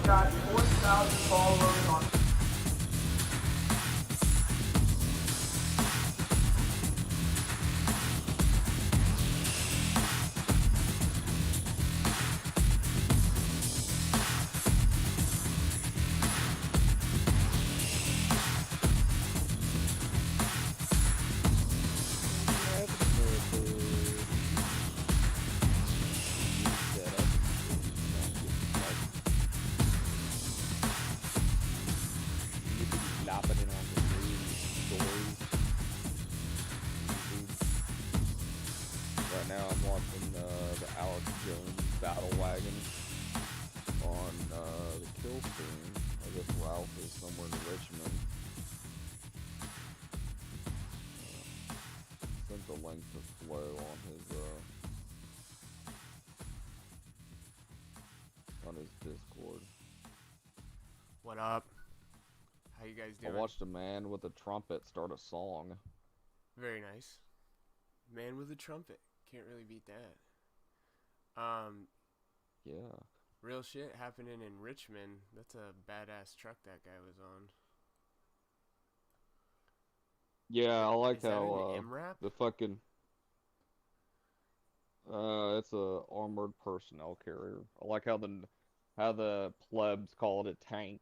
Got 40,000 followers on Right now I'm watching the Alex Jones Battle Wagon on the kill stream. I guess Ralph is somewhere in Richmond. Sent the link to Flo on his Discord. What up? How you guys doing? I watched a man with a trumpet start a song. Very nice. Man with a trumpet. Can't really beat that. Yeah. Real shit happening in Richmond. That's a badass truck that guy was on. Yeah, I like Is that how an MRAP? the fucking it's a armored personnel carrier. I like how the plebs call it a tank.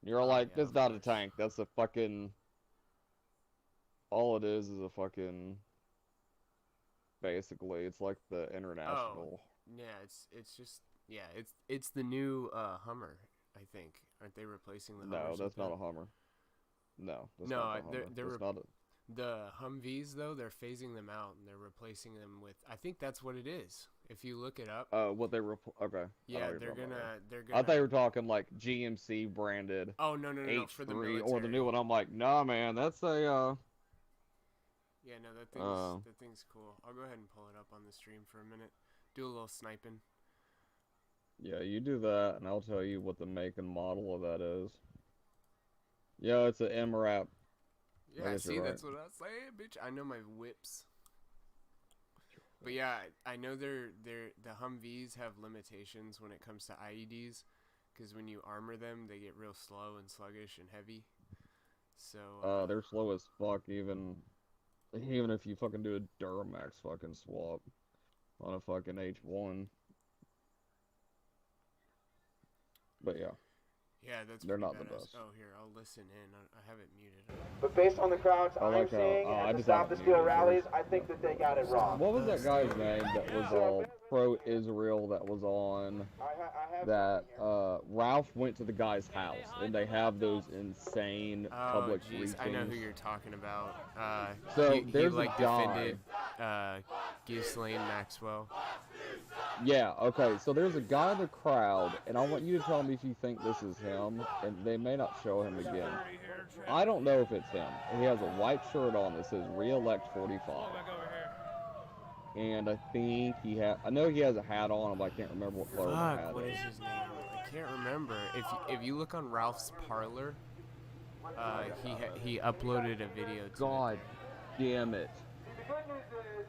You're like, yeah, that's not a tank. That's a fucking. All it is a fucking. Basically, it's like the international. Oh, yeah, it's just it's the new Hummer. I think aren't they replacing the Hummer? No, that's not a Hummer. No, that's no, not a Hummer. they're not a... The Humvees though. They're phasing them out and they're replacing them with. I think that's what it is. If you look it up. What they okay. Yeah, they're gonna. I thought you were talking like GMC branded. Oh no for the military. Or the new one. I'm like, nah, man, that's a. Yeah, no, that thing's cool. I'll go ahead and pull it up on the stream for a minute. Do a little sniping. Yeah, you do that, and I'll tell you what the make and model of that is. Yeah, it's an MRAP. Yeah, see, that's what I say, bitch. I know my whips. But yeah, I know the Humvees have limitations when it comes to IEDs, because when you armor them, they get real slow and sluggish and heavy. So. They're slow as fuck, even if you fucking do a Duramax fucking swap on a fucking H1. But yeah. Yeah, they're not badass. the best. Oh, here, I'll listen in. I have it muted. But based on the crowds I'm seeing at the Stop the Steal rallies, I think that they got it wrong. What was that guy's name that was all pro-Israel that was on that Ralph went to the guy's house and they have those insane public briefings? I know who you're talking about. So he there's like a guy. defended Ghislaine Maxwell. Yeah, okay, so there's a guy in the crowd, and I want you to tell me if you think this is him, and they may not show him again. I don't know if it's him. He has a white shirt on that says Re-elect 45. And I think I know he has a hat on, but I can't remember what color the hat What is his name? I can't remember. If you look on Ralph's Parlor, he uploaded a video to God damn it. The good news is,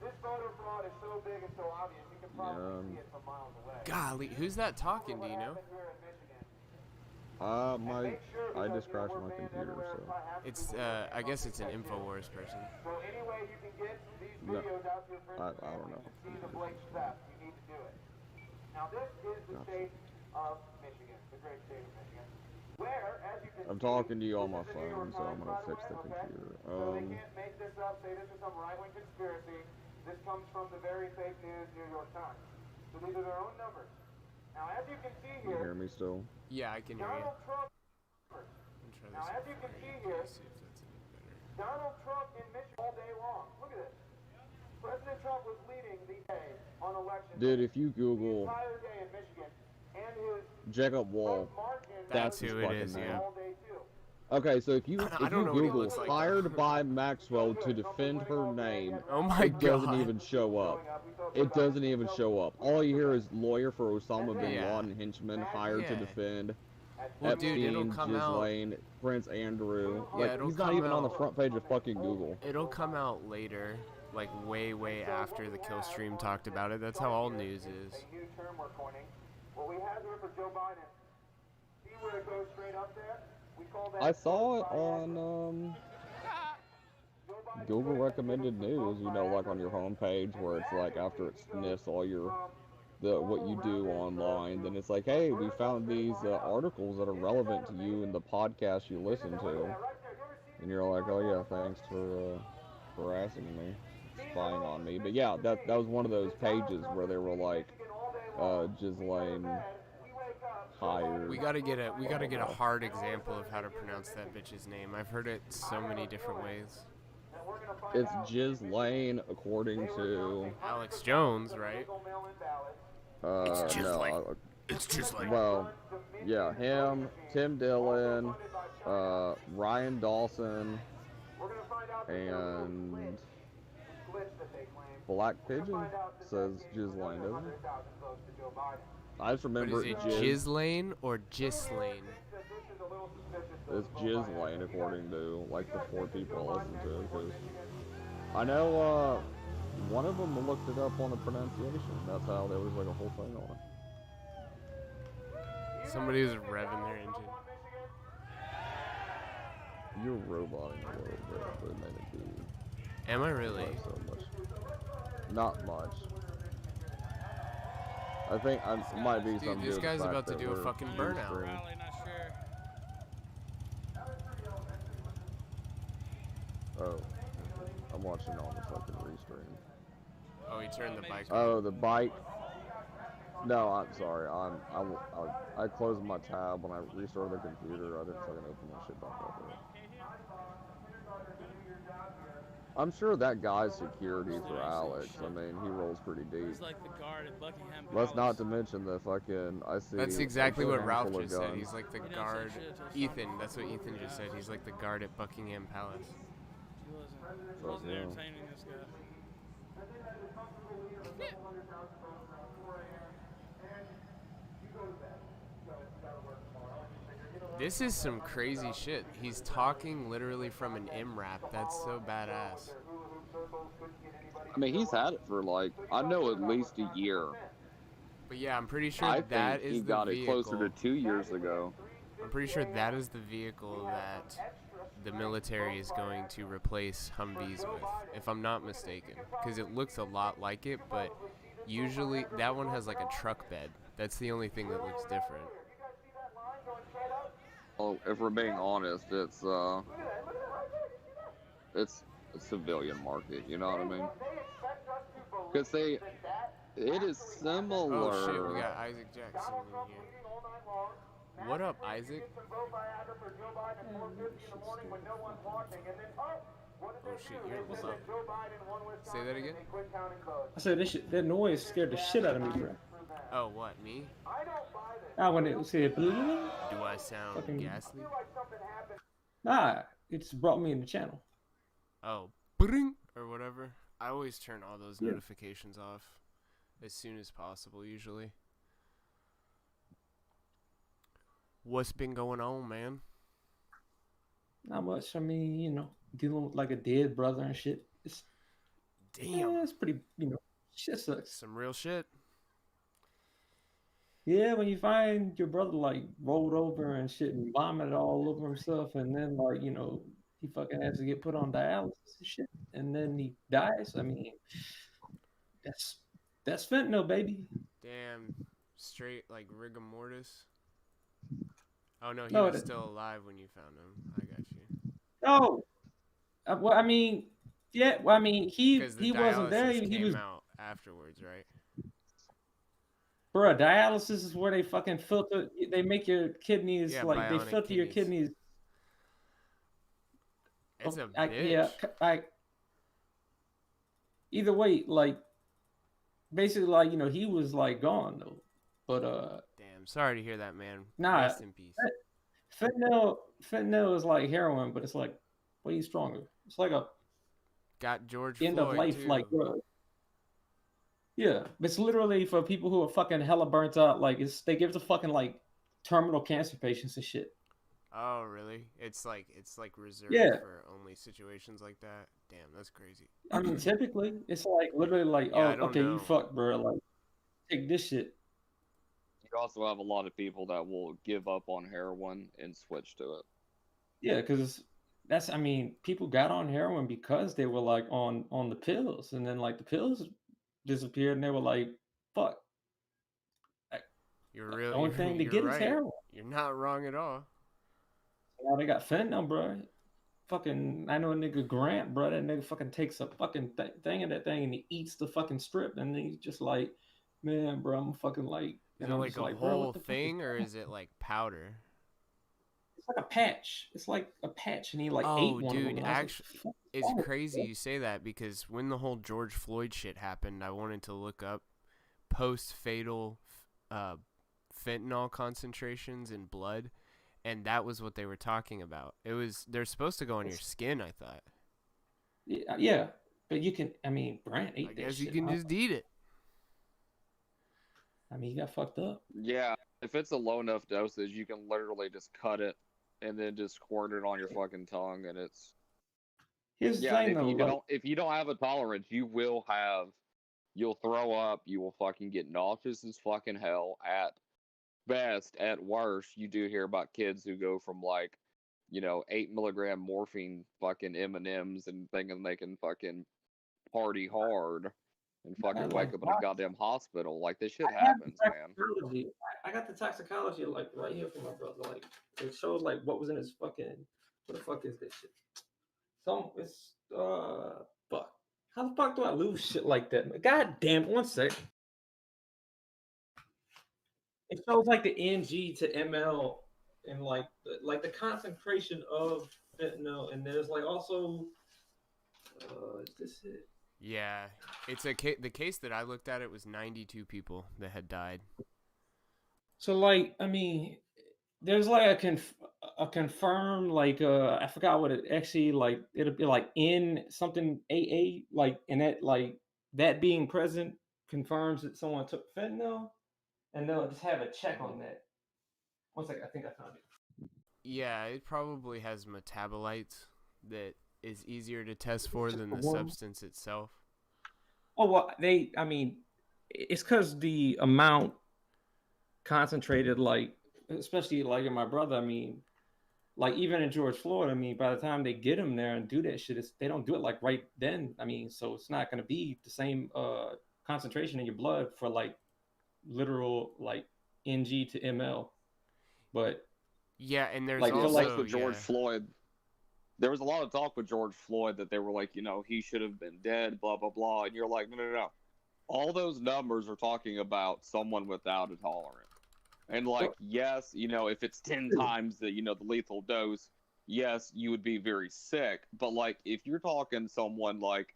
this voter fraud is so big and so obvious, you can probably see it from miles away. Golly, who's that talking? Do you know? I just crashed my computer, so. It's, I guess it's an InfoWars person. So any way you can get these No, videos out to your friends I don't know. see the Blake theft, you need to do it. Now this is the state of Michigan, the great state of Michigan, where, as you can I'm see, talking to you on my this is the New York phone, so I'm Times, gonna by the fix way, the okay? computer. So they can't make this up, say this is some right-wing conspiracy. This comes from the very fake news New York Times. So these are their own numbers. Now, as you can see You here, hear me still? Yeah, I can hear you. Donald Trump. Now, as you can see here, See if that's any better. Donald Trump in Michigan all day long. Look at this. President Trump was leading the day on election Dude, day. if you The Google entire day in Michigan, and his Jacob Wall, margin That's his who it fucking is, name. yeah. all day too. Okay, so if you I don't know what he Google looks like, hired though. by Maxwell to defend her name, Oh my it doesn't god. even show up. It doesn't even show up. All you hear is lawyer for Osama bin Yeah. Laden henchman hired to Yeah. defend Well, dude, it'll Epstein, come out. Ghislaine, Prince Andrew. Yeah, Like, it'll he's not come even on the out. front page of fucking Google. It'll come out later, like way, way after the kill stream talked about it. That's how all news is. A new term we're coining. What we have here for Joe Biden. See where it goes straight up there? We call that. I saw it on Google recommended news, you know, like on your homepage where it's like after it sniffs all your what you do online, then it's like, hey, we found these articles that are relevant to you and the podcast you listen to, and you're like, oh yeah, thanks for harassing me, spying on me. But yeah, that was one of those pages where they were like, Ghislaine hired. We gotta get a hard example of how to pronounce that bitch's name. I've heard it so many different ways. It's Ghislaine, according to Alex Jones, right? It's Ghislaine. no, It's just like. well, yeah, him, Tim Dillon, Ryan Dawson, and Black Pigeon says Ghislaine, doesn't it? I just But remember is it Giz. Ghislaine or Ghislaine? It's Ghislaine, according to like the 4 people I listened to, because I know one of them looked it up on the pronunciation. That's how there was like a whole thing on it. Somebody was revving their engine. You're roboting a little bit, but it made it be Am I really? not so much. Not much. I think it might be Dude, something this to guy's the fact about to that do a we're fucking Ustream. burnout. Probably not sure. Oh, I'm watching on the fucking restream. Oh, he turned the bike on. Oh, the bike. No, I'm sorry. I closed my tab when I restarted the computer. I didn't fucking open my shit back up. I'm sure that guy's security for Alex. I mean, he rolls pretty deep. He's like the guard at Buckingham Palace. Let's not to mention the fucking, I see. That's exactly a what Ralph handful of just said. guns. He's like the He didn't say guard. shit till Ethan, something. that's what Ethan just said. He's like the guard at Buckingham Palace. He wasn't yeah. entertaining this guy. This is some crazy shit. He's talking literally from an MRAP. That's so badass. I mean, he's had it for like, I know at least a year. But yeah, I'm pretty sure I that think is he the got vehicle. it closer to 2 years ago. I'm pretty sure that is the vehicle that the military is going to replace Humvees with, if I'm not mistaken. Because it looks a lot like it, but usually that one has like a truck bed. That's the only thing that looks different. Well, if we're being honest, it's a civilian market, you know what I mean? Because it is similar. Oh shit, we got Isaac Jackson in here. What up, Isaac? Oh shit, what's up? Say that again? I said that noise scared the shit out of me, bro. Oh, what, me? When it said, Do I sound Fucking- ghastly? nah, it just brought me in the channel. Oh, bring or whatever. I always turn all those Yeah. notifications off as soon as possible, usually. What's been going on, man? Not much. I mean, you know, dealing with like a dead brother and shit. It's Damn. it's pretty, you know, shit sucks. Some real shit. Yeah, when you find your brother like rolled over and shit and vomited all over himself, and then like he fucking has to get put on dialysis and shit, and then he dies. I mean, that's that's fentanyl, baby. Damn, straight like rigor mortis. Oh no, he No, was still alive when you found him. I got you. no. Well, I mean, yeah. Well, I mean, Because the he wasn't there. dialysis He came was. out afterwards, right? Bro, dialysis is where they fucking filter. They make your kidneys Yeah, like they bionic filter your kidneys. kidneys. It's a Yeah, bitch. either way, like basically, like he was like gone though. But Damn, sorry to hear that, man. nah, Rest in peace. fentanyl is like heroin, but it's like way stronger. It's like a Got George end of Floyd life like too. drug. Yeah, it's literally for people who are fucking hella burnt out. Like they give it to fucking like terminal cancer patients and shit. Oh really? It's like reserved Yeah, for only situations like that. Damn, that's crazy. I mean typically it's like literally like, Yeah, oh I don't okay, you know. fucked, bro. Like take this shit. You also have a lot of people that will give up on heroin and switch to it. Yeah, because that's I mean people got on heroin because they were like on the pills, and then like the pills disappeared, and they were like, fuck. You're The real. only thing to You're get is right. heroin. You're not wrong at all. Now they got fentanyl, bro. Fucking, I know a nigga Grant, bro. That nigga fucking takes a fucking thing of that thing and he eats the fucking strip, and then he's just like, man, bro, I'm fucking like, Is and it I'm like just a like, bro, what whole the fuck is thing or that? is it like powder? It's like a patch. It's like a patch, and he like ate Oh, one of them, dude, and I was like, actually, fuck is it's wrong with crazy you, you say that because when the whole George Floyd shit happened, I wanted to look up post-fatal uh, fentanyl concentrations in blood, and that was what they were talking about. They're supposed to go on bro? your skin, I thought. Yeah, but you can. I mean, Grant I ate that guess you shit. can just eat it. I mean, he got fucked up. Yeah, if it's a low enough dosage, you can literally just cut it and then just squirt it on your fucking tongue, and it's Here's the yeah. And thing, though. Like, if you don't have a tolerance, you'll throw up, you will fucking get nauseous as fucking hell. At best, at worst, you do hear about kids who go from like 8 milligram morphine fucking M&Ms and thinking they can fucking party hard and I fucking like, wake up in a goddamn hospital. Like this shit I have the happens, man. toxicology. I got the toxicology like right here for my brother. Like, it shows like what was in his fucking. What the fuck is this shit? It's fuck. How the fuck do I lose shit like that? God damn, one sec. It shows like the NG to ML and like the concentration of fentanyl, and there's like also is this it? Yeah, it's the case that I looked at. It was 92 people that had died. So like I mean, there's like a confirmed like I forgot what it actually like it'll be like in something AA like and that like that being present confirms that someone took fentanyl, and they'll just have a check on that. One second, I think I found it. Yeah, it probably has metabolites that is easier to test for Just than the the one. substance itself. Oh well, I mean, it's because the amount concentrated, like especially like in my brother. I mean, like even in George Floyd. I mean, by the time they get him there and do that shit, they don't do it like right then. I mean, so it's not going to be the same concentration in your blood for like literal like NG to ML, but Yeah, and there's like for Just like like also with George yeah. Floyd, there was a lot of talk with George Floyd that they were like, he should have been dead, blah blah blah, and you're like, no, no, no. All those numbers are talking about someone without a tolerance. And like, yes, if it's 10 times the lethal dose, yes, you would be very sick. But like, if you're talking someone like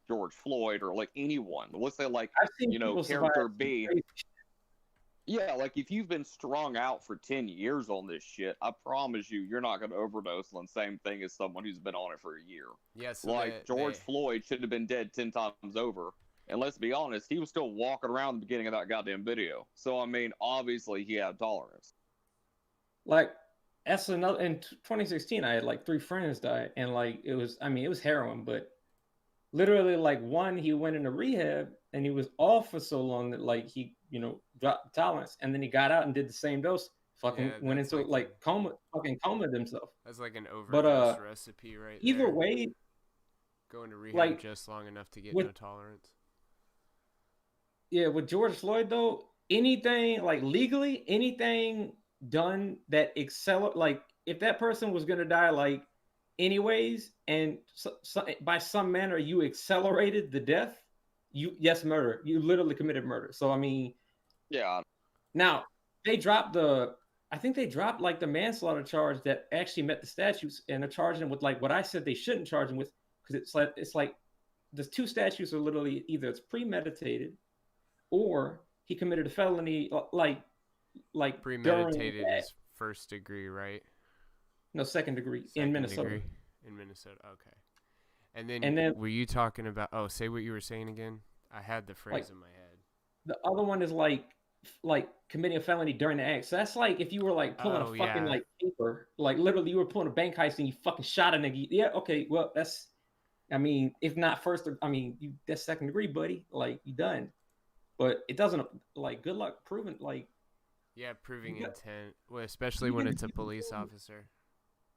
George Floyd or like anyone, let's say like, I've seen people survive character B, crazy. yeah, like if you've been strung out for 10 years on this shit, I promise you're not going to overdose on the same thing as someone who's been on it for a year. Yeah, so Like, George Floyd should have been dead 10 times over. And let's be honest, he was still walking around the beginning of that goddamn video. So, I mean, obviously he had tolerance. Like, that's another. In 2016, I had like 3 friends die, and like it was. I mean, it was heroin, but literally, like one, he went into rehab, and he was off for so long that like he, you know, dropped the tolerance, and then he got out and did the same dose. Fucking went into like coma, fucking comaed himself. That's like an overdose recipe right there. Either way, going to rehab just long enough to get no tolerance. Yeah, with George Floyd though, anything like legally, anything done that like if that person was gonna die like anyways, and by some manner you accelerated the death, murder. You literally committed murder. So I mean, yeah. Now they dropped I think they dropped like the manslaughter charge that actually met the statutes, and they're charging him with like what I said they shouldn't charge him with, because it's like the two statutes are literally either it's premeditated or he committed a felony like premeditated is first degree, right? No, second degree in Minnesota. Degree in Minnesota, okay. And then were you talking about? Oh, say what you were saying again. I had the phrase in my head. The other one is like committing a felony during the act. So that's like if you were like pulling a fucking like paper, like literally you were pulling a bank heist and you fucking shot a nigga. Yeah, okay, well that's, I mean, if not first, I mean that's second degree, buddy. Like you done. But it doesn't, like, good luck proving, like... Yeah, proving intent, well, especially when it's a police officer.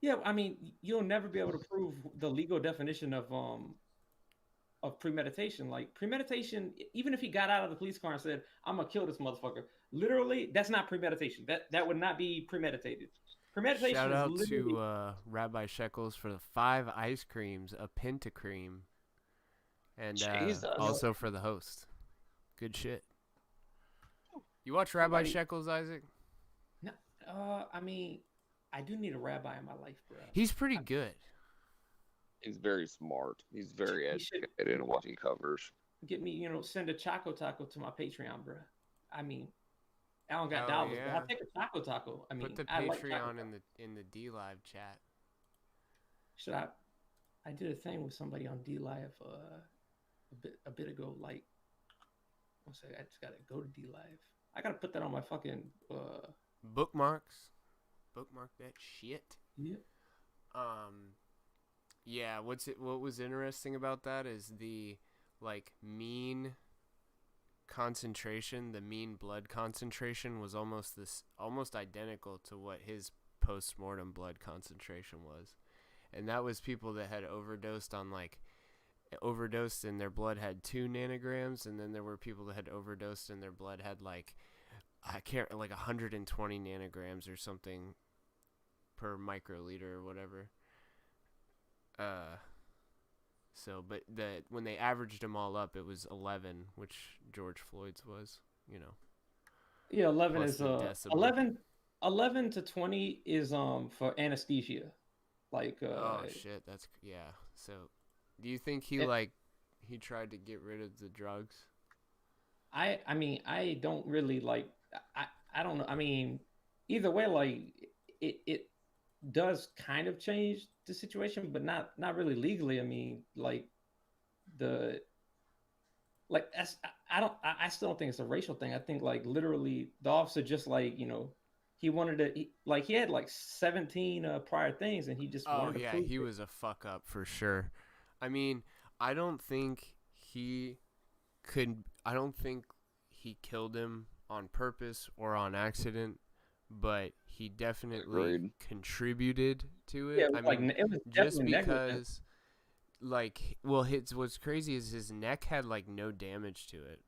Yeah, I mean, you'll never be able to prove the legal definition of premeditation. Like, premeditation, even if he got out of the police car and said, I'm going to kill this motherfucker, literally, that's not premeditation. That would not be premeditated. Premeditation Shout out to Rabbi Shekels for the 5 ice creams, a pentacream, and also for the host. Good shit. You watch Rabbi Shekels, Isaac? No, I mean, I do need a rabbi in my life, bro. He's pretty good. He's very smart. He's very educated in what he covers. Get me, you know, send a Choco Taco to my Patreon, bro. I mean, I don't got dollars, but I'll take a Choco Taco. I mean, put the Patreon in the D Live chat. Should I? I did a thing with somebody on D Live a bit ago, like. I just gotta go to D Live. I gotta put that on my fucking bookmarks. Bookmark that shit. Yeah. Yeah. What was interesting about that is the like mean concentration. The mean blood concentration was almost identical to what his post-mortem blood concentration was, and that was people that had overdosed and their blood had 2 nanograms, and then there were people that had overdosed and their blood had like 120 nanograms or something per microliter or whatever. But when they averaged them all up, it was 11, which George Floyd's was, you know. Yeah, 11 is 11 to 20 is for anesthesia. Like oh shit, that's So do you think he tried to get rid of the drugs? I mean, I don't really like. I don't know. I mean, either way, like it does kind of change the situation, but not really legally. I mean, like I still don't think it's a racial thing. I think like literally the officer just like, you know, he wanted to he had like 17 prior things, and he just wanted to prove he was a fuck up for sure. I mean, I don't think he killed him on purpose or on accident, but he definitely contributed to it. Yeah, I mean, it was just because, what's crazy is his neck had like no damage to it,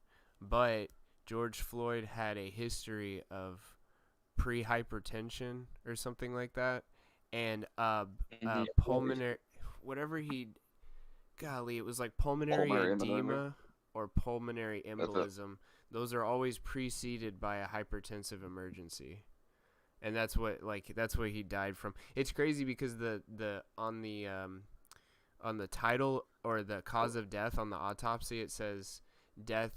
but George Floyd had a history of pre-hypertension or something like that, and pulmonary, it was like pulmonary edema or pulmonary embolism. Those are always preceded by a hypertensive emergency, and that's what he died from. It's crazy because on the title or the cause of death on the autopsy, it says death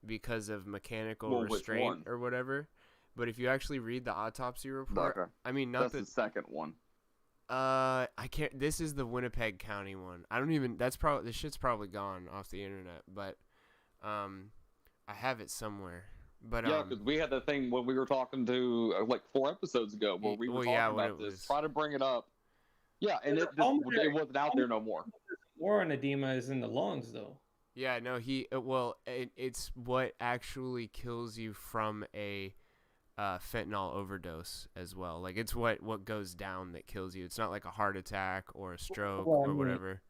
because of mechanical restraint or whatever. But if you actually read the autopsy report, I mean, that's the second one. I can't. This is the Winnipeg County one. I don't even. This shit's probably gone off the internet, but I have it somewhere. But yeah, because we had the thing when we were talking to like 4 episodes ago where we were talking about this. Try to bring it up. Yeah, and it wasn't out there no more. Warren edema is in the lungs, though. Yeah, no, it's what actually kills you from a fentanyl overdose as well. Like it's what goes down that kills you. It's not like a heart attack or a stroke Well, I or mean, whatever.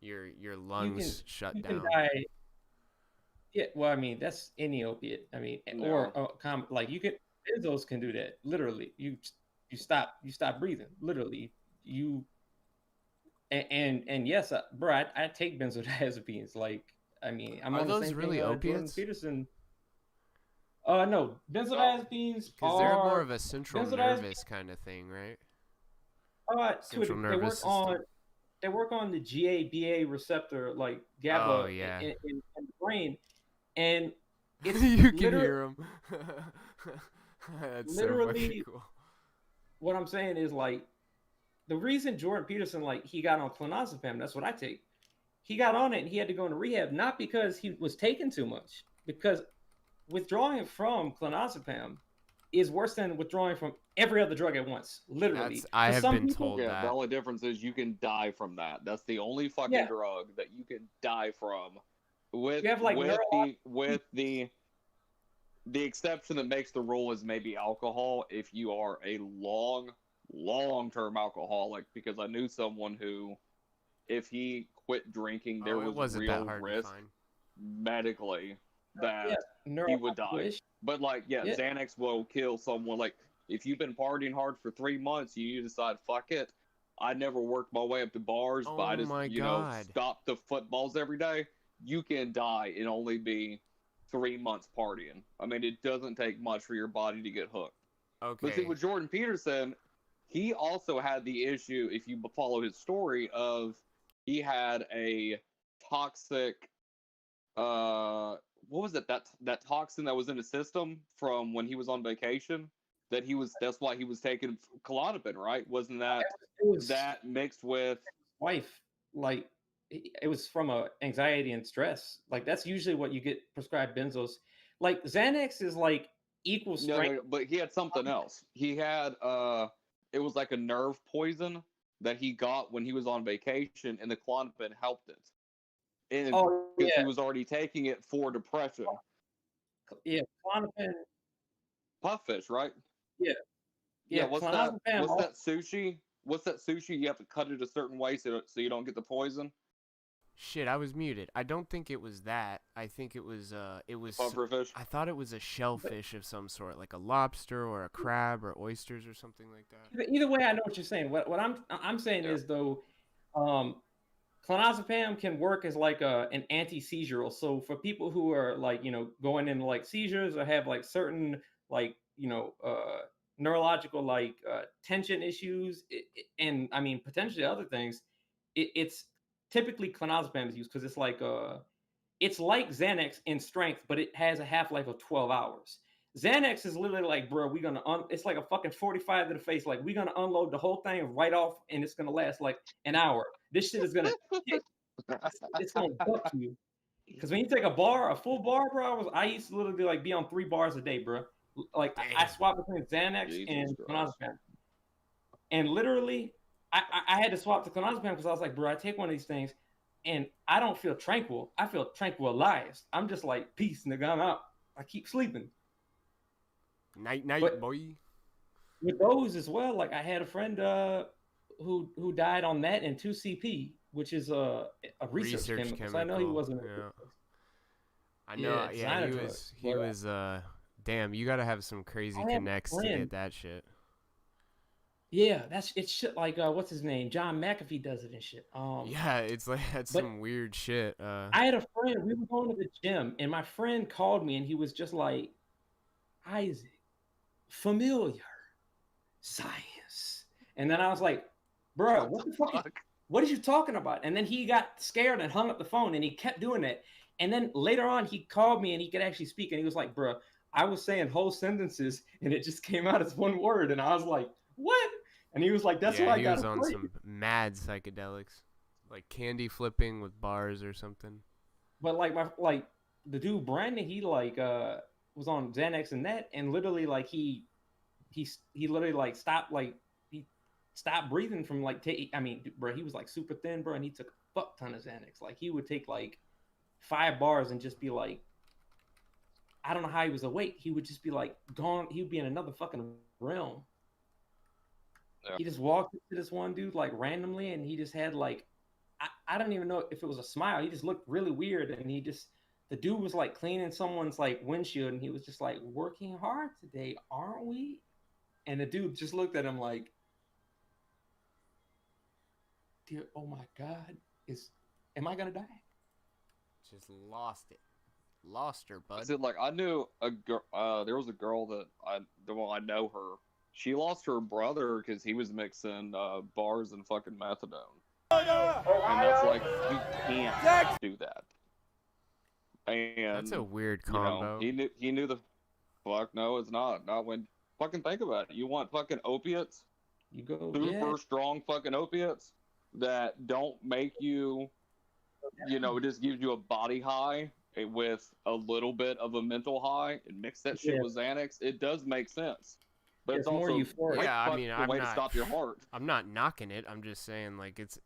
Your lungs shut down. Die. Yeah, well, I mean, that's any opiate. I mean, or like you can benzos can do that. Literally, you stop breathing. Literally, you and yes, bro, I take benzodiazepines. Like, I mean, I'm Are on the those same really thing. Jordan opiates? Peterson. No, benzodiazepines Because they're more are of a central nervous kind of thing, right? Central they nervous system. they work on the GABA receptor, like GABA, Oh yeah. in the brain, and it's you can hear them. That's so fucking literally cool. what I'm saying is like the reason Jordan Peterson, like, he got on clonazepam, that's what I take. He got on it and he had to go into rehab, not because he was taking too much, because withdrawing from clonazepam is worse than withdrawing from every other drug at once. Literally. I have been told that. The only difference is you can die from that. That's the only fucking drug that you can die from. With you have, like, with the exception that makes the rule is maybe alcohol if you are a long-term alcoholic, because I knew someone who, if he quit drinking, there was real risk medically that he would die. But like, Xanax will kill someone. Like, if you've been partying hard for 3 months, you decide, fuck it, I never worked my way up to bars, but I just stopped the footballs every day. You can die and only be 3 months partying. I mean, it doesn't take much for your body to get hooked. Okay. But see, with Jordan Peterson, he also had the issue, if you follow his story, of he had a toxic, what was it? That toxin that was in his system from when he was on vacation. That's why he was taking Klonopin, right? Wasn't that that mixed with wife? Like, it was from anxiety and stress. Like, that's usually what you get prescribed benzos. Like, Xanax is like equal strength. No, but he had something else. He had it was like a nerve poison that he got when he was on vacation, and the Klonopin helped it. And because he was already taking it for depression. Yeah, Klonopin. Puffish, right? Yeah. What's that sushi? What's that sushi? You have to cut it a certain way so you don't get the poison. Shit, I was muted. I don't think it was that. I think it was pufferfish. I thought it was a shellfish of some sort, like a lobster or a crab or oysters or something like that. Either way, I know what you're saying. What I'm saying is, though, clonazepam can work as like an anti-seizural. So for people who are, like, going into like seizures or have like certain, like, neurological, like, tension issues, and I mean potentially other things, it's typically clonazepam is used because it's like Xanax in strength, but it has a half-life of 12 hours. Xanax is literally like, bro, it's like a fucking 45 to the face. Like, we're gonna unload the whole thing right off, and it's gonna last like an hour. This shit is gonna it's gonna buck you. Because when you take a full bar, bro, I used to literally like be on 3 bars a day, bro. Like, I swapped between Xanax and clonazepam, and literally I had to swap to clonazepam because I was like, bro, I take one of these things and I don't feel tranquil. I feel tranquilized. I'm just like, peace, nigga, I'm out. I keep sleeping. Night, boy. With those as well, like, I had a friend who died on that and 2-CP, which is a research chemical. So I know he wasn't. I know. Yeah, he was. Damn, you gotta have some crazy connects to get that shit. Yeah, it's shit like what's his name? John McAfee does it and shit. Yeah, it's like that's some weird shit. I had a friend, we were going to the gym, and my friend called me and he was just like, Isaac, familiar science. And then I was like, bro, what the fuck? What are you talking about? And then he got scared and hung up the phone, and he kept doing it. And then later on, he called me and he could actually speak, and he was like, bro, I was saying whole sentences and it just came out as one word, and I was like, what? And he was like, that's why I got he was on some mad psychedelics, like candy flipping with bars or something. But like the dude Brandon, he like was on Xanax and that, and literally like he literally like stopped, like he stopped breathing from like I mean, bro, he was like super thin, bro, and he took a fuck ton of Xanax. Like, he would take like 5 bars and just be like, I don't know how he was awake. He would just be like gone. He would be in another fucking realm. Yeah. He just walked into this one dude like randomly, and he just had like, I don't even know if it was a smile. He just looked really weird, and the dude was like cleaning someone's like windshield, and he was just like, working hard today, aren't we? And the dude just looked at him like, dear, oh my God, am I gonna die? Just lost it. Lost her, bud. Is it like I knew a girl? There was a girl that I know her. She lost her brother because he was mixing bars and fucking methadone. And that's like, you can't do that. And that's a weird combo. You know, he knew the fuck. No, it's not. Not when fucking think about it. You want fucking opiates? You go Super strong fucking opiates that don't make you, it just gives you a body high with a little bit of a mental high, and mix that shit with Xanax. It does make sense. But it's also euphoric. Yeah, I mean, a way to stop your heart. I'm not knocking it. I'm just saying, like, it's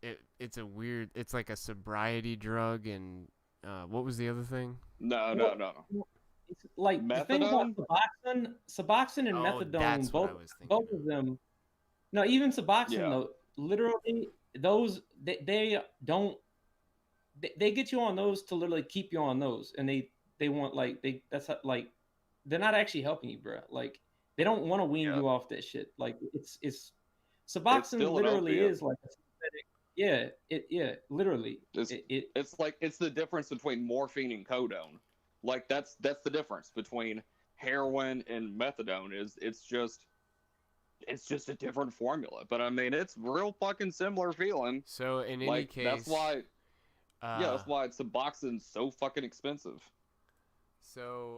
a weird. It's like a sobriety drug, and what was the other thing? No. It's like methadone? The thing about Suboxone and methadone, both of them. No, even Suboxone though, literally those they don't. They get you on those to literally keep you on those, and they want like they're not actually helping you, bro. Like, they don't want to wean you off that shit. Like, it's Suboxone literally is like a synthetic. Literally. It's like, it's the difference between morphine and codone. Like, that's the difference between heroin and methadone. It's just a different formula. But I mean, it's real fucking similar feeling. So in any case, that's why Suboxone's so fucking expensive. So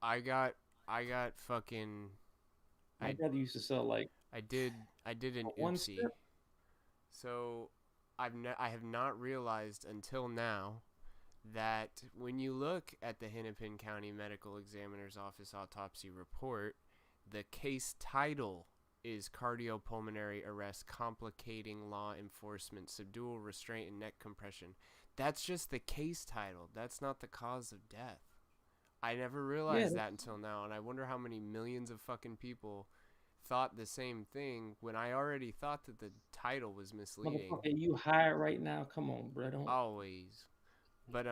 I got fucking. My brother used to sell like. I did an oopsie. So I have not realized until now that when you look at the Hennepin County Medical Examiner's Office autopsy report, the case title is cardiopulmonary arrest complicating law enforcement, subdual, restraint, and neck compression. That's just the case title. That's not the cause of death. I never realized that until now, and I wonder how many millions of fucking people thought the same thing when I already thought that the title was misleading. Motherfucker, you high right now? Come on, bro. Don't... Always. But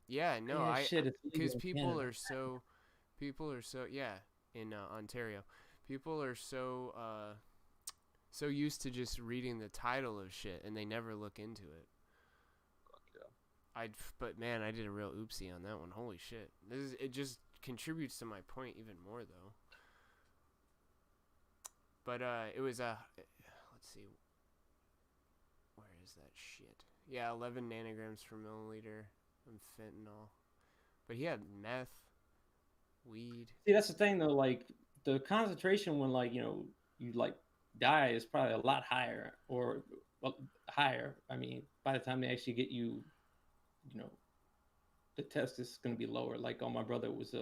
because people are so in Ontario, people are so used to just reading the title of shit, and they never look into it. But man, I did a real oopsie on that one. Holy shit! It just contributes to my point even more, though. But it was let's see, where is that shit? Yeah, 11 nanograms per milliliter of fentanyl. But he had meth, weed. See, that's the thing though. Like, the concentration when you like die is probably a lot higher, or higher. I mean, by the time they actually get you. The test is going to be lower. Like, on my brother was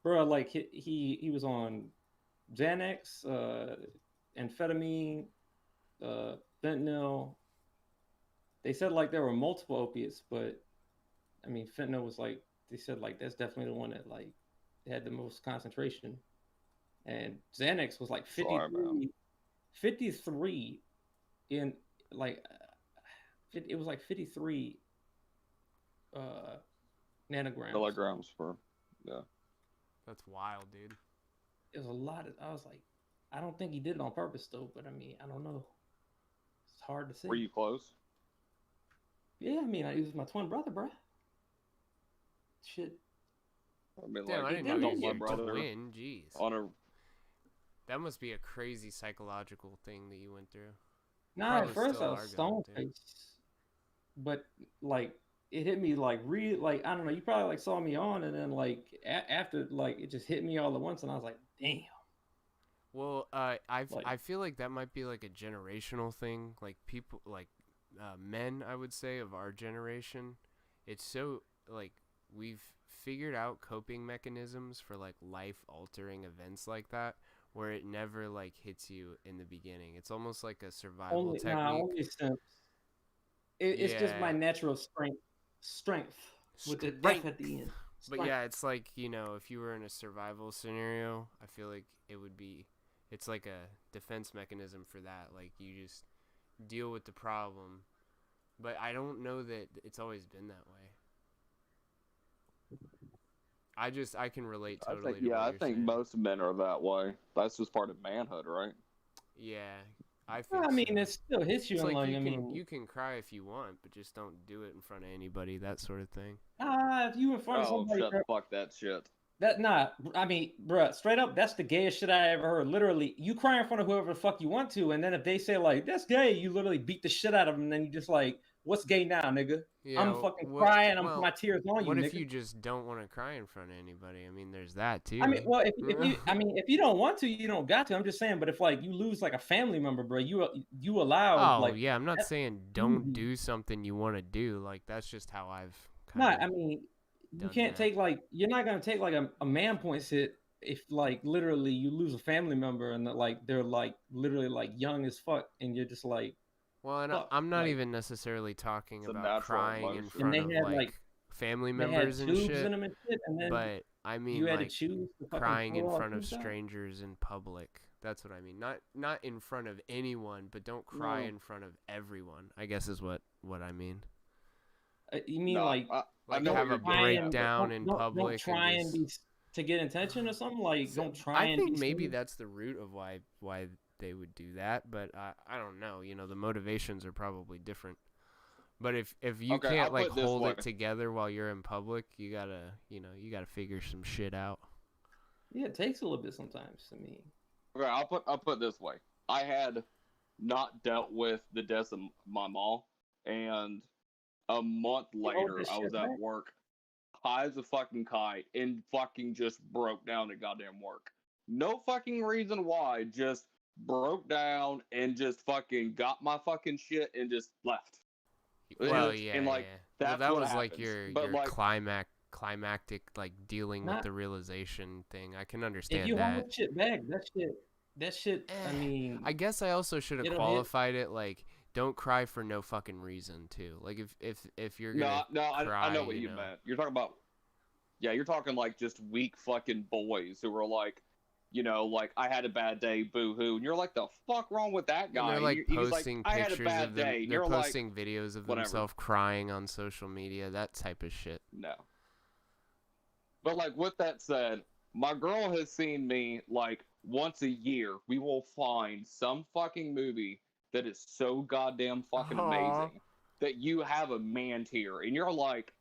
like he was on Xanax, amphetamine, fentanyl. They said like there were multiple opiates, but I mean, fentanyl was like, they said like that's definitely the one that like had the most concentration, and Xanax was like 53 in like it was like 53 nanograms. Milligrams per, That's wild, dude. It was a lot of. I was like, I don't think he did it on purpose though. But I mean, I don't know. It's hard to say. Were you close? Yeah, I mean, he was my twin brother, bro. Shit. I mean, damn, like, I didn't know you my were brother twin. Jeez. On a. That must be a crazy psychological thing that you went through. Nah, at first I was stone faced, but like it hit me like like I don't know. You probably like saw me on, and then like after like it just hit me all at once, and I was like, damn. Well, I feel like that might be like a generational thing. Like people like men, I would say, of our generation. It's so like we've figured out coping mechanisms for like life altering events like that, where it never like hits you in the beginning. It's almost like a survival technique. It's just my natural strength. with the death at the end. But yeah, it's like, you know, if you were in a survival scenario, I feel like it's like a defense mechanism for that. Like, you just deal with the problem. But I don't know that it's always been that way. I can relate totally to what I you're think saying. most men are that way. That's just part of manhood, right? Yeah, I think I mean, so. it still hits you. It's And like you you can cry if you want, but just don't do it in front of anybody, that sort of thing. if you in front of somebody, shut the fuck that shit. I mean, bruh, straight up, that's the gayest shit I ever heard. Literally, you cry in front of whoever the fuck you want to, and then if they say like that's gay, you literally beat the shit out of them, and then you just like, what's gay now, nigga? Yeah, I'm fucking crying. I'm putting my tears on you, what nigga. if you just don't want to cry in front of anybody? I mean, there's that too. I mean, well, if you don't want to, you don't got to. I'm just saying, but if like you lose like a family member, bro, you allow. Oh like, yeah, I'm not saying don't do something you want to do. Like, that's just how I've. I mean, you can't take like, you're not gonna take like a man points hit if like literally you lose a family member and like they're like literally like young as fuck, and you're just like. Well, and I'm not even necessarily talking about crying in front of like family members and shit. In them and shit, and then but I mean, you had like to choose crying in front of strangers in public. That's what I mean. Not in front of anyone, but don't cry in front of everyone, I guess is what I mean. You mean like have a breakdown in public? Don't try and be to get attention or something. Like, don't try. I think maybe that's the root of why they would do that, but I don't know. You know, the motivations are probably different. But if you can't like hold it together while you're in public, you gotta figure some shit out. Yeah, it takes a little bit sometimes. I mean, okay, I'll put it this way. I had not dealt with the death of my mom, and a month later I was at work, high as a fucking kite, and fucking just broke down at goddamn work. No fucking reason why, just broke down and just fucking got my fucking shit and just left. Well, yeah, and like that was happens. like your like, climactic like dealing with the realization thing. I can understand if you that. hold shit back, that shit. I mean, I guess I also should have qualified it like don't cry for no fucking reason too. Like if you're gonna cry, I know what you meant. You're talking about you're talking like just weak fucking boys who are like, you know, like I had a bad day, boo-hoo, and you're like, the fuck wrong with that guy? And they're like posting pictures of them. They're posting like, videos of themselves crying on social media, that type of shit. No. But like with that said, my girl has seen me like once a year. We will find some fucking movie that is so goddamn fucking amazing that you have a man tear, and you're like,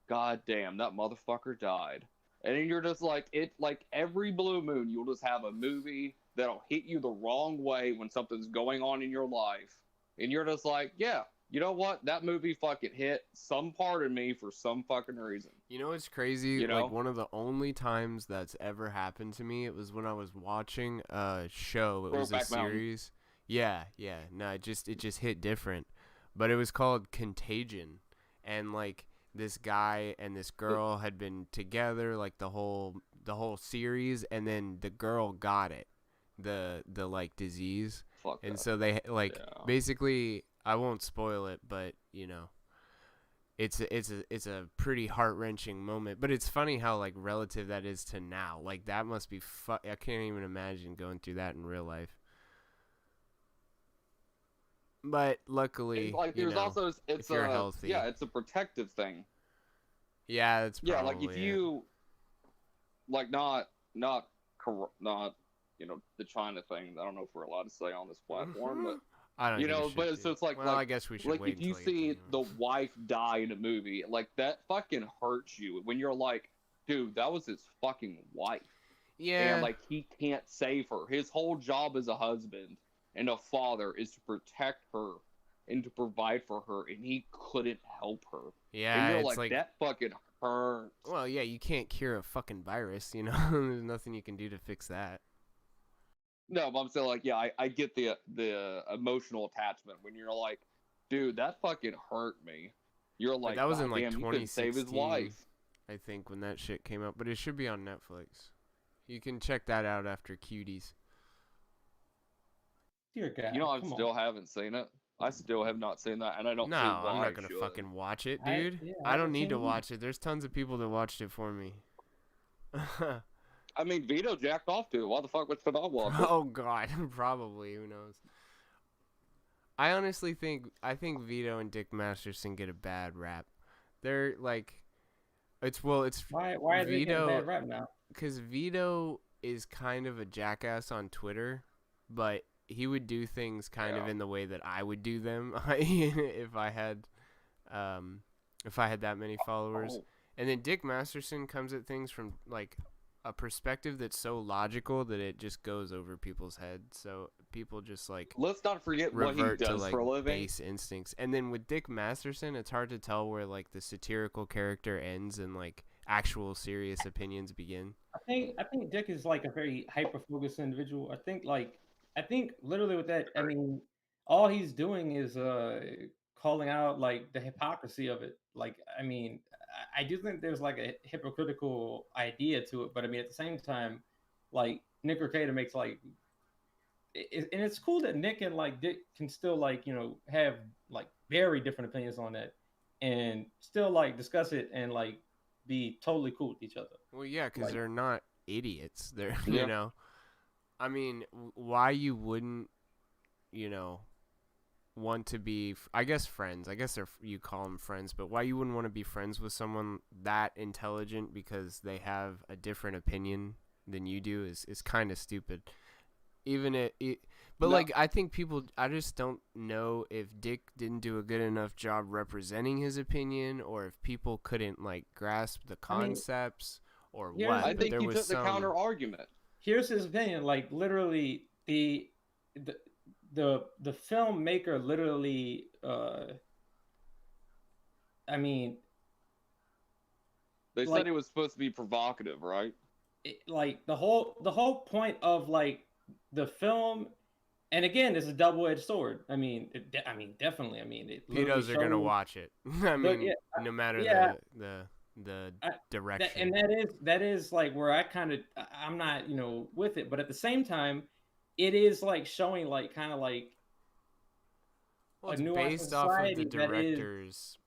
God damn, that motherfucker died. And then you're just like, like every blue moon, you'll just have a movie that'll hit you the wrong way when something's going on in your life. And you're just like, yeah, you know what? That movie fucking hit some part of me for some fucking reason. You know what's crazy? You know? Like one of the only times that's ever happened to me, it was when I was watching a show. It was a series. Yeah. No, it just hit different. But it was called Contagion. And like this guy and this girl had been together like the whole series, and then the girl got it, the like disease. Fuck and that. So they like basically, I won't spoil it, but you know, it's a pretty heart-wrenching moment. But it's funny how like relative that is to now. Like that must be I can't even imagine going through that in real life. But luckily, like there's also if you're healthy. Yeah, it's a protective thing. Yeah, that's probably like if you like not you know, the China thing. I don't know if we're allowed to say on this platform, but I don't know. But so it's like, I guess we should like wait if you see the wife die in a movie, like that fucking hurts you when you're like, dude, that was his fucking wife. Yeah. And like he can't save her. His whole job as a husband and a father is to protect her and to provide for her, and he couldn't help her. Yeah, and you're it's like that fucking hurts. Well, yeah, you can't cure a fucking virus, you know. There's nothing you can do to fix that. No, but I'm saying like, yeah, I get the emotional attachment when you're like, dude, that fucking hurt me. You're like, that was in like damn, 2016, save his wife. I think, when that shit came out, but it should be on Netflix. You can check that out after Cuties. Dear God, you know, I still haven't seen it. I still have not seen that, and I don't No, see why I'm I not gonna should. fucking watch it, dude. I don't haven't need seen to it. watch it. There's tons of people that watched it for me. I mean, Vito jacked off to it. Why the fuck would I watch it? Oh God, probably. Who knows? I honestly think Vito and Dick Masterson get a bad rap. They're like, it's Why are they getting a bad rap now? Because Vito is kind of a jackass on Twitter, but he would do things kind of in the way that I would do them if I had that many followers. Oh. And then Dick Masterson comes at things from like a perspective that's so logical that it just goes over people's heads. So people just like Let's not forget what he revert does to like for a living. base instincts. And then with Dick Masterson, it's hard to tell where like the satirical character ends and like actual serious opinions begin. I think Dick is like a very hyper focused individual. I think literally with that, I mean, all he's doing is calling out like the hypocrisy of it. Like, I mean, I do think there's like a hypocritical idea to it, but I mean at the same time, like Nick Rekieta makes like, and it's cool that Nick and like Dick can still like have like very different opinions on that, and still like discuss it and like be totally cool with each other. Well, yeah, because Like- they're not idiots. They're Yeah. I mean, why you wouldn't, want to be, I guess, friends. I guess you call them friends, but why you wouldn't want to be friends with someone that intelligent because they have a different opinion than you do is kind of stupid. But No. like, I think I just don't know if Dick didn't do a good enough job representing his opinion, or if people couldn't like grasp the concepts, or here's what. I but think there he was took the some... counter argument. Here's his opinion. Like literally, the filmmaker literally. I mean, They like- said it was supposed to be provocative, right? like the whole point of like the film, and again, it's a double-edged sword. I mean, definitely. I mean, it literally Pedos are gonna shows- watch it. I mean, yeah, no matter yeah. the That, direction. and that is like where I'm not with it, but at the same time, it is like showing like kind of like well, a it's nuance based in off of the society that is- director's,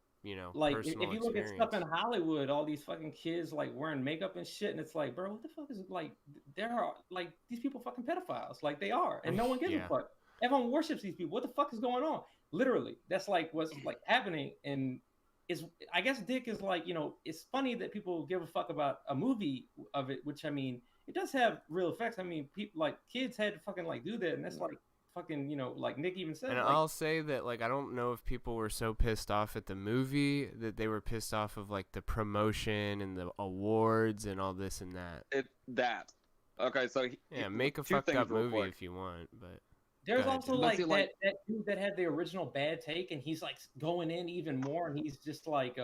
like personal if you look experience. at stuff in Hollywood, all these fucking kids like wearing makeup and shit, and it's like, bro, what the fuck is it? Like there are like these people fucking pedophiles, like they are, and no one gives Yeah. a fuck. Everyone worships these people. What the fuck is going on? Literally, that's like what's like happening. And is I guess Dick is like it's funny that people give a fuck about a movie of it, which I mean it does have real effects. I mean people like kids had to fucking like do that, and that's like fucking like Nick even said. And like, I'll say that like I don't know if people were so pissed off at the movie that they were pissed off of like the promotion and the awards and all this and that. Okay, so Make a two fucked things up real movie quick. if you want, but There's Go ahead, also Jim. like See, that dude that had the original bad take, and he's like going in even more, and he's just like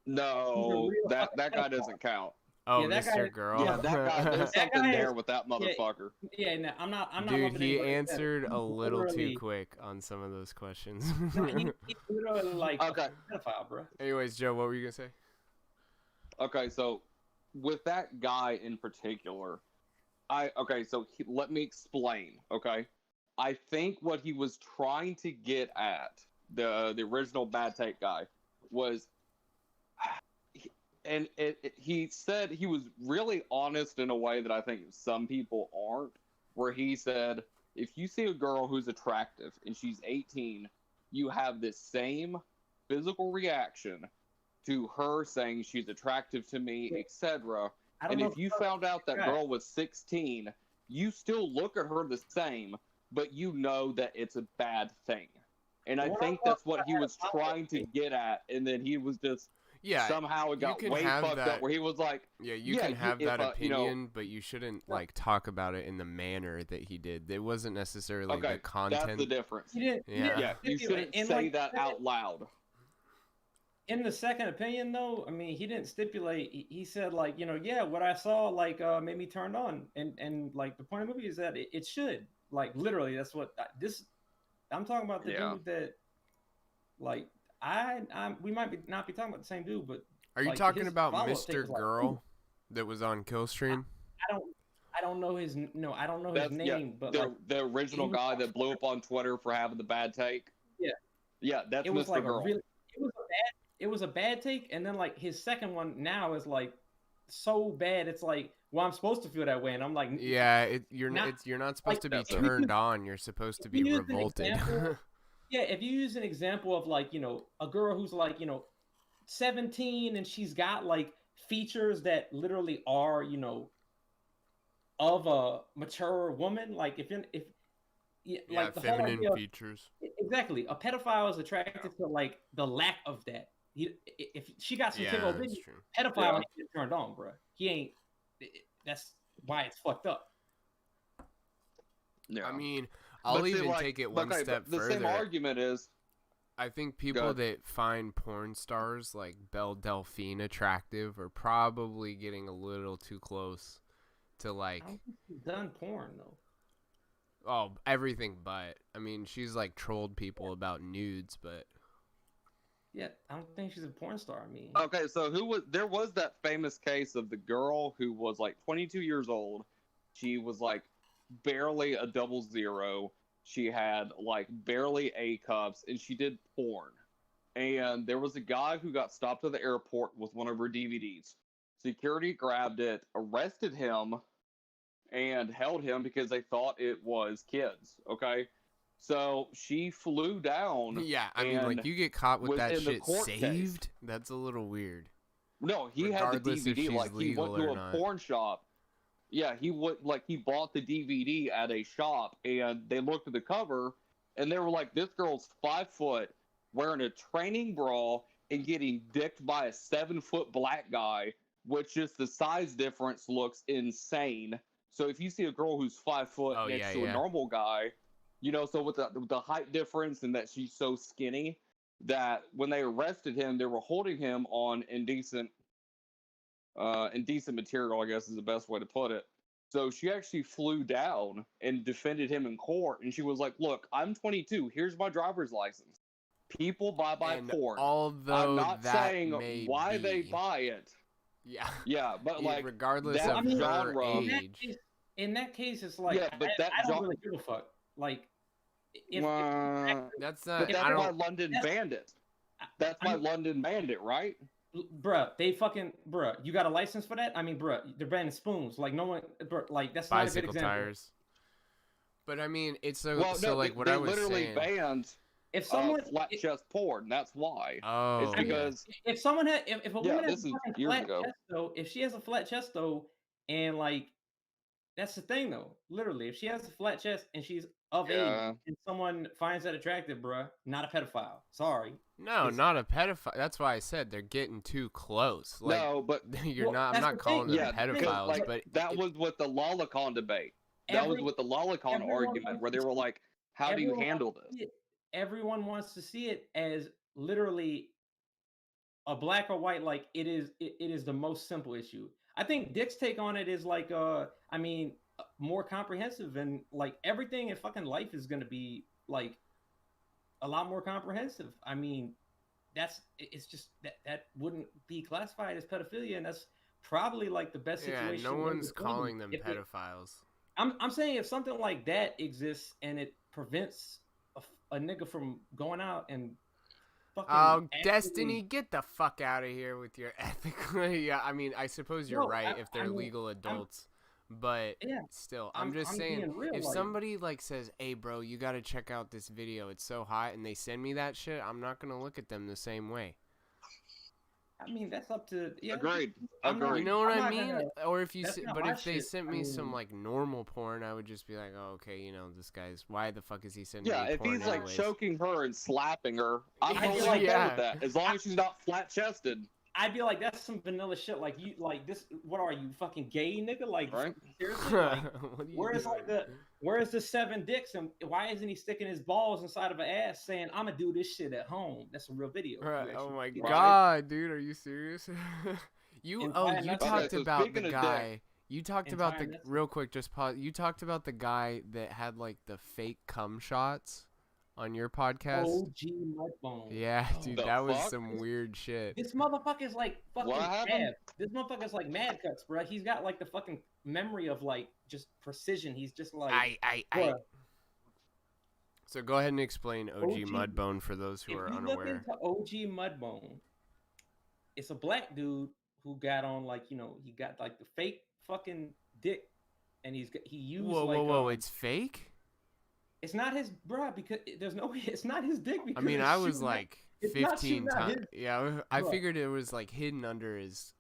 No, real that fucking guy pedophile. doesn't count. oh, Yeah, that Mr. guy- Girl. Yeah, that guy. There's That something guy there is- with that motherfucker. Yeah, no, I'm not. Dude, lumping he anybody with that. answered a He's little too literally- quick on some of those questions. No, he's literally like Okay. a pedophile, bro. Anyways, Joe, what were you gonna say? Okay, so with that guy in particular, let me explain. Okay, I think what he was trying to get at, the original bad take guy, was, and he said he was really honest in a way that I think some people aren't, where he said, if you see a girl who's attractive and she's 18, you have this same physical reaction to her saying she's attractive to me, etc. I don't And know if you found out that girl was 16, you still look at her the same, but you know that it's a bad thing. And I think that's what he was trying to get at, and then he was just Yeah, somehow it got can way have fucked that- up, where he was like, yeah, you Yeah, can have if, that you know- opinion, but you shouldn't like talk about it in the manner that he did. It wasn't necessarily okay, the content. that's the difference. He didn't. Yeah. Yeah, you shouldn't and, say like, that out loud. In the second opinion, though, I mean, he didn't stipulate. He said like, yeah, what I saw like made me turned on, and like the point of the movie is that it should like literally. That's what I'm talking about. The Yeah. dude that like we might not be talking about the same dude, but Are you like, talking his about follow-up take Mr. was like, Girl that was on Killstream? I don't know his That's name, but the like the original he- guy that blew up on Twitter for having the bad take. Yeah, that's it was Mr. like Girl. it was a bad take, and then like his second one now is like so bad. It's like, well, I'm supposed to feel that way, and I'm like, Yeah, you're not supposed to be turned on. You're supposed to be revolted. Yeah, if you use an example of like, a girl who's like, 17 and she's got like features that literally are, of a mature woman, like if like the feminine whole idea features. Exactly. A pedophile is attracted to like the lack of that. If she got some typical thing, pedophile ain't get turned on, bro. He ain't. That's why it's fucked up. Yeah. I mean, I'll even take it one step further. The same argument is, I think people that find porn stars like Belle Delphine attractive are probably getting a little too close to like. I don't think she's done porn though. Oh, everything but. I mean, she's like trolled people about nudes, but. Yeah, I don't think she's a porn star. I mean. Okay, so there was that famous case of the girl who was like 22 years old. She was like barely a 00. She had like barely A cups, and she did porn. And there was a guy who got stopped at the airport with one of her DVDs. Security grabbed it, arrested him, and held him because they thought it was kids. Okay, so she flew down. Yeah, I mean, like you get caught with that shit saved. Case. That's a little weird. No, he had the DVD. Like he went to a porn shop. Yeah, he bought the DVD at a shop, and they looked at the cover, and they were like, "This girl's 5 foot, wearing a training bra, and getting dicked by a 7 foot black guy, which just the size difference looks insane." So if you see a girl who's 5 foot next to a normal guy, so with the height difference and that she's so skinny, that when they arrested him, they were holding him on indecent material, I guess is the best way to put it. So she actually flew down and defended him in court, and she was like, "Look, I'm 22. Here's my driver's license. People buy porn. I'm not saying why they buy it." Yeah, but like regardless of genre, age. In that case, it's like I don't really give a fuck. Like, that's my London Bandit. That's my London Bandit, right? Bruh, you got a license for that? I mean, bruh, they're banning spoons. Like, no one, bruh, like, that's not a good example. Tires. But I mean, it's what I was saying. They literally banned if someone flat chest porn. That's why. Oh, it's because if someone had, if a woman has a flat chest though, if she has a flat chest though, and like, that's the thing though. Literally, if she has a flat chest and she's of age, and someone finds that attractive, bruh, not a pedophile. Sorry. No, not a pedophile. That's why I said they're getting too close. Like, no, but I'm not calling them pedophiles, like, but that was with the Lolicon debate. That was with the Lolicon argument where they were like, "How do you handle this?" Everyone wants to see it as literally a black or white. Like it is the most simple issue. I think Dick's take on it is like, I mean, more comprehensive, and like everything in fucking life is gonna be like a lot more comprehensive. I mean, it's just that wouldn't be classified as pedophilia, and that's probably like the best situation. Yeah, no one's calling them pedophiles. I'm saying if something like that exists and it prevents a nigga from going out and fucking Destiny, get the fuck out of here with your ethically. Yeah, I mean, I suppose you're right if they're legal adults. But still, I'm just saying, if somebody like says, "Hey, bro, you got to check out this video. It's so hot," and they send me that shit, I'm not going to look at them the same way. I mean, that's up to... Yeah, Agreed. You know what I mean? Or if they sent me some like normal porn, I would just be like, "Oh, okay, this guy's... Why the fuck is he sending me porn if he's anyways? Like choking her and slapping her, I'm totally okay with that. As long as she's not flat-chested. I'd be like, that's some vanilla shit. Like you, like this. What are you, fucking gay nigga? Like, right? Seriously? Like, where's the 7 dicks, and why isn't he sticking his balls inside of an ass, saying, "I'm gonna do this shit at home"? That's a real video. Right. Oh my god, dude, are you serious? You talked about the guy. You talked about the real quick. Just pause. You talked about the guy that had like the fake cum shots on your podcast. OG Mudbone. Yeah, dude, that was some weird shit. This motherfucker's like fucking mad. This motherfucker's like mad cuts, bro. He's got like the fucking memory of like just precision. He's just like So go ahead and explain OG OG Mudbone for those who are If you look unaware. into OG Mudbone, it's a black dude who got on like he got like the fake fucking dick, and he used Whoa! It's fake. It's not his bruh because there's no. It's not his dick. Because I mean, I was like it's not 15 times. his, Yeah, I bruh. figured it was like hidden under his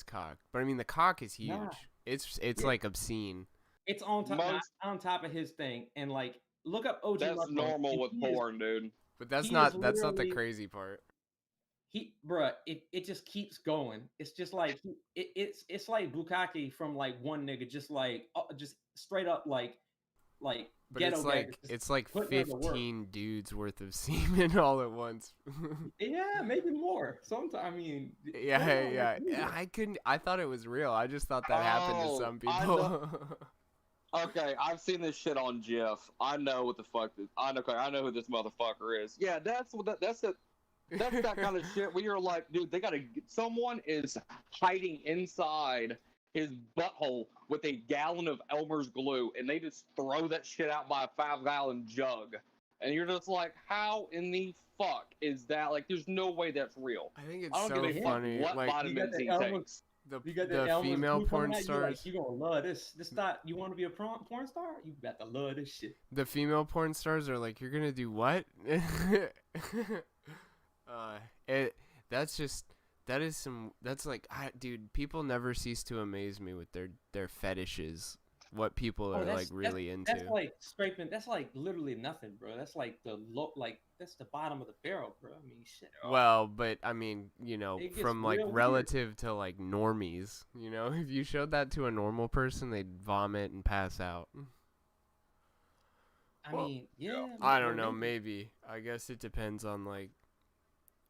cock. But I mean, the cock is huge. Nah. It's Yeah. like obscene. It's on top of his thing, and like look up OG. That's Mudbone, normal with porn, dude. But that's he not is the literally- crazy part. It just keeps going. It's just like it's like bukkake from like one nigga, just like just straight up like But ghetto it's like gangsters, just it's like putting her to work. 15 dudes worth of semen all at once. Yeah, maybe more. Sometimes I mean, Yeah. I thought it was real. I just thought that happened to some I people. Okay, I've seen this shit on GIF. I know what the fuck this. I know who this motherfucker is. Yeah, that's that kind of shit where you're like, dude, someone is hiding inside his butthole with a gallon of Elmer's glue, and they just throw that shit out by a 5-gallon jug, and you're just like, how in the fuck is that? Like, there's no way that's real. I think it's I don't so give a funny. fuck what Like vitamins he takes. the Elmer's female glue porn coming at you, stars. like, you gonna love this. This not. You want to be a porn star? You got to love this shit. The female porn stars are like, you're gonna do what? That's like, dude, people never cease to amaze me with their fetishes. What people are like really into. That's like scraping. That's like literally nothing, bro. That's like that's the bottom of the barrel, bro. I mean, shit. Well, but I mean, It gets from like real weird. relative to like normies, if you showed that to a normal person, they'd vomit and pass out. I mean, yeah. I don't know, maybe. I guess it depends on like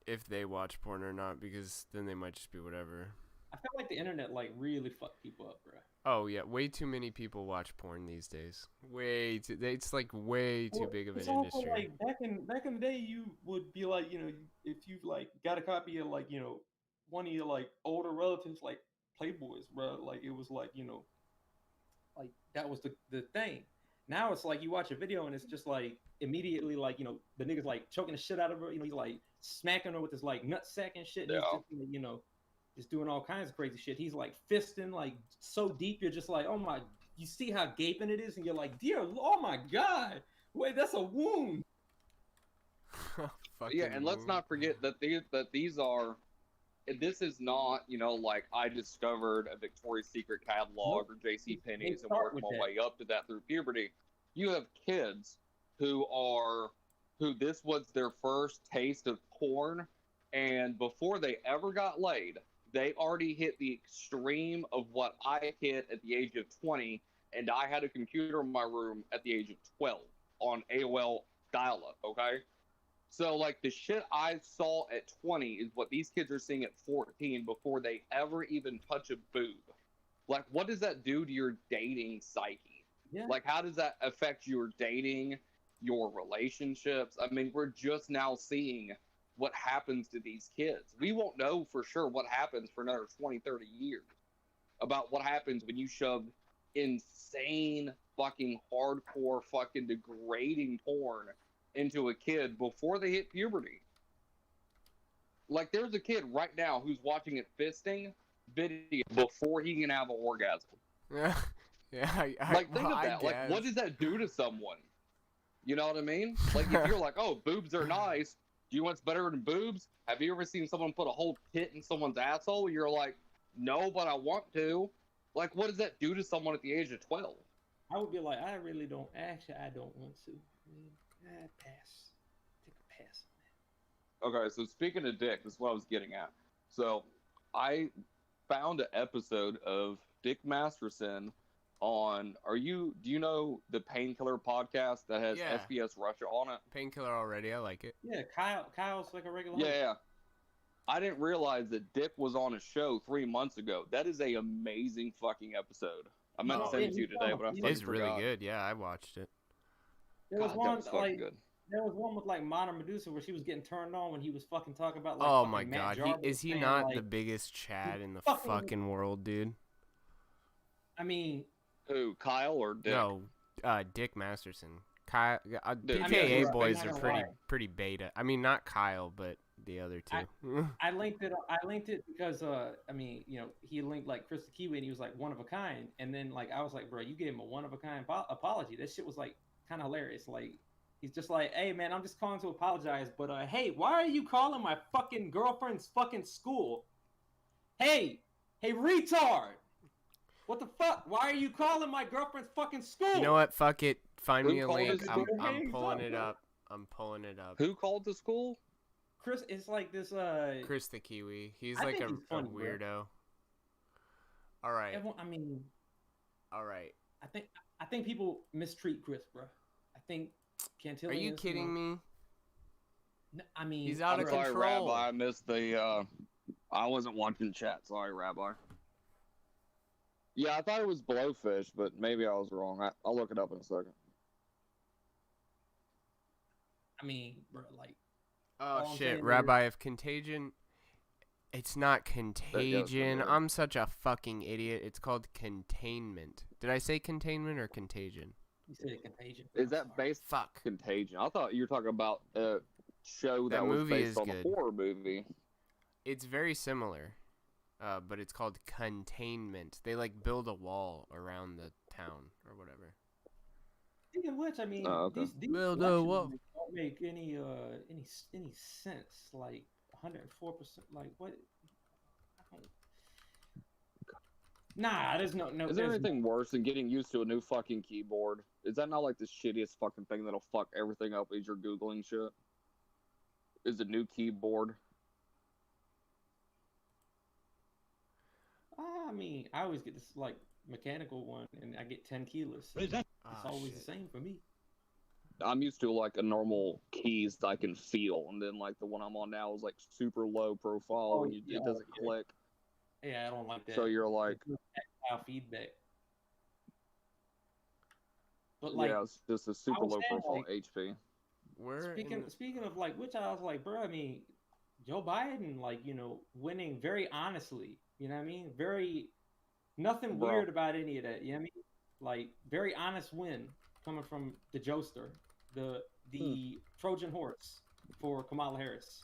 if they watch porn or not, because then they might just be whatever. I feel like the internet like really fucked people up, bro. Oh yeah, way too many people watch porn these days. It's like way too big of an industry. Like back in the day, you would be like, if you like got a copy of like, one of your like older relatives like Playboys, bro. Like it was like, like that was the thing. Now it's like you watch a video and it's just like immediately like, the nigga's like choking the shit out of her. He's like smacking her with his like nutsack and shit. And he's just, just doing all kinds of crazy shit. He's like fisting like so deep, you're just like, oh my, you see how gaping it is, and you're like, dear, oh my god, wait, that's a wound. Yeah, and let's not forget that these are. This is not, like I discovered a Victoria's Secret catalog or J.C. Penney's and worked my way up to that through puberty. You have kids who this was their first taste of porn, and before they ever got laid, they already hit the extreme of what I hit at the age of 20, and I had a computer in my room at the age of 12 on AOL dial-up, okay? So, like, the shit I saw at 20 is what these kids are seeing at 14 before they ever even touch a boob. Like, what does that do to your dating psyche? Yeah. Like, how does that affect your dating, your relationships? I mean, we're just now seeing what happens to these kids. We won't know for sure what happens for another 20, 30 years about what happens when you shove insane fucking hardcore fucking degrading porn into a kid before they hit puberty. Like, there's a kid right now who's watching it fisting video before he can have an orgasm. Yeah. Like, think of that. Like, what does that do to someone? You know what I mean? Like, if you're like, oh, boobs are nice, do you know what's better than boobs? Have you ever seen someone put a whole tit in someone's asshole? You're like, no, but I want to. Like, what does that do to someone at the age of 12? I would be like, I really don't. Actually, I don't want to. Pass. Take a pass on that. Okay, so speaking of dick, this is what I was getting at. So, I found an episode of Dick Masterson on, do you know the Painkiller podcast that has SBS Russia on it? Painkiller already, I like it. Yeah, Kyle's like a regular. Yeah. I didn't realize that Dick was on a show 3 months ago. That is a amazing fucking episode. I meant to send it to you today, but I fucking It's forgot. really good. Yeah, I watched it. There was God, one that was fucking like good. there was one with like Modern Medusa where she was getting turned on when he was fucking talking about like. Oh fucking my Matt god, Jarvis is he saying, not like, the biggest Chad in the fucking- fucking world, dude? I mean, Who, Kyle or Dick? No, Dick Masterson. Kyle, Dude, PKA I boys mean, are I don't pretty beta. I mean, not Kyle, but the other two. I linked it because I mean, you know, he linked like Chris the Kiwi and he was like one of a kind, and then like I was like, bro, you gave him a one of a kind apology. That shit was like kind of hilarious. Like he's just like, hey man, I'm just calling to apologize, but hey, why are you calling my fucking girlfriend's fucking school? Hey retard! What the fuck? Why are you calling my girlfriend's fucking school? You know what? Fuck it. Find Who me a called link. his I'm school? pulling it up. I'm pulling it up. Who called the school? Chris, it's like this. Chris the Kiwi. He's I like think a he's funny, bro. weirdo. All right. I mean, All right. I think people mistreat Chris, bro. I think Cantillion. Are you kidding me? No, I mean, He's out of Sorry, control. Rabbi. I missed the. I wasn't watching chat. Sorry, Rabbi. Yeah, I thought it was blowfish, but maybe I was wrong. I'll look it up in a second. I mean, bro, like. Oh I'm shit, saying Rabbi, if Contagion, it's not Contagion. weird. I'm such a fucking idiot. It's called Containment. Did I say Containment or Contagion? You said Contagion. Is that based Fuck. Contagion? I thought you were talking about a show That that was movie based is on good. a horror movie. It's very similar, but it's called Containment. They like build a wall around the town or whatever. Speaking of which, I mean, Oh, okay. these Well, elections what? don't make any sense. Like 104%. Like what? I don't... Nah, there's no. Is there there's anything worse than getting used to a new fucking keyboard? Is that not like the shittiest fucking thing that'll fuck everything up as you're Googling shit? Is a new keyboard? I mean, I always get this like mechanical one, and I get 10 keyless. It's always the same for me. I'm used to like a normal keys that I can feel, and then like the one I'm on now is like super low profile, and it doesn't click. Yeah, I don't like that. So you're like, tactile feedback. But like, yeah, it's just a super low saying, profile like, HP. speaking of like, which I was like, bro, I mean, Joe Biden, like, you know, winning very honestly. You know what I mean? Nothing weird about any of that. You know what I mean? Like, very honest win coming from the Joester, the Trojan horse for Kamala Harris.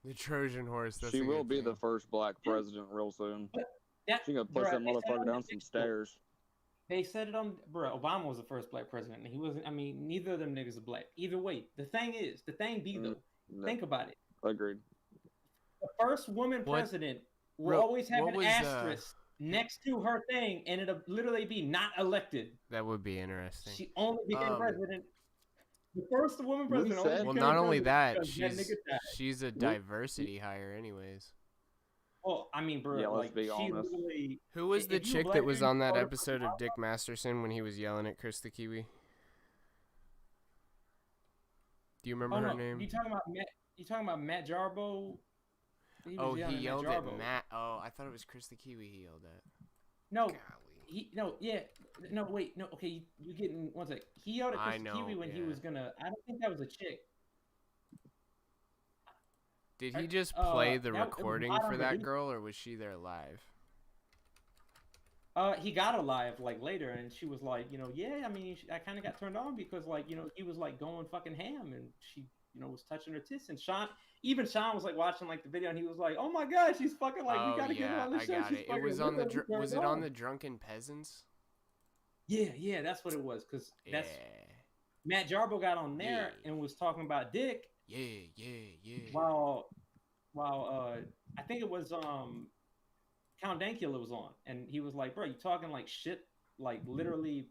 The Trojan horse. That's She a will good be thing. the first black president real soon. That, She gonna push that motherfucker down some stairs. They said it on, bro. Obama was the first black president, and he wasn't. I mean, neither of them niggas are black. Either way, the thing be though, think about it. Agreed. The first woman president will always have an asterisk next to her thing, and it'll literally be not elected. That would be interesting. She only became president. The first woman president. Well, not only that, she's a diversity hire, anyways. Well, I mean, bro, yeah, let's like, be honest. Who was the chick that was on that episode of Dick Masterson when he was yelling at Chris the Kiwi? Do you remember her name? You talking about Matt Jarbo? He yelled at Matt. Oh, I thought it was Chris the Kiwi he yelled at. No, wait, okay, you getting one sec. He yelled at Chris the Kiwi when he was gonna. I don't think that was a chick. Did he just play the recording for that girl, or was she there live? He got her live like later, and she was like, you know, yeah, I mean, I kind of got turned on because like, you know, he was like going fucking ham, and she, you know, was touching her tits, and Sean was like watching like the video, and he was like, oh my god, she's fucking like, we gotta get her on the show. I got it. It was on the was it on the Drunken Peasants? Yeah, that's what it was, because that's Matt Jarbo got on there and was talking about dick. Yeah. While I think it was Count Dankula was on, and he was like, bro, you talking like shit, like literally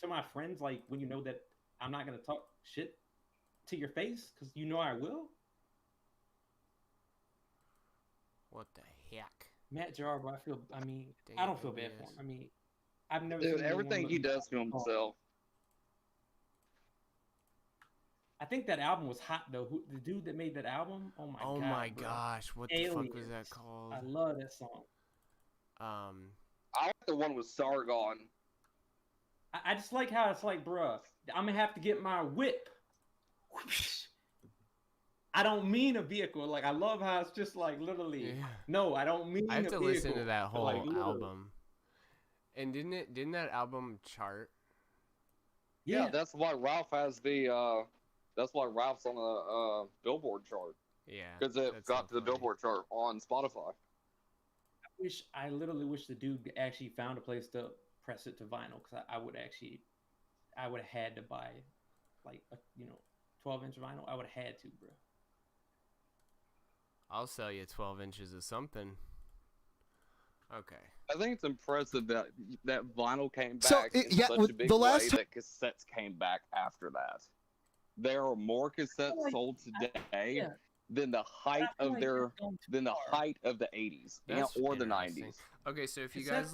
to my friends, like when you know that I'm not gonna talk shit to your face because you know I will. What the heck? Matt Jarbo, I don't feel bad for him. I mean, I've never Dude, seen everything he does to himself. I think that album was hot though. The dude that made that album, oh my gosh, what Aliens. The fuck was that called? I love that song. I like the one with Sargon. I just like how it's like, bruh, I'm gonna have to get my whip. I don't mean a vehicle. Like, I love how it's just like literally. Yeah. No, I don't mean. I have to vehicle. Listen to that whole like, album. And didn't that album chart? Yeah, that's why Ralph has the. That's why Ralph's on the Billboard chart. Yeah. Because it got to the Billboard chart on Spotify. I literally wish the dude actually found a place to press it to vinyl, because I would have had to buy like a 12-inch vinyl. I would have had to, bro. I'll sell you 12 inches of something. Okay. I think it's impressive that vinyl came back So, in yeah, such a big the way last that cassettes came back after that. There are more cassettes sold today than the height of the 80s or the 90s. Okay, so if you guys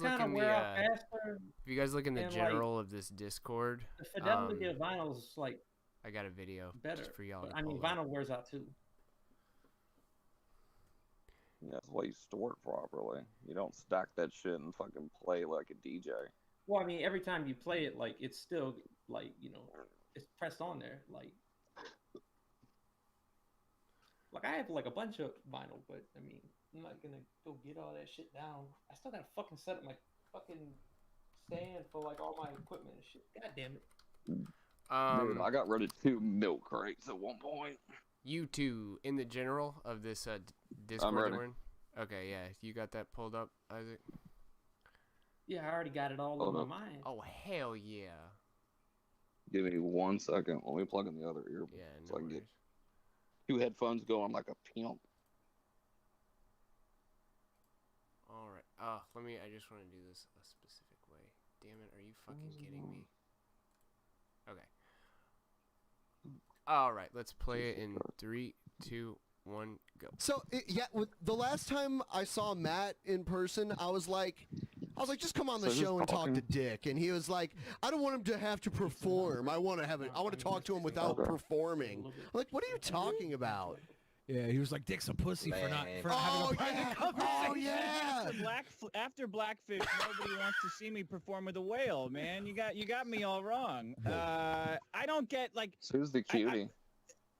look in the general of this Discord, the fidelity of vinyl is like I got a video better for y'all. I mean, vinyl wears out too. Yeah, that's why you store it properly. You don't stack that shit and fucking play like a DJ. Well, I mean, every time you play it, like, it's still like it's pressed on there, like I have like a bunch of vinyl, but I mean, I'm not gonna go get all that shit down. I still gotta fucking set up my fucking stand for like all my equipment and shit. God damn it. Dude, I got rid of 2 milk crates at one point. You two in the general of this Discord that we're in? Okay, yeah, you got that pulled up, Isaac? Yeah, I already got it all in my mind. Oh, hell yeah. Give me 1 second. Let me plug in the other ear. Yeah, so I can get 2 headphones going like a pimp. Alright. I just want to do this a specific way. Damn it, are you fucking kidding me? Okay. Alright, let's play it in 3, 2, 1, go. So the last time I saw Matt in person, I was like, just come on the show and talk to Dick, and he was like, I don't want him to have to perform. I want to talk to him without performing. I'm like, what are you talking about? Yeah, he was like, Dick's a pussy for having a private conversation. Oh, yeah. After Blackfish, nobody wants to see me perform with a whale, man. You got me all wrong. I don't get like. So who's the cutie?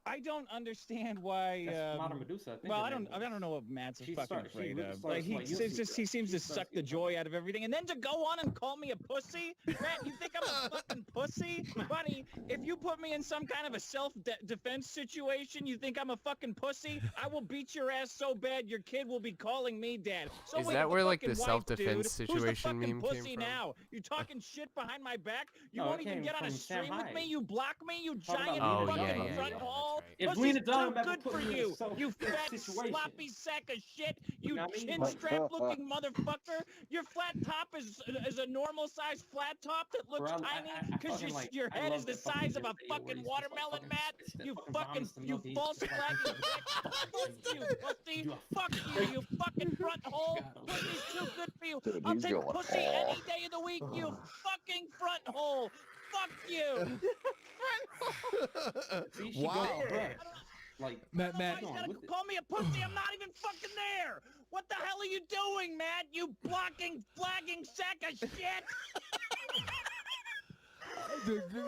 I don't understand why. Mata Medusa. I don't know what Matt's fucking afraid of. Like he seems to suck the joy out of everything, and then to go on and call me a pussy. Matt, you think I'm a fucking pussy, buddy? If you put me in some kind of a self-defense situation, you think I'm a fucking pussy? I will beat your ass so bad your kid will be calling me dad. So is that where like the self-defense situation meme pussy came from? Now you talking shit behind my back? You won't even get on a stream with me. You block me. You giant fucking front hole. If Pussy's Lena too good for you, you fat sloppy sack of shit, you chin strap looking motherfucker. Your flat top is a normal size flat top that looks tiny because your head is the size of a fucking watermelon, Matt. You false flagging bitch. Fuck you, pussy. Fuck you fucking front hole. Pussy's too good for you. I'll take pussy any day of the week, you fucking front hole. Fuck you. Wow. Like, Matt, you gotta call me a pussy. I'm not even fucking there. What the hell are you doing, Matt? You blocking, flagging sack of shit.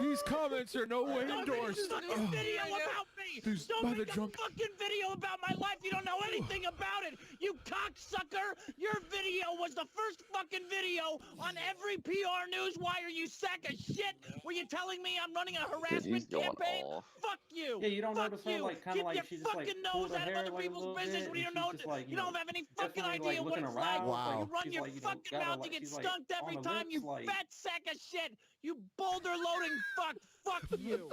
These comments are no way endorsed. Don't make a video about me. Don't make a fucking video about my life. You don't know anything about it. You cocksucker. Your video was the first fucking video on every PR news wire, you sack of shit. Were you telling me I'm running a harassment campaign? Fuck you. Yeah, you don't Fuck notice her, you. like, kind of like Keep she your just like fucking pulled nose her out of hair other like a people's little business bit, when you and don't know. she's just, like, You don't have any fucking definitely, idea like, what looking it's like. around. Wow. You run She's your like, you know, fucking gotta, mouth. like, You get she's, like, skunked every on the time. You lips, like- fat sack of shit. You boulder loading fuck. Fuck you.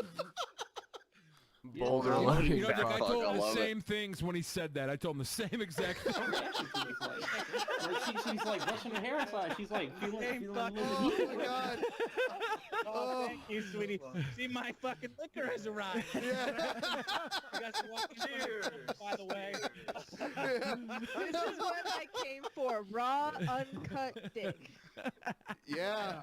Boulder Yeah. loading. You know, Dick, I Fuck, told I him the love same things when he said that. I told him the same exact thing. She's like brushing her hair aside. She's like feeling a little Oh, bit. my God. Oh, thank you, sweetie. See, my fucking liquor has arrived. Yeah. You guys are walking here, by the way. This is what I came for. Raw, uncut dick. Yeah.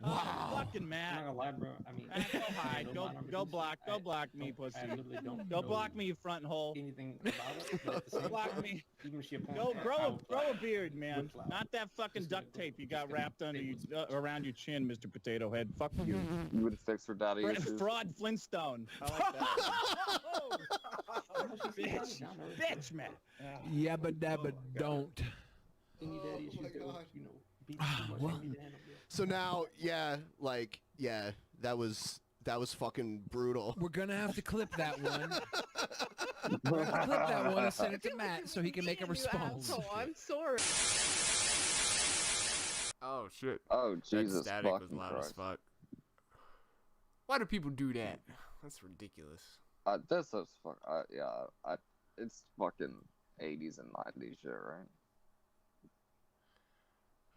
Wow. Fucking I'm Matt. not gonna lie, bro. I mean, Go hide. Go block me, pussy. I literally don't Go know block me, you front hole. anything about it. But at the same Block time, me. even if she Go grow a beard, man. Not that fucking duct tape you got wrapped under you, around your chin, Mr. Potato Head. Fuck you. You would fix her daddy issues. Fraud Flintstone. I like that. Bitch, man. Yeah, but don't. Any daddy Oh, issues my that God. would, So now, yeah, that was fucking brutal. We're gonna have to clip that one. We're gonna clip that one and send it to Matt so he can make a response. I'm sorry. Oh shit. Oh Jesus That static was fucking loud Christ. as fuck. Why do people do that? That's ridiculous. This is fuck. It's fucking 80s and 90s shit, right?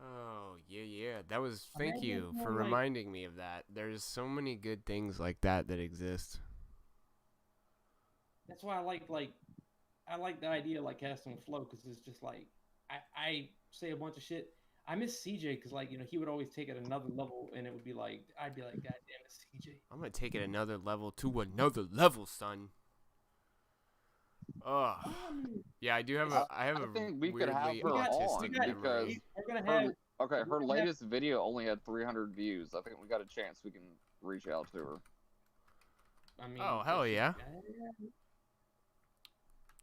Oh yeah. That was. Thank you for reminding me of that. There's so many good things like that exist. That's why I like the idea of like casting with Flo, because it's just like I say a bunch of shit. I miss CJ because he would always take it another level, and it would be like I'd be like, God damn it, CJ. I'm gonna take it another level to another level, son. Oh, yeah, I think we could have her on because her latest video only had 300 views. I think we got a chance we can reach out to her. I mean, oh hell yeah.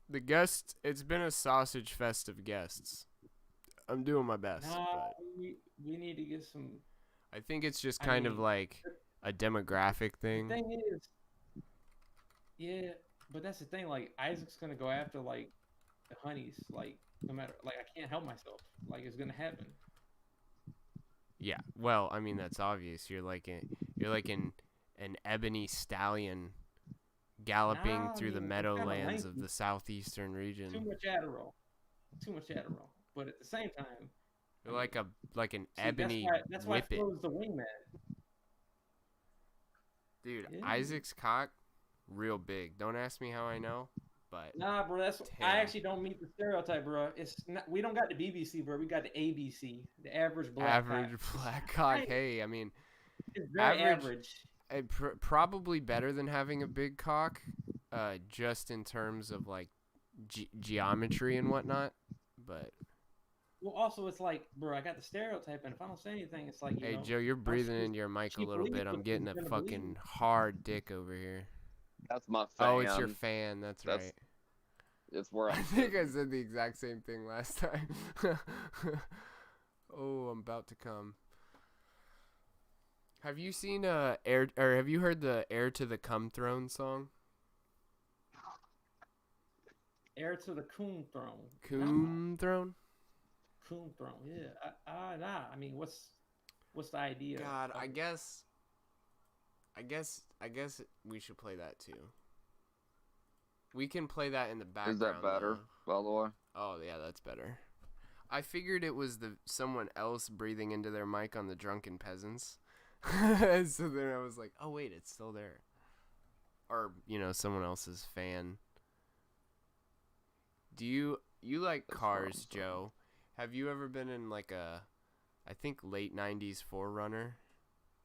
The guests, it's been a sausage fest of guests. I'm doing my best. But we need to get some. I think it's just kind of like a demographic thing. The thing is, yeah, but that's the thing. Like Isaac's gonna go after like the honeys. Like no matter, like I can't help myself. Like it's gonna happen. Yeah. Well, I mean that's obvious. You're like an ebony stallion galloping through the meadowlands of the southeastern region. Too much Adderall. But at the same time, you're like an ebony that's why whippet. Flo's the wingman. Dude, yeah. Isaac's cock, real big. Don't ask me how I know, but nah, bro. I actually don't meet the stereotype, bro. We don't got the BBC, bro. We got the ABC, the average black cock. Hey, I mean, it's very average. Probably better than having a big cock, just in terms of like geometry and whatnot, but. Well, also, it's like, bro, I got the stereotype, and if I don't say anything, it's like, hey, Joe, you're breathing into your mic a little bit. I'm getting a fucking hard dick over here. That's my fan. Oh, it's your fan. That's right. It's where I think I said the exact same thing last time. Oh, I'm about to come. Have you seen have you heard the Heir to the Cum Throne song? Heir to the Cum Throne. Cum Throne? Cum Throne, yeah. Nah. I mean, what's the idea? God, I guess we should play that too. We can play that in the background. Is that better, by the way? Oh yeah, that's better. I figured it was someone else breathing into their mic on the Drunken Peasants. So then I was like, oh wait, it's still there. Or, someone else's fan. Do you like cars, Joe? Have you ever been in like I think late 90s 4Runner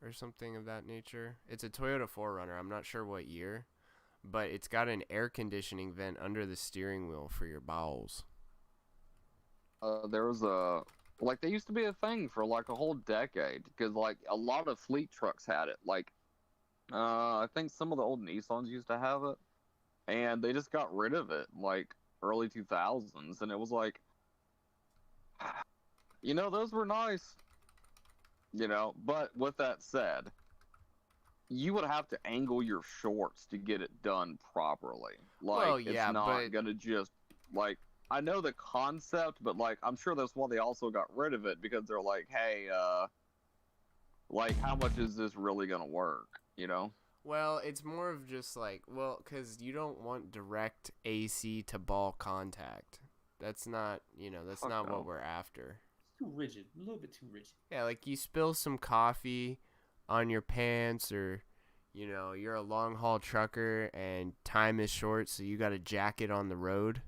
or something of that nature? It's a Toyota 4Runner. I'm not sure what year, but it's got an air conditioning vent under the steering wheel for your bowels. There was they used to be a thing for like a whole decade because like a lot of fleet trucks had it. Like, I think some of the old Nissans used to have it, and they just got rid of it like early 2000s, and it was like, those were nice, but with that said, you would have to angle your shorts to get it done properly. Like, well, yeah, it's not gonna just, like, I know the concept, but, like, I'm sure that's why they also got rid of it, because they're like, hey, like, how much is this really gonna work, Well, it's more of just like, because you don't want direct AC to ball contact. That's not, that's not what we're after. It's too rigid, a little bit too rigid. Yeah, like you spill some coffee on your pants, or, you're a long haul trucker and time is short, so you got a jacket on the road.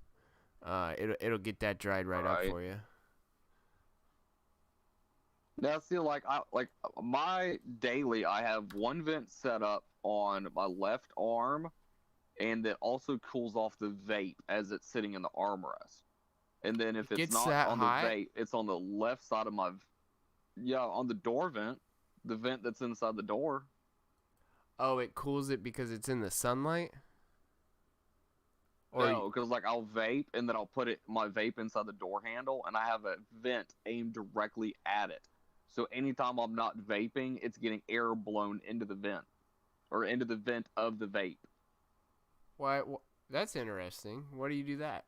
It'll get that dried right up for you. Now, see, my daily, I have one vent set up on my left arm, and that also cools off the vape as it's sitting in the armrest. And then if it's not on the vape, it's on the left side of on the door vent, the vent that's inside the door. Oh, it cools it because it's in the sunlight? Or no, because like I'll vape and then I'll put my vape inside the door handle, and I have a vent aimed directly at it. So anytime I'm not vaping, it's getting air blown into the vent, or into the vent of the vape. why? That's interesting. Why do you do that?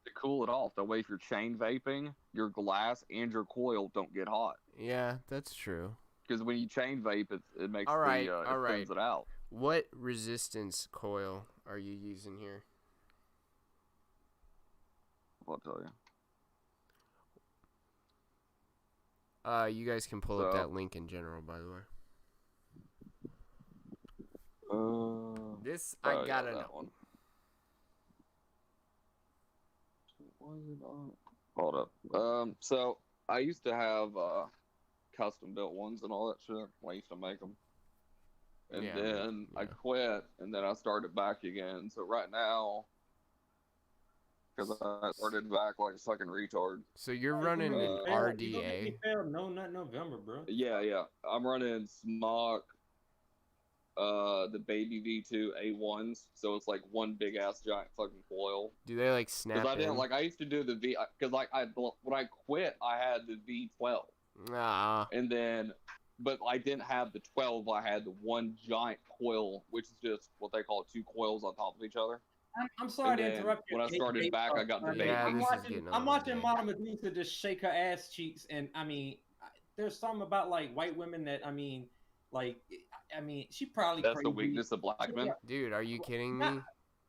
To cool it off. That way, if you're chain vaping, your glass and your coil don't get hot. Yeah, that's true. Because when you chain vape, it makes All right, it thins it out. What resistance coil are you using here? I'll tell you. You guys can pull up that link in general, by the way. This I gotta know. One. Why is it on? Hold up. So I used to have custom built ones and all that shit. I used to make them, and then I quit, and then I started back again. So right now, because I started back like a fucking retard. So you're running an RDA. No Nut November, bro. Yeah. I'm running Smock, the Baby V2 A1s. So it's like one big ass giant fucking coil. Do they like snap? Because I didn't I used to do the V. Because like when I quit, I had the V12. And then, but I didn't have the 12. I had the one giant coil, which is just what they call two coils on top of each other. I'm sorry to interrupt you. When I started back, I got the baby. I'm watching Mama Medusa just shake her ass cheeks, and I mean, there's something about like white women that she probably that's crazy. The weakness of black men. Dude, are you kidding me?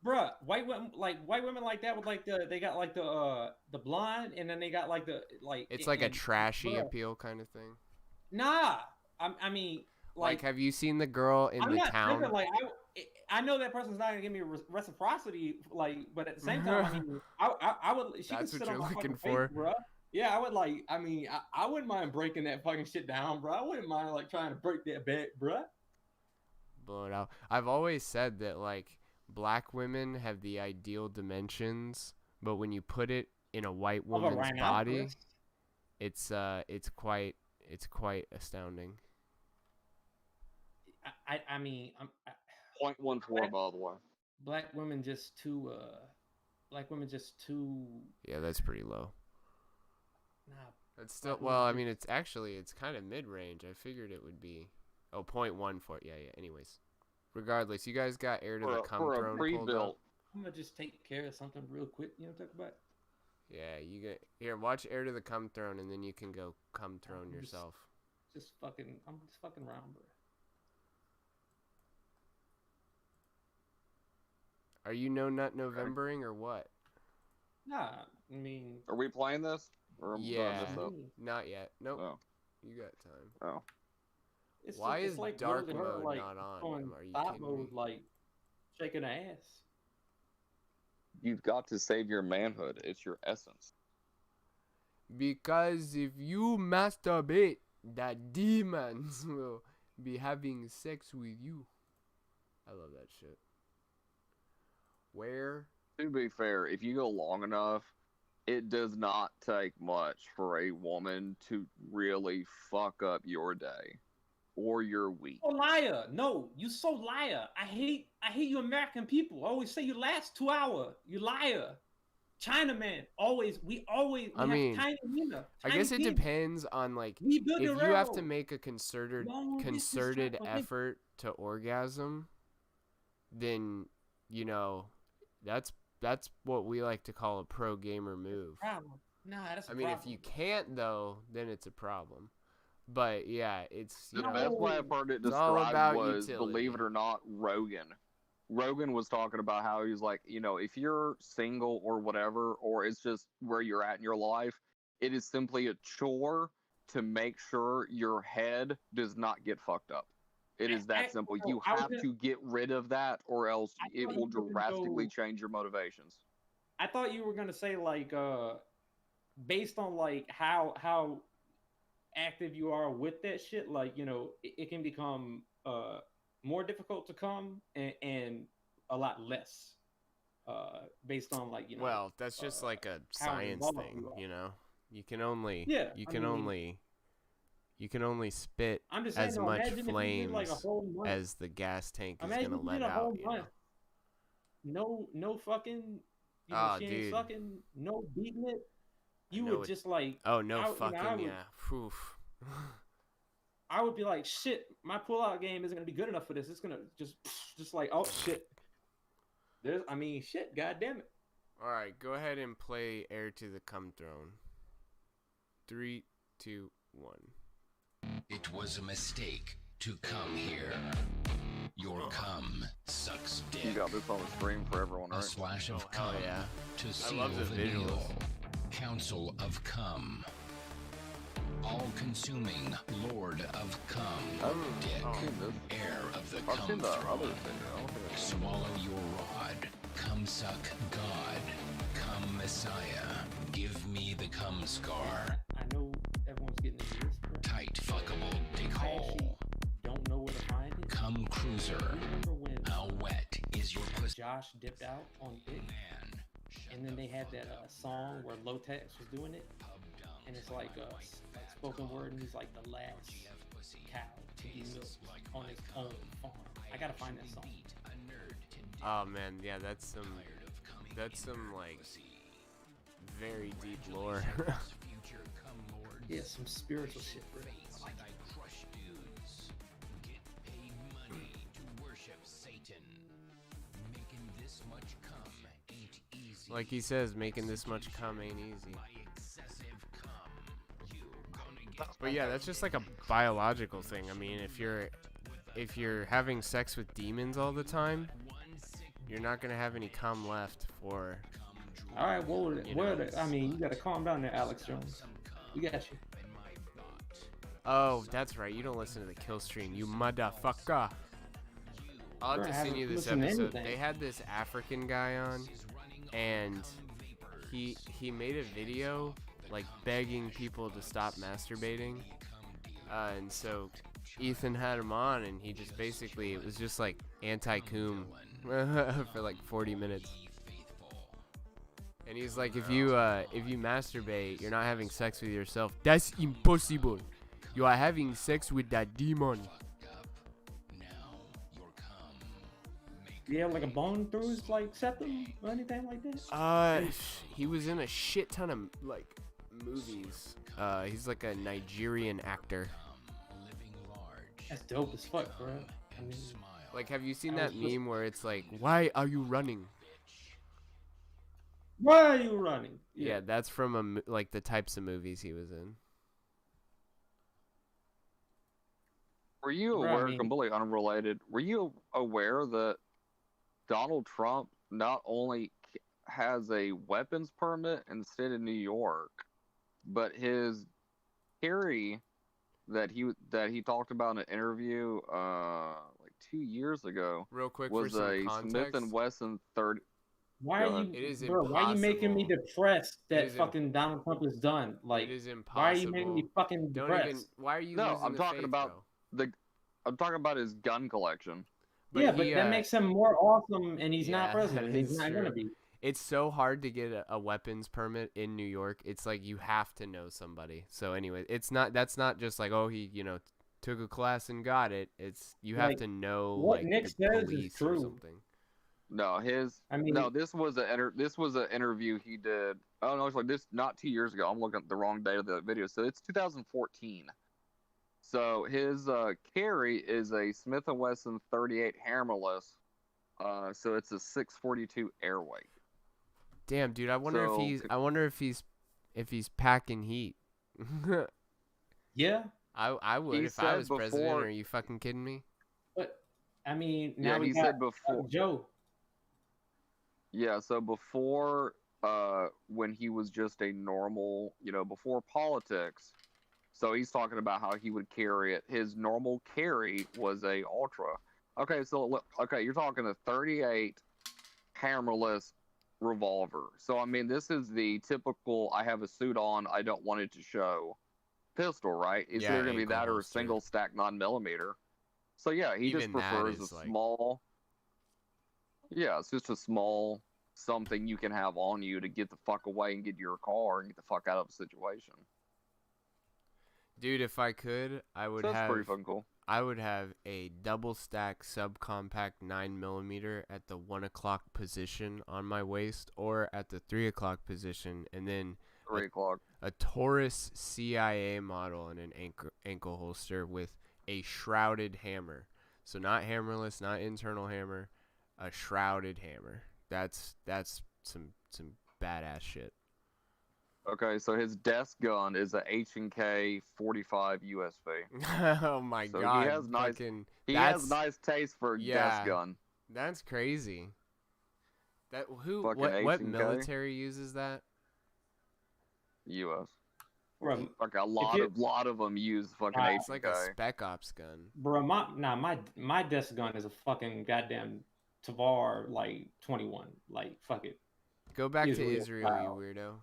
Bruh, white women like that with like they got like the blonde, and then they got like the like. It's like a trashy appeal kind of thing. Nah, I mean, like have you seen the girl in the town? Tripping, like I know that person's not gonna give me reciprocity, like, but at the same time, I mean, I would. She That's can what sit you're on my looking for. for. Face, yeah, I would like. I mean, I wouldn't mind breaking that fucking shit down, bro. I wouldn't mind like trying to break that back, bro. Blow it out. I've always said that like black women have the ideal dimensions, but when you put it in a white woman's body, it's quite astounding. I mean, 0.14 by the way. Black women just too. Yeah, that's pretty low. Nah. That's still well. I mean, it's kind of mid range. I figured it would be 0.14. Yeah. Anyways, regardless, you guys got Air to the Cum Throne pulled up. I'm gonna just take care of something real quick. You know what I'm talking about? Yeah, you get here. Watch Air to the Cum Throne, and then you can go Cum Throne yourself. I'm just fucking around, bro. Are you No Nut Novembering or what? Nah, I mean. Are we playing this? Or not yet. Nope. Oh. You got time. Oh. Why is like dark mode like, not on? Are you kidding mode, me? Like shaking ass. You've got to save your manhood. It's your essence. Because if you masturbate, the demons will be having sex with you. I love that shit. Where? To be fair, if you go long enough, it does not take much for a woman to really fuck up your day or your week. Oh, liar! No, you so liar. I hate you American people. I always say you last 2 hours. You liar. Chinaman, we have tiny Nina. I guess it depends on like if you have to make a concerted effort to orgasm, then you know that's what we like to call a pro gamer move. That's I mean, if you can't though, then it's a problem. But yeah, it's the best way I've heard it described was, believe it or not, Rogan. Rogan was talking about how he's like, you know, if you're single or whatever, or it's just where you're at in your life, it is simply a chore to make sure your head does not get fucked up. It is that simple. You have to get rid of that, or else it will drastically change your motivations. I thought you were gonna say like, based on like how active you are with that shit, like, you know, it can become more difficult to come and a lot less based on like, you know. Well, that's just like a science thing, you know. You can only you can only spit as much flames as the gas tank is gonna let out. You know? no fucking, she ain't dude. sucking, no beating it. You know would it- just like, Oh no, I would- Oof. I would be like, shit, my pullout game isn't gonna be good enough for this. It's gonna just like, oh shit. Shit, god damn it. All right, go ahead and play Heir to the Cum Throne. 3, 2, 1. It was a mistake to come here. Your cum sucks dick. You got this on the stream for everyone, A right? splash of hell cum yeah. to I seal love the the deal. visuals. Council of Cum. All-consuming Lord of Cum. Dick. Heir of the I've cum seen the other throne. thing. I don't think I've seen Swallow your rod. Cum suck God. Cum Messiah. Give me the cum scar. I know everyone's getting into this, but Tight fuckable dick I hole. actually don't know where to find it. Cum cruiser. Remember when How wet is your pussy? Josh dipped out on Dick, and then they had that song where Lotex was doing it, and it's like a spoken word, and he's like the last cow to be milked on his own farm. I gotta find that song. Oh man, yeah, that's some like very deep lore. Yeah, some spiritual shit, bro. Like he says, making this much cum ain't easy. But yeah, that's just like a biological thing. I mean, if you're having sex with demons all the time, you're not gonna have any cum left for. All right, you gotta calm down there, Alex Jones. We got you. Oh, that's right. You don't listen to the kill stream, you motherfucker. I'll have to send you this episode. They had this African guy on, and he made a video like begging people to stop masturbating, and so Ethan had him on, and he just basically, it was just like anti-cum for like 40 minutes. And he's like, if you masturbate, you're not having sex with yourself. That's impossible. You are having sex with that demon. You have like a bone through his like septum or anything like that? He was in a shit ton of like movies. He's like a Nigerian actor. That's dope as fuck, bro. I mean, like, have you seen that meme where it's like, why are you running? Why are you running? Yeah, that's from like the types of movies he was in. Were you aware, completely unrelated, were you aware that Donald Trump not only has a weapons permit in the state of New York, but his carry that he talked about in an interview like 2 years ago, real quick, was for some a context, Smith & Wesson 30. Why are you making me depressed that fucking Donald Trump is done? Like, it is impossible. why are you making me fucking depressed? Why are you? No, I'm talking about I'm talking about his gun collection. But that makes him more awesome, and he's not president. He's not gonna be. It's so hard to get a weapons permit in New York. It's like you have to know somebody. So anyway, that's not just like, oh, he took a class and got it. It's you have to know what like Nick the says police is true. or something. No, this was an interview he did. Oh no, it's like this not 2 years ago. I'm looking at the wrong date of the video. So it's 2014. So his carry is a Smith & Wesson 38 hammerless. So it's a 642 airweight. Damn, dude, I wonder if he's packing heat. Yeah. I would if I was president. Are you fucking kidding me? But I mean, now he said before Joe. Yeah, so before when he was just a normal, before politics. So he's talking about how he would carry it. His normal carry was a Ultra. Okay, so look, you're talking a 38 hammerless revolver. So I mean, this is the typical I have a suit on, I don't want it to show pistol, right? It's either gonna be that or a single stack 9mm. So yeah, he just prefers a small. Yeah, it's just a small something you can have on you to get the fuck away and get to your car and get the fuck out of a situation. Dude, if I could, I would That's pretty fucking cool. I would have a double stack subcompact 9mm at the 1 o'clock position on my waist, or at the 3 o'clock position, and then 3 o'clock. A Taurus CIA model in an ankle holster with a shrouded hammer. So not hammerless, not internal hammer, a shrouded hammer. That's some badass shit. Okay, so his desk gun is a H&K 45 USP. Oh my so god! He has nice taste for a desk gun. That's crazy. That Fucking what military uses that? U.S. Bro, like a lot of them use fucking H&K. It's like a spec ops gun. Bro, my desk gun is a fucking goddamn Tavar like 21. Like fuck it. Go back to Israel, you weirdo.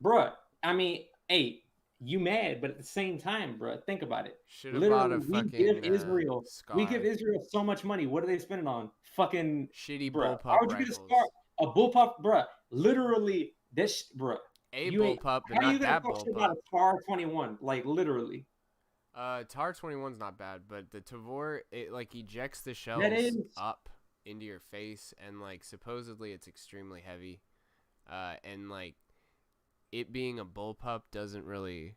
Bruh, I mean, hey, you mad, but at the same time, bruh, think about it. Should've bought a we fucking, give Israel so much money. What are they spending on? Fucking shitty bruh. bullpup Why would you get a bullpup, bruh? Literally, this, bruh. A bullpup, but not that bullpup. About a TAR 21, like literally. TAR 21's not bad, but the Tavor, it like ejects the shells up into your face, and like supposedly it's extremely heavy, and like it being a bullpup doesn't really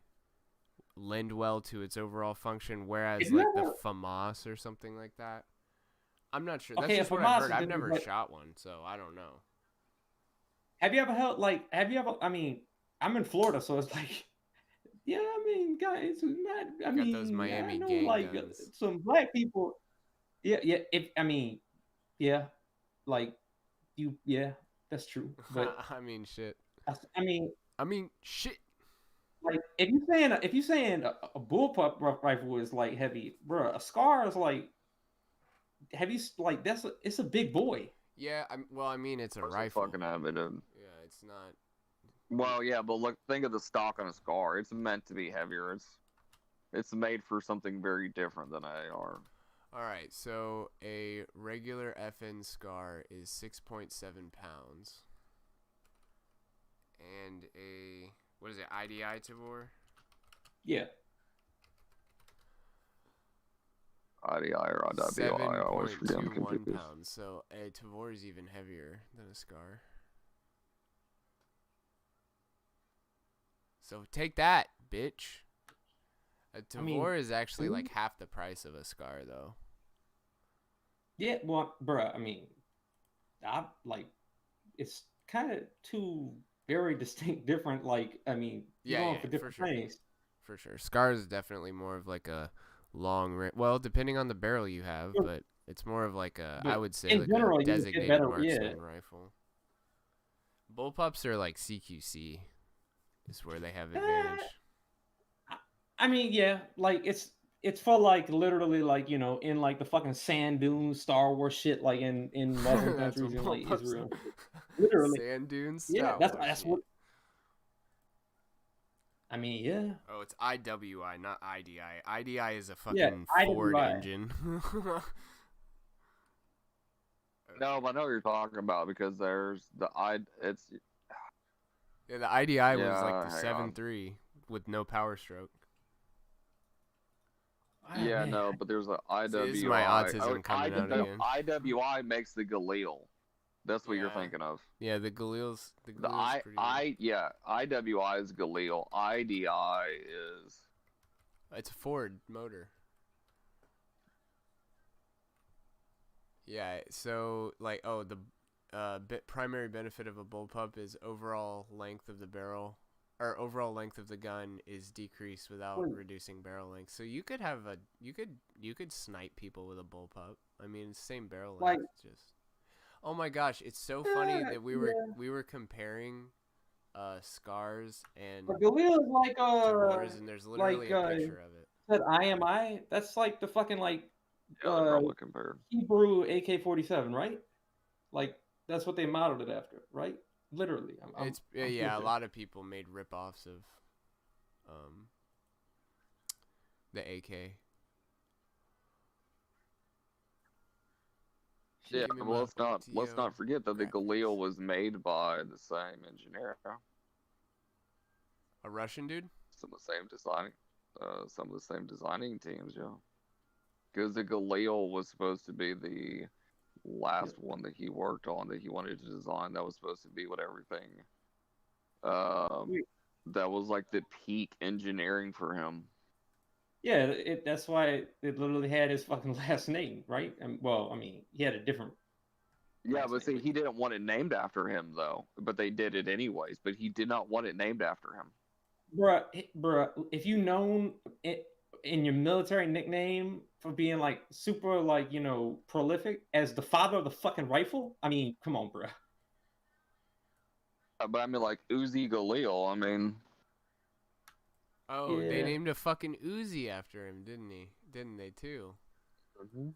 lend well to its overall function, whereas like the FAMAS or something like that, I'm not sure. That's just what I've heard. I've never shot one, so I don't know. Have you ever held I mean, I'm in Florida, so it's like, yeah, I mean, guys, I mean, those Miami I know, gang like guns. Some black people, yeah, like yeah, that's true. But I mean, shit. I mean, shit. Like if you saying a bullpup rifle is like heavy, bro, a SCAR is like heavy. Like it's a big boy. Yeah, I mean, it's a rifle. Fucking heavy, dude. Yeah, it's not. Well, yeah, but look, think of the stock on a SCAR. It's meant to be heavier. It's made for something very different than AR. All right, so a regular FN SCAR is 6.7 pounds, and a what is it, IDI Tavor? Yeah. IDI or IWI, I always forget. 7.21 pounds. So a Tavor is even heavier than a SCAR. So take that, bitch. A Tavor is actually like half the price of a SCAR, though. Yeah, well, bruh, I mean, it's kind of two very distinct, different. Like, I mean, for different things. For sure, SCAR is definitely more of like a long range. Well, depending on the barrel you have, but it's more of like I would say like a designated marksman rifle. Bullpups are like CQC. Is where they have advantage. I mean, yeah, like it's for like literally like, you know, in like the fucking sand dunes, Star Wars shit, like in Muslim countries and like Israel. Literally sand dunes. Yeah, that's what. I mean, yeah. Oh, it's IWI, not IDI. IDI is a fucking Ford engine. No, but I know what you're talking about because there's Yeah, the IDI was like the 7.3 with no power stroke. Yeah, no, but there's an IWI. See, this is my autism coming out again. IWI makes the Galil. That's what you're thinking of. Yeah, the Galil's pretty IWI is Galil. IDI is. It's a Ford motor. Yeah, so like the primary benefit of a bullpup is overall length of the barrel, or overall length of the gun is decreased without reducing barrel length. So you could have you could snipe people with a bullpup. I mean, it's the same barrel length. Just oh my gosh, it's so funny that we were comparing SCARs and Galil is like Tavors, and there's literally a picture of it. That IMI, that's like the fucking Hebrew AK-47, right? Like that's what they modeled it after, right? Literally. I'm a lot of people made rip-offs of the AK. Yeah, well, let's not forget that the Galil was made by the same engineer. A Russian dude? Some of the same designing teams, yeah. Because the Galil was supposed to be the last one that he worked on that he wanted to design. That was supposed to be what everything. That was like the peak engineering for him. Yeah, that's why it literally had his fucking last name, right? Well, I mean, he had a different. Yeah, but see, he didn't want it named after him though. But they did it anyways. But he did not want it named after him. Bruh, if you known it in your military nickname for being like super like, you know, prolific as the father of the fucking rifle, I mean, come on, bruh. But I mean, like Uzi Galil. I mean. Oh, they named a fucking Uzi after him, didn't he? Didn't they too? Mm-hmm.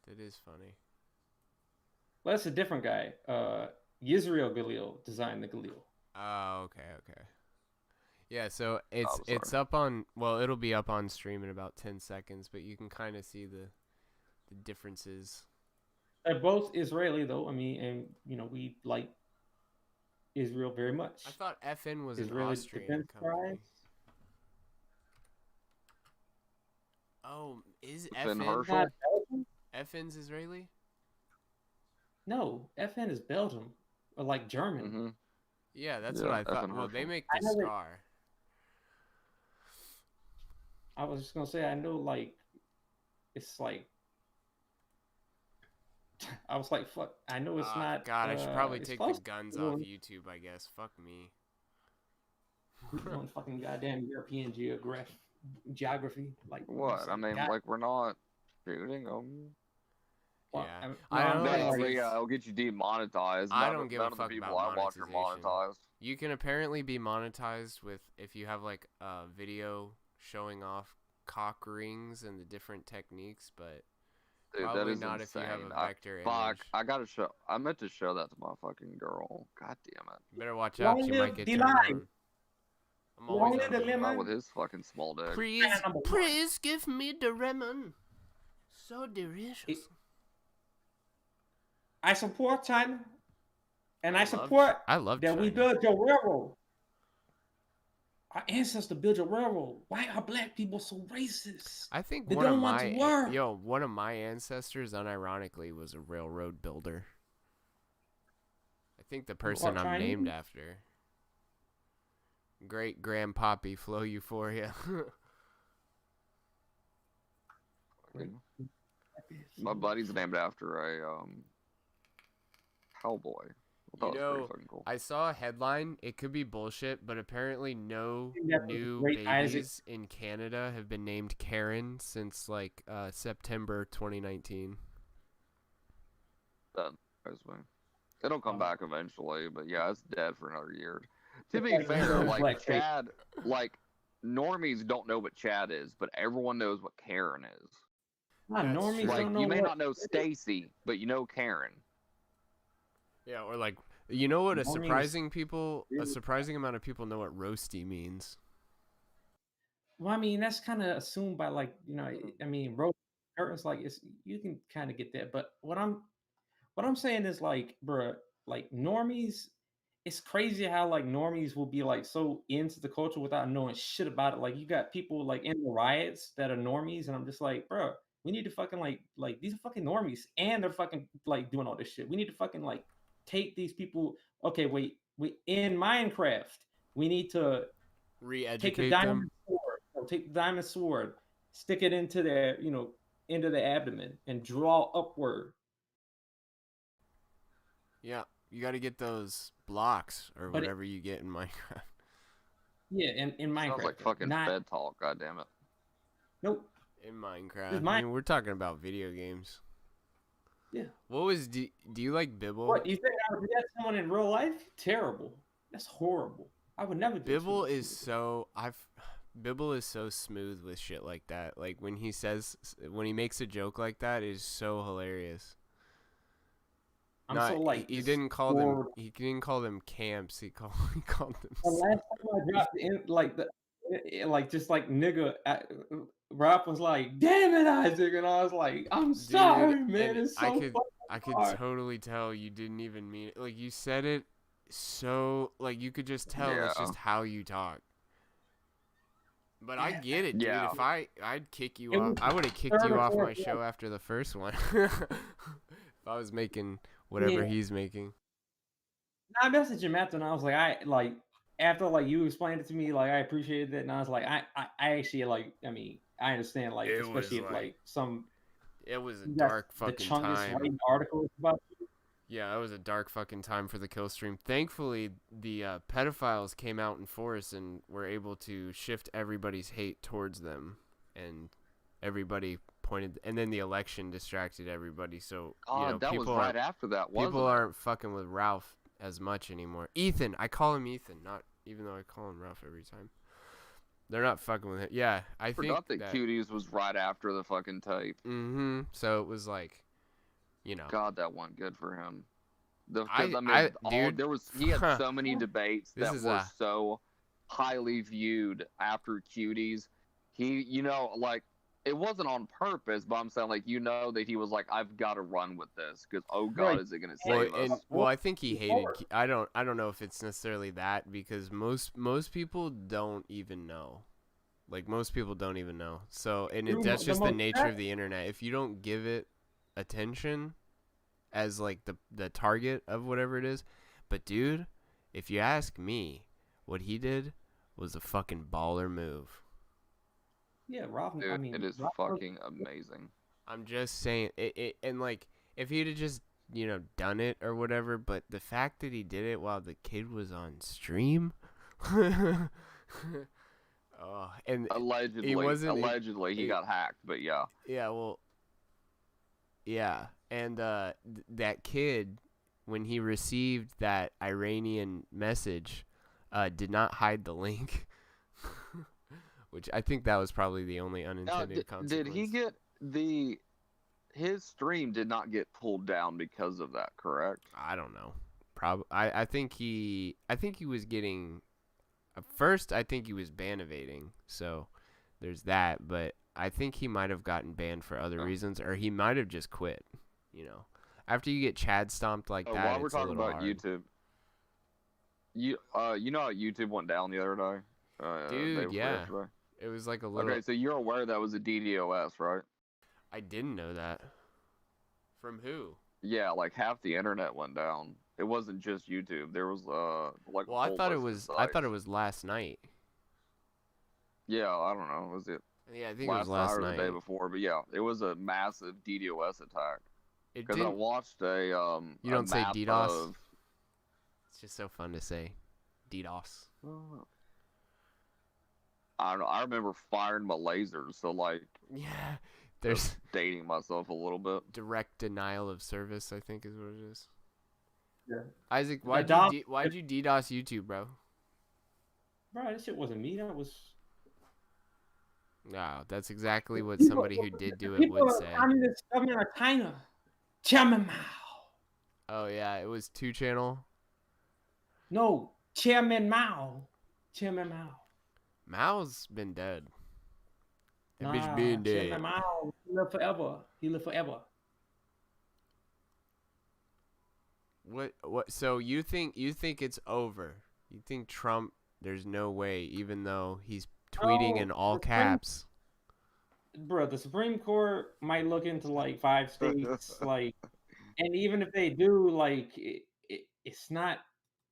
That is funny. Well, that's a different guy. Yisrael Galil designed the Galil. Oh, okay. Yeah, so it's up on, well, it'll be up on stream in about 10 seconds, but you can kind of see the differences. They're both Israeli though. I mean, and you know, we like Israel very much. I thought FN was Israeli an Austrian company. Oh, is FN? FN's Israeli? No, FN is Belgium, or like German. Mm-hmm. Yeah, that's what I thought. Well, they make the Scar. I was just gonna say, I know, like, it's like, I was like, fuck, I know it's not. God, I should probably take the guns off YouTube, I guess. Fuck me. On fucking goddamn European geography, like what? I mean, like, we're not shooting them. Yeah, I don't know. Yeah, it'll get you demonetized. I don't give a fuck people about I watch are monetized. You can apparently be monetized with if you have like a video showing off cock rings and the different techniques, but dude, probably that is not insane. if you have a vector Fuck, image. I gotta show. I meant to show that to my fucking girl. God damn it. You better watch out. You might get turned on. I'm always not with his fucking small dick. Please give me the lemon. So delicious. I support China, and I support that we build your railroad. Our ancestors built your railroad. Why are black people so racist? I think they one don't of want to work. One of my ancestors, unironically, was a railroad builder. I think the person I'm named after. Great Grandpappy Flow Euphoria. My buddy's named after a cowboy. You know, cool. I saw a headline. It could be bullshit, but apparently no new babies in Canada have been named Karen since like September 2019. It'll come back eventually, but yeah, it's dead for another year. To be fair, like Chad, like normies don't know what Chad is, but everyone knows what Karen is. Normies like don't know you may not know Stacy, but you know Karen. Yeah, or like you know what a surprising amount of people know what roasty means. Well, I mean that's kind of assumed by like I mean roast curtains like you can kind of get that, but what I'm saying is like, bruh, like normies. It's crazy how like normies will be like so into the culture without knowing shit about it. Like you got people like in the riots that are normies, and I'm just like, bro, we need to fucking like these are fucking normies, and they're fucking like doing all this shit. We need to fucking like take these people. Okay, wait, we in Minecraft, we need to re-educate take the diamond sword, take the diamond sword, stick it into their into the abdomen, and draw upward. Yeah. You got to get those blocks or whatever you get in Minecraft. Yeah, in Minecraft. Sounds like fucking Fed talk. God damn it. Nope. In Minecraft. I mean, we're talking about video games. Yeah. What was? Do you like Bibble? What you think I would do that to someone in real life? Terrible. That's horrible. I would never do. Bibble is so Bibble is so smooth with shit like that. Like when he makes a joke like that, it is so hilarious. He didn't call them. He didn't call them camps. He called them. The last time I dropped in, just like nigga, Rob was like, "Damn it, Isaac," and I was like, "I'm sorry, man." It's so I could totally tell you didn't even mean it. Like you said it so you could just tell it's just how you talk. Yeah. Dude, and I could totally tell you didn't even mean it. Like you said it so you could just tell it's just how you talk. Yeah, you got to get those blocks or whatever you get in Minecraft. I would never do that to someone in real life. Terrible. I would never do that to someone in real life. Bibble is so. Like you could just tell it's just how you talk. But I get it, dude. Yeah. If I'd kick you off. I would have kicked you off my show after the first one. If I was making whatever he's making. I messaged him after, and I was like, after like you explained it to me, like I appreciated it, and I was like, I actually like, I mean, I understand, like, It especially if like some. It was a dark fucking time. Writing articles about you. Yeah, it was a dark fucking time for the kill stream. Thankfully, the pedophiles came out in force and were able to shift everybody's hate towards them, and everybody pointed. And then the election distracted everybody. So that was right after that. People aren't fucking with Ralph as much anymore. Ethan, I call him Ethan, not even though I call him Ralph every time. They're not fucking with him. Yeah, I forgot that Cuties was right after the fucking tape. Mm-hmm. So it was like, God, that one good for him. Dude, He had so many debates that were so highly viewed after Cuties. He, like, it wasn't on purpose, but I'm saying, like, that he was like, I've got to run with this because, oh God, is it gonna save us? Well, I think he hated. I don't know if it's necessarily that, because most people don't even know. Like, most people don't even know. So, and that's just the nature of the internet. If you don't give it attention as like the target of whatever it is, but dude, if you ask me, what he did was a fucking baller move. Yeah, Rob. Dude, I mean, it is fucking amazing. I'm just saying it, and like, if he'd have just done it or whatever, but the fact that he did it while the kid was on stream. And allegedly he got hacked, but yeah. Yeah, well, yeah, and that kid, when he received that Iranian message, did not hide the link, which I think that was probably the only unintended consequence. Did he get his stream did not get pulled down because of that, correct? I don't know. I think he was getting. At first, I think he was ban evading, so there's that. But I think he might have gotten banned for other reasons, or he might have just quit. After you get Chad stomped like that, while we're it's a talking little about hard. YouTube, you know how YouTube went down the other day? Dude, yeah, it was like a little. Okay, so you're aware that was a DDoS, right? I didn't know that. From who? Yeah, like half the internet went down. It wasn't just YouTube. There was like. Well, I thought it was last night. Yeah, I don't know. Was it? Yeah, I think it was last night. Or the day before, but yeah, it was a massive DDoS attack. Because I watched a You don't say map DDoS. It's just so fun to say, DDoS. I don't know. I remember firing my lasers, so like. Yeah. There's dating myself a little bit. Direct denial of service, I think, is what it is. Yeah. Isaac, why'd you DDoS YouTube, bro? Bro, that shit wasn't me. That was. No, that's exactly what somebody who did do it would say. Communist government of China. Chairman Mao. Oh yeah, it was 2-channel. No, Chairman Mao. Chairman Mao. Mao's been dead. That bitch been dead. Chairman Mao, he lived forever. He lived forever. What? So you think it's over? You think Trump? There's no way, even though he's tweeting in all caps. Bro, the Supreme Court might look into like 5 states, like, and even if they do, like, it's not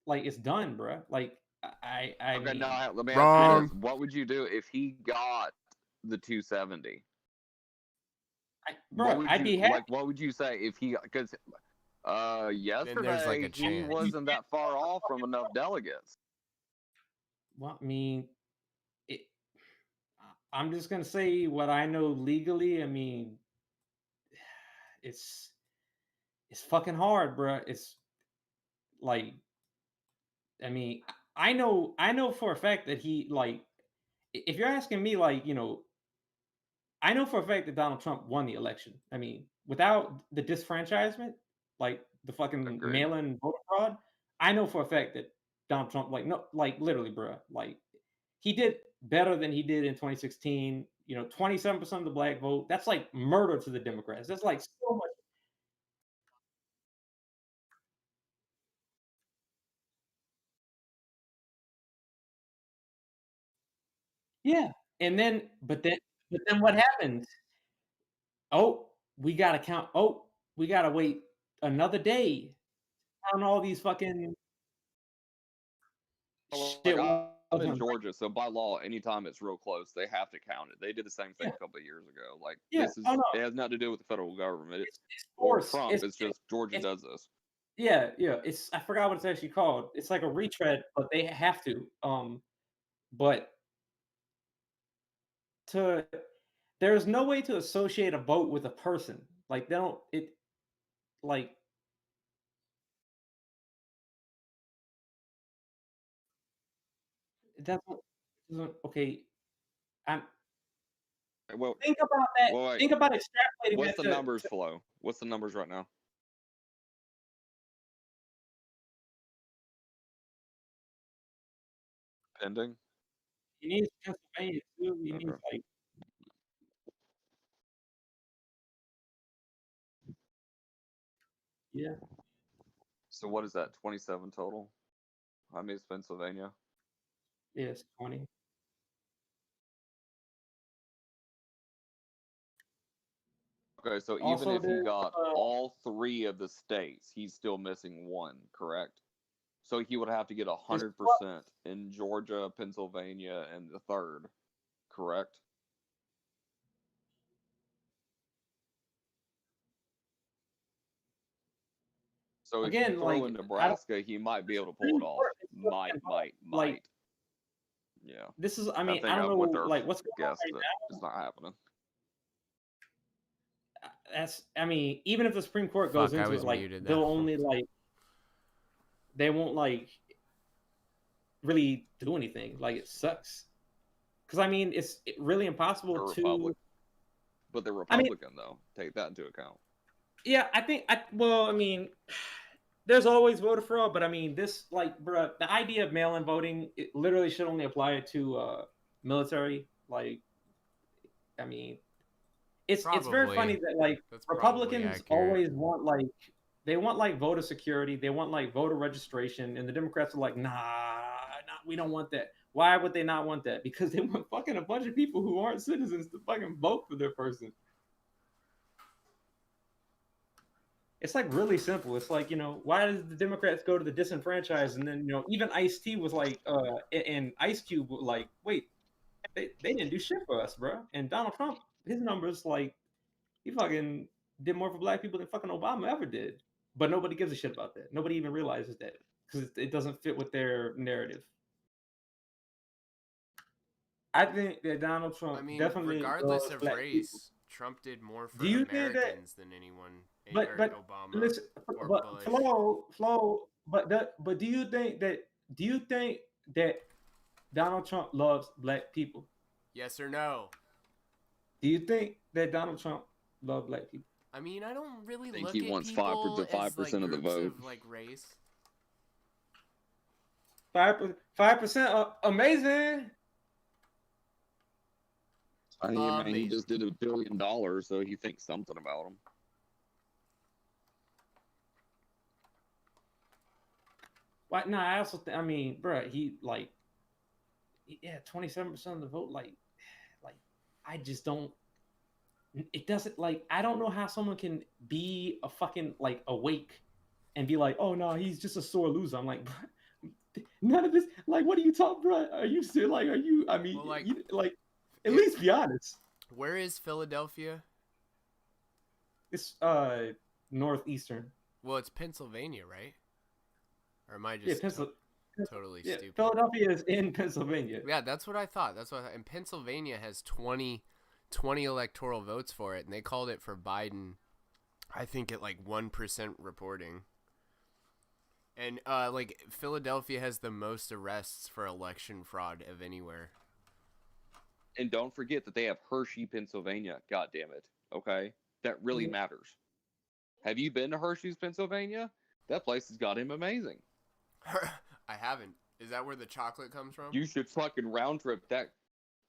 like it's done, bro. Like, I okay, mean, no, let me ask you this. What would you do if he got the 270? Bro, I'd be happy. Like, what would you say if he? Because yesterday like he wasn't that far off from enough delegates. Well, I mean, I'm just gonna say what I know legally. I mean, it's fucking hard, bro. It's like, I mean, I know for a fact that he, like, if you're asking me, like, I know for a fact that Donald Trump won the election. I mean, without the disfranchisement, like the fucking mail-in voter fraud, I know for a fact that Donald Trump, like, no, like, literally, bro, like, he did better than he did in 2016. 27% of the black vote. That's like murder to the Democrats. That's like so much. Yeah. And then, but then what happens? Oh, we gotta count. Oh, we gotta wait another day. Count all these fucking Like shit. I'm in Georgia, so by law, anytime it's real close, they have to count it. They did the same thing a couple of years ago. Like Yeah. this is Oh no. it has nothing to do with the federal government. It's Or forced. Trump. It's just Georgia does this. Yeah, yeah. It's I forgot what it's actually called. It's like a retread, but they have to. But there's no way to associate a vote with a person. Like they don't. It like that's okay. I'm Well, think about that. wait. Think about extrapolating What's that the numbers, Flo? What's the numbers right now? Pending. He needs Pennsylvania too. He needs like yeah. So what is that? 27 total. How many is Pennsylvania? Yes, 20. Okay, so even Also, if he there's got all 3 of the states, he's still missing 1, correct? So he would have to get 100% in Georgia, Pennsylvania, and the third, correct? So if you again, throw like in Nebraska, he might be able to pull it off. Might. Yeah. This is, I mean, think I don't I know, went there like what's going on guess right that now. it's not happening. That's, I mean, even if the Supreme Court goes into it, like they'll only like they won't like really do anything. Like it sucks. Because I mean, it's really impossible to. But they're Republican though. Take that into account. Yeah, I think. Well, I mean, there's always voter fraud, but I mean, this like, bruh, the idea of mail-in voting, it literally should only apply to military. Like, I mean, it's very funny that like Republicans always want like they want like voter security, they want like voter registration, and the Democrats are like, nah, we don't want that. Why would they not want that? Because they want fucking a bunch of people who aren't citizens to fucking vote for their person. It's like really simple. It's like, you know, why does the Democrats go to the disenfranchised? And then, you know, even Ice-T was like, and Ice Cube was like, wait, they didn't do shit for us, bro. And Donald Trump, his numbers, like, he fucking did more for black people than fucking Obama ever did. But nobody gives a shit about that. Nobody even realizes that because it doesn't fit with their narrative. I think that Donald Trump definitely regardless of race, people. Trump did more for Americans than anyone. But Obama listen, or but Bush. Flo, but do you think that Donald Trump loves black people? Yes or no? Do you think that Donald Trump loves black people? I mean, I don't really think look he at wants people 5% as, of the vote. of like race. 5%, amazing. I mean, he just did $1 billion, so he thinks something about him. Why? No, I also I mean, bro, he like, yeah, 27% of the vote. Like, I just don't. It doesn't like. I don't know how someone can be a fucking like awake and be like, oh no, he's just a sore loser. I'm like, bro, none of this. Like, what are you talking, bro? Are you still like? Are you? I mean, well, like, at least be honest. Where is Philadelphia? It's northeastern. Well, it's Pennsylvania, right? Or am I just totally stupid? Philadelphia is in Pennsylvania. Yeah, that's what I thought. And Pennsylvania has 20 electoral votes for it, and they called it for Biden, I think at like 1% reporting. And like Philadelphia has the most arrests for election fraud of anywhere. And don't forget that they have Hershey, Pennsylvania. God damn it. Okay? That really matters. Have you been to Hershey's, Pennsylvania? That place has got him amazing. I haven't. Is that where the chocolate comes from? You should fucking round trip that.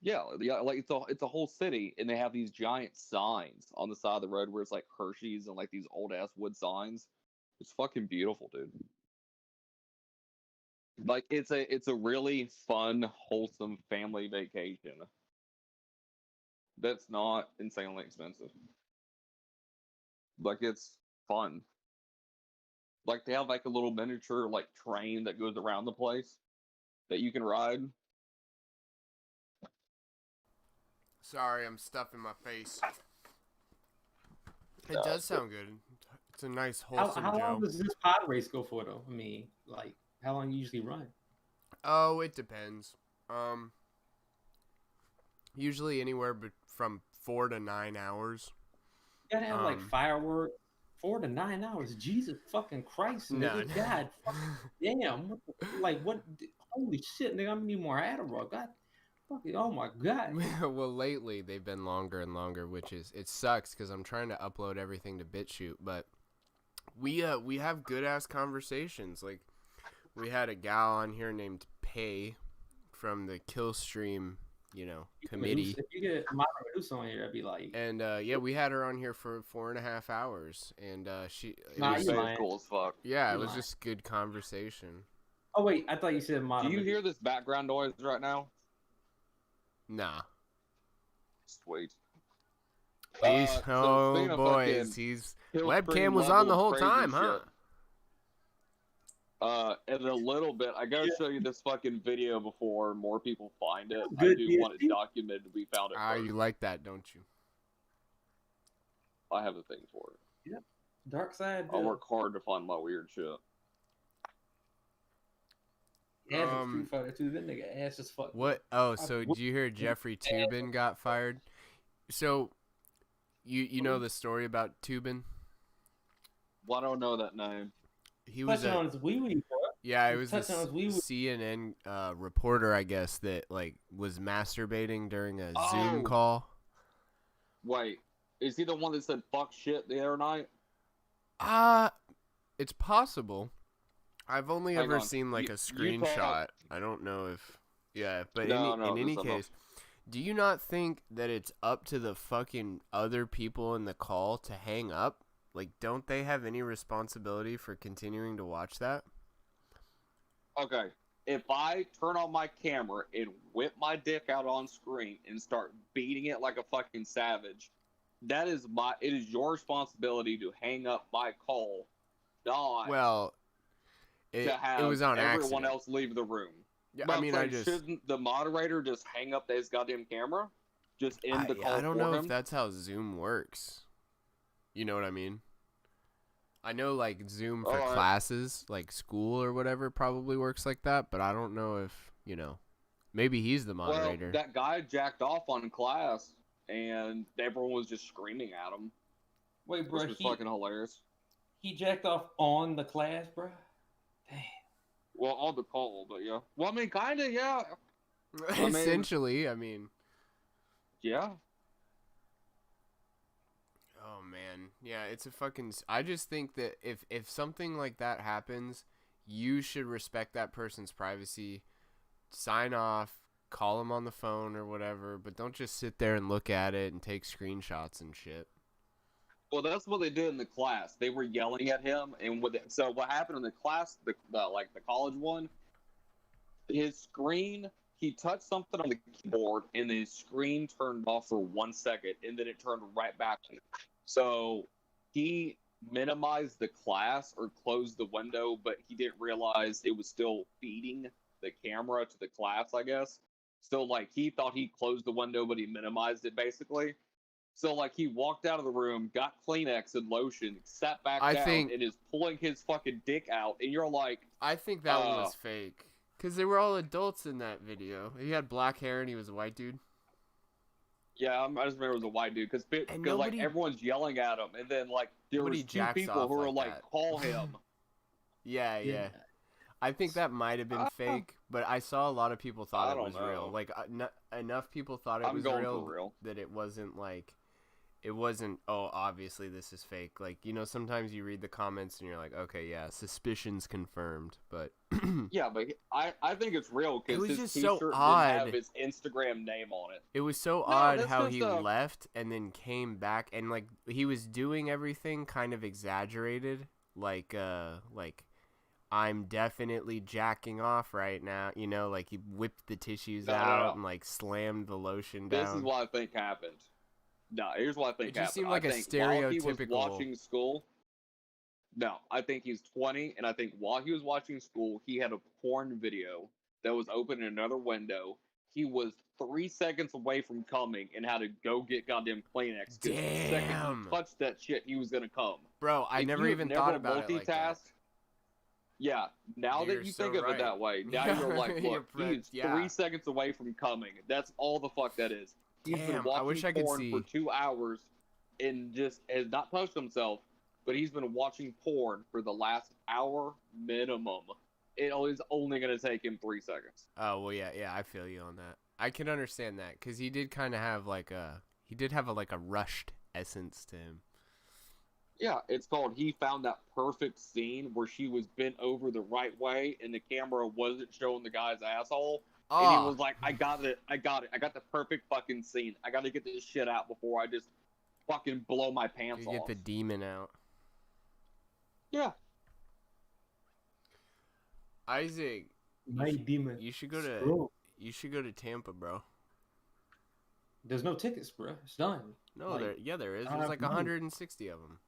Yeah, like it's a whole city, and they have these giant signs on the side of the road where it's like Hershey's and like these old ass wood signs. It's fucking beautiful, dude. Like it's a really fun, wholesome family vacation. that's not insanely expensive. Like, it's fun. Like, they have like a little miniature like train that goes around the place that you can ride. Sorry, I'm stuffing my face. It does sound good. It's a nice wholesome How long Joe. does this pod race go for though? I mean, like, how long you usually run? Oh, it depends. Usually anywhere from 4 to 9 hours. You gotta have like fireworks. 4 to 9 hours. Jesus fucking Christ, nigga. No. God fucking damn. What? Holy shit, nigga. I need more Adderall. God fucking. Oh my God. Well, lately they've been longer and longer, which is it sucks because I'm trying to upload everything to BitChute, but we have good ass conversations. Like we had a gal on here named Pay from the Killstream, committee. If you get Mama Medusa on here, I'd be like. And we had her on here for 4.5 hours, and she. Was cool as fuck. Yeah, it was just good conversation. Oh wait, I thought you said Mama. Do you hear this background noise right now? Nah. Sweet. Oh boy, he's webcam was on the whole time, huh? In a little bit, I gotta show you this fucking video before more people find it. Good I do want it documented. We found it. You like that, don't you? I have a thing for it. Yep. Dark side. I work hard to find my weird shit. Yeah, Street Fighter 2. That nigga ass as fuck. What? Oh, so did you hear Jeffrey Toobin got fired? So, you know the story about Toobin? Well, I don't know that name. He was on his wee-wee, bro. Yeah, it was this CNN reporter, I guess, that like was masturbating during a Zoom call. Wait, is he the one that said "fuck shit" the other night? It's possible. I've only ever seen like a screenshot. I don't know if, but in any case, do you not think that it's up to the fucking other people in the call to hang up? Like, don't they have any responsibility for continuing to watch that? Okay, if I turn on my camera and whip my dick out on screen and start beating it like a fucking savage, it is your responsibility to hang up my call, not it have was on everyone accident. else leave the room. Yeah, but I mean, shouldn't the moderator just hang up his goddamn camera? Just end the call. I don't for know him? if that's how Zoom works. You know what I mean? I know like Zoom for classes, like school or whatever, probably works like that, but I don't know if, maybe he's the moderator. Well, that guy jacked off on class, and everyone was just screaming at him. Wait, bro, which was fucking hilarious. He jacked off on the class, bro? Damn. Well, on the call, but yeah. Well, I mean, kind of, yeah. Essentially, I mean. Yeah. Oh, man. Yeah, it's a fucking... I just think that if something like that happens, you should respect that person's privacy, sign off, call them on the phone or whatever, but don't just sit there and look at it and take screenshots and shit. Well, that's what they did in the class. They were yelling at him, and so what happened in the class, the college one, his screen, he touched something on the keyboard, and his screen turned off for 1 second, and then it turned right back on. So he minimized the class or closed the window, but he didn't realize it was still feeding the camera to the class, I guess. So, like, he thought he closed the window, but he minimized it, basically. So, like, he walked out of the room, got Kleenex and lotion, sat back down, and is pulling his fucking dick out, and you're like... I think that one was fake. Because they were all adults in that video. He had black hair, and he was a white dude. Yeah, I just remember it was a white dude, because like, everyone's yelling at him, and then, like, there was two people who were like, call him. Yeah. I think that might have been fake, but I saw a lot of people thought it was real. Like, enough people thought it was real that it wasn't, like... It wasn't, obviously this is fake. Like, sometimes you read the comments and you're like, okay, yeah, suspicions confirmed, but... Yeah, but I think it's real because his just t-shirt so odd. didn't have his Instagram name on it. It was so odd how he left and then came back, and, like, he was doing everything kind of exaggerated. Like, I'm definitely jacking off right now. You know, like he whipped the tissues out and like slammed the lotion down. This is what I think happened. No, here's what I think It just happened. seemed like I a think while he was stereotypical. watching school. No, I think he's 20, and I think while he was watching school, he had a porn video that was open in another window. He was 3 seconds away from coming and had to go get goddamn Kleenex. Because the second he touched that shit, he was gonna come. Bro, I never even thought about it like that. Yeah, now that you think of it that way, now you're like, look, he's 3 seconds away from coming. That's all the fuck that is. He's been watching I wish I could porn see. for 2 hours and just has not touched himself, but he's been watching porn for the last hour minimum. It is only going to take him 3 seconds. Oh, well, yeah, I feel you on that. I can understand that, because he did kind of have like a, like a rushed essence to him. Yeah, it's called He Found That Perfect Scene, where she was bent over the right way and the camera wasn't showing the guy's asshole. And he was like, I got it. I got the perfect fucking scene. I got to get this shit out before I just fucking blow my pants off. Get the demon out. Yeah. Isaac, My demon. you should go to Tampa, bro. There's no tickets, bro. It's done. No, there is. There's like 160 of them.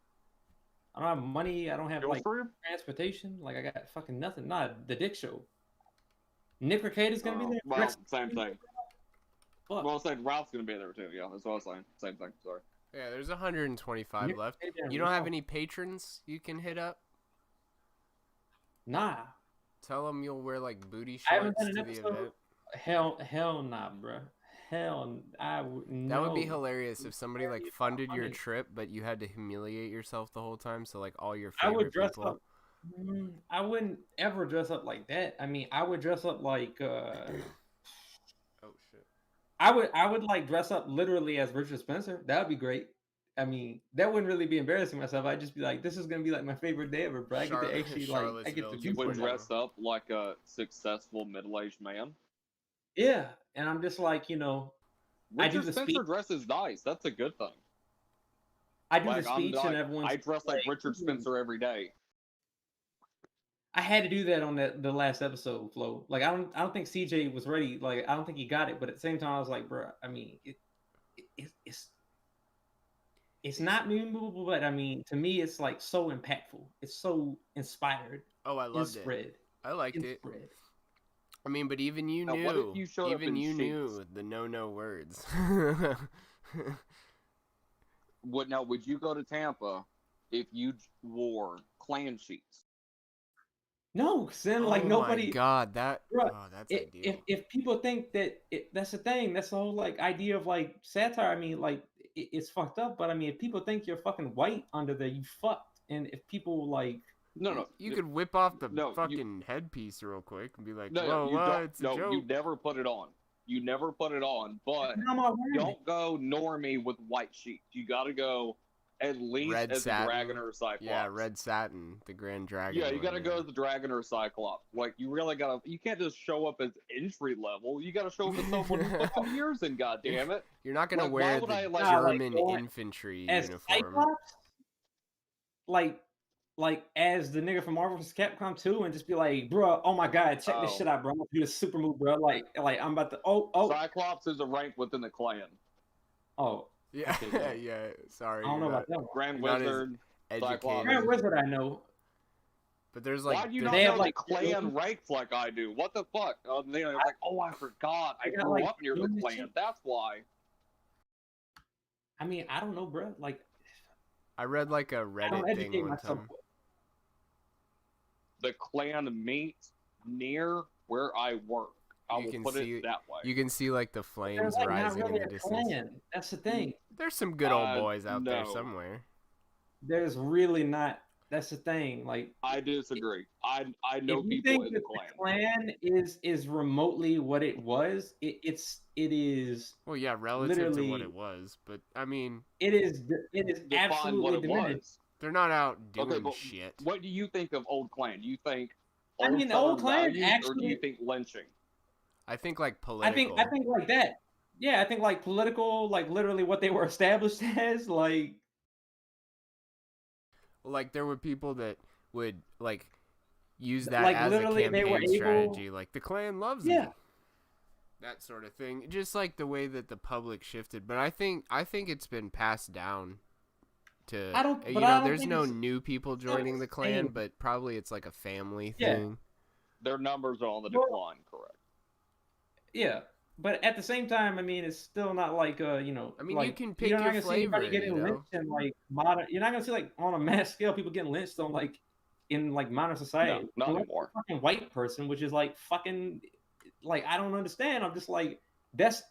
I don't have money. I don't have like transportation. Like I got fucking nothing. Not the Dick Show. Nick Recade's gonna be there. Well, same thing. Well, I said Ralph's gonna be there too. Yeah, that's what I was saying. Same thing. Sorry. Yeah, there's 125 left. You don't have any patrons you can hit up? Nah. Tell them you'll wear like booty I haven't shorts done to an the event. Hell nah, bro. Hell, I would. That would be hilarious if somebody like funded your trip, but you had to humiliate yourself the whole time. So like all your favorite I would dress people. up. I wouldn't ever dress up like that. I mean, I would dress up like. Oh shit. I would like dress up literally as Richard Spencer. That would be great. I mean, that wouldn't really be embarrassing myself. I'd just be like, this is gonna be like my favorite day ever, bro. I get to actually like, I get to You would dress up like a successful middle-aged man. Yeah, and I'm just like, you know, Richard I do the Spencer dress is nice. That's a good thing. I do the speech and everyone's. I dress like Richard Spencer every day. I had to do that on the last episode, Flo. Like I don't think CJ was ready. Like I don't think he got it. But at the same time, I was like, bro. I mean, it's not memorable, but I mean, to me, it's like so impactful. It's so inspired. Oh, I loved it. I liked it. I mean, but even you knew. What if you showed up in you sheets? knew the no words. Would you go to Tampa if you wore clan sheets? No, because then like nobody. Oh my god, that's ideal. If people think that that's the thing, that's the whole like idea of like satire. I mean, like it's fucked up, but I mean, if people think you're fucking white under there, you fucked. And if people like. No. You could whip off the fucking headpiece real quick and be like, "Whoa, it's a joke." You never put it on. You never put it on. But don't go normie with white sheets. You got to go at least red as satin. a dragon or a cyclops. Yeah, red satin, the Grand Dragon. Yeah, you got to go as the dragon or a cyclops. Like you really got to. You can't just show up as entry level. You got to show up as someone who's put some years in. Goddamn it! You're not gonna wear the German infantry uniform. Cyclops? Like as the nigga from Marvel vs. Capcom 2 and just be like, bro, oh my god, check this shit out, bro. I'm gonna do this super move, bro. Like I'm about to Cyclops is a rank within the clan. Oh. Yeah, okay, yeah. Sorry. I don't know about that. Grand Wizard, Cyclops. Grand Wizard I know. But there's like why do you not know like clan ranks like I do? What the fuck? They're like, I forgot. I grew up near the clan. That's why. I mean, I don't know, bro. Like I read like a Reddit thing one time. The clan meets near where I work. I will put it that way. You can see like the flames like rising really in the distance. Clan. That's the thing. There's some good old boys out there somewhere. There's really not. That's the thing. Like I disagree. I know if you people think in the clan. The clan is remotely what it was. It is. Well, yeah, relative to what it was, but I mean, it is absolutely diminished. They're not out doing shit. What do you think of old clan? Do you think? Old clan actually, or do you think lynching? I think like political. I think like that. Yeah, I think like political, like literally what they were established as, like. Like there were people that would like use that like, as a literally, they were campaign able- strategy. Like, the Klan loves Yeah. me. That sort of thing. Just like the way that the public shifted. But I think it's been passed down to, I don't- you but know, I don't there's think no it's- new people it's not joining the Klan, insane. but probably it's like a family Yeah. thing. Their numbers are on the Well- decline, correct? Yeah, but at the same time, I mean, it's still not like you know. I mean, like, you can pick you're not your gonna see flavor, anybody getting you know? lynched in like modern. You're not gonna see like on a mass scale people getting lynched on like in like modern society. No, not Unless anymore. you're a fucking white person, which is like fucking like I don't understand. I'm just like that's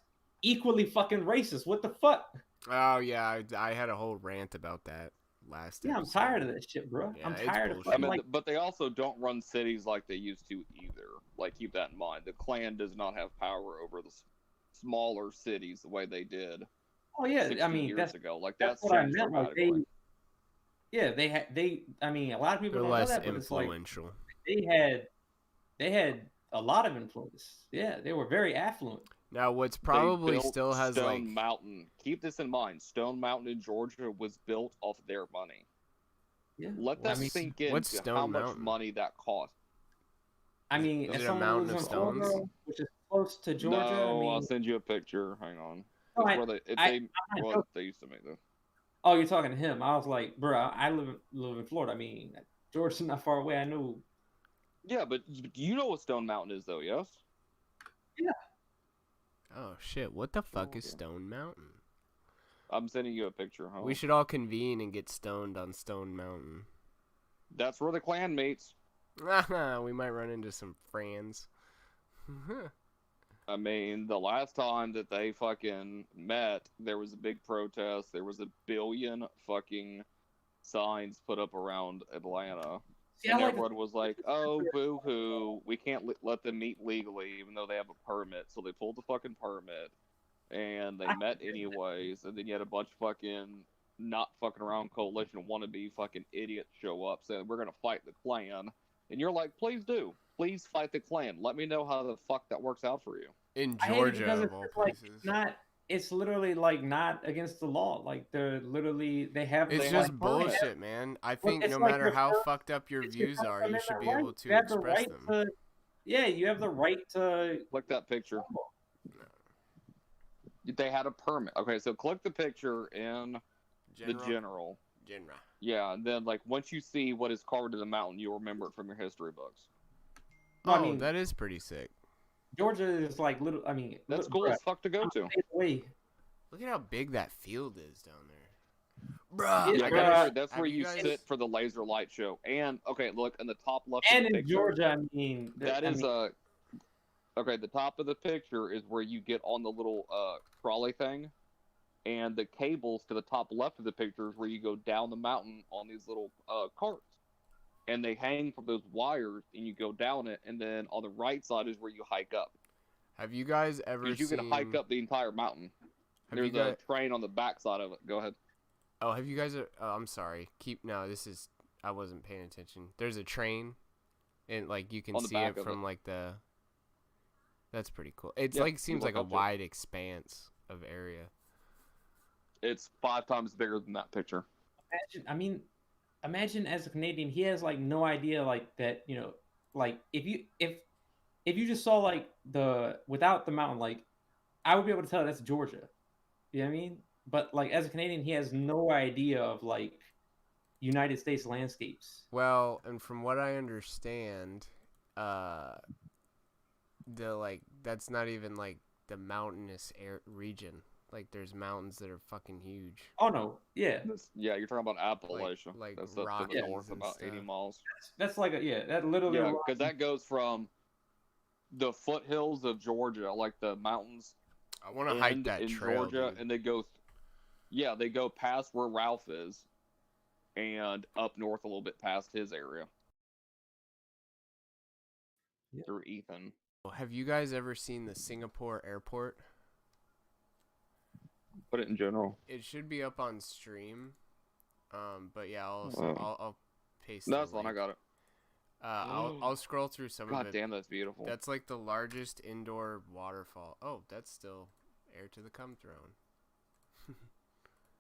equally fucking racist. What the fuck? Oh, yeah, I had a whole rant about that last Yeah, I'm episode. tired of that shit, bro. Yeah, I'm it's tired of bullshit. I fucking mean, like. but they also don't run cities like they used to either. Like, keep that in mind. The Klan does not have power over the smaller cities the way they did. Oh yeah, 60 I mean years that's ago. Like that's that's what I changed meant. Like dramatically. yeah, they. I mean, a lot of people They're don't know less that, but it's like influential. they had a lot of influence. Yeah, they were very affluent. Now, what's They probably built still has Stone like Mountain. Keep this in mind. Stone Mountain in Georgia was built off their money. Yeah. Let Well, that I mean, sink in what's to Stone how much Mountain? money that cost. I mean, Is as it a someone mountain who lives of in Florida, stones? which is close to Georgia, No, I mean, I'll send you a picture. Hang on. No, It's I- where they, if I- they, I'm not well, joking. they used to make this. oh, you're talking to him. I was like, bro, I live in Florida. I mean, Georgia's not far away. I know. Yeah, but you know what Stone Mountain is, though, yes? Yeah. Oh shit! What the fuck is okay. Stone Mountain? I'm sending you a picture. Huh? We should all convene and get stoned on Stone Mountain. That's where the Klan meets. We might run into some friends. I mean, the last time that they fucking met, there was a big protest. There was 1 billion fucking signs put up around Atlanta. See, And I like everyone was like, oh, boo-hoo, we can't let them meet legally, even though they have a permit. So they pulled the fucking permit, and they met anyways. And then you had a bunch of fucking not fucking around coalition wannabe fucking idiots show up saying, we're going to fight the Klan. And you're like, please do. Please fight the Klan. Let me know how the fuck that works out for you. In I hate it Georgia, because of it's all just, like, places. it's literally like not against the law. Like they have. It's they just have bullshit, permits. man. I Well, think it's no like matter your how first- fucked up your it's your views First are, you should Amendment be right. able to You have the express right them. to. Yeah, you have the right to. Click that picture. They had a permit. Okay, so click the picture in the general. Yeah, and then like once you see what is carved in the mountain, you'll remember it from your history books. No, Oh, I mean, that is pretty sick. Georgia is like little. I mean, That's look, cool bruh, as fuck to go to. Wait, Look at how big that field is down there. Bruh, Yeah, I I gotta gotta, sh- that's have where you guys- sit for the laser light show. And okay, look in the top left and of the in picture. Georgia, I mean, That is okay. The top of the picture is where you get on the little trolley thing, and the cables to the top left of the picture is where you go down the mountain on these little carts, and they hang from those wires, and you go down it, and then on the right side is where you hike up. Have you guys ever Because you seen... can hike up the entire mountain. Have There's you a guys- train on the back side of it. Go ahead. Oh, have you guys... Oh, I'm sorry. No, this is... I wasn't paying attention. There's a train, and like you can On the see back it of from it. like the... That's pretty cool. It's Yeah, like you seems look like a up to it. wide expanse of area. It's 5 times bigger than that picture. Imagine as a Canadian, he has like no idea like that. You know, like if you just saw like without the mountain, like I would be able to tell that's Georgia. You know what I mean? But like as a Canadian, he has no idea of like United States landscapes. Well, and from what I understand, that's not even like the mountainous region. Like there's mountains that are fucking huge. Oh no, yeah, Yeah, you're talking about Appalachia. Like That's up to Rockies the north, and about 80 stuff. miles. that's like that literally. Yeah, because that goes from the foothills of Georgia, like the mountains. I want to hike end that in trail, Georgia, dude. and they go past where Ralph is, and up north a little bit past his area. Yeah. Through Ethan. Have you guys ever seen the Singapore airport? Put it in general. It should be up on stream. But yeah, Oh. I'll paste. That's the one. I link. got it. I'll scroll through some God of it. damn, that's beautiful. That's like the largest indoor waterfall. Oh, that's still Heir to the Come Throne.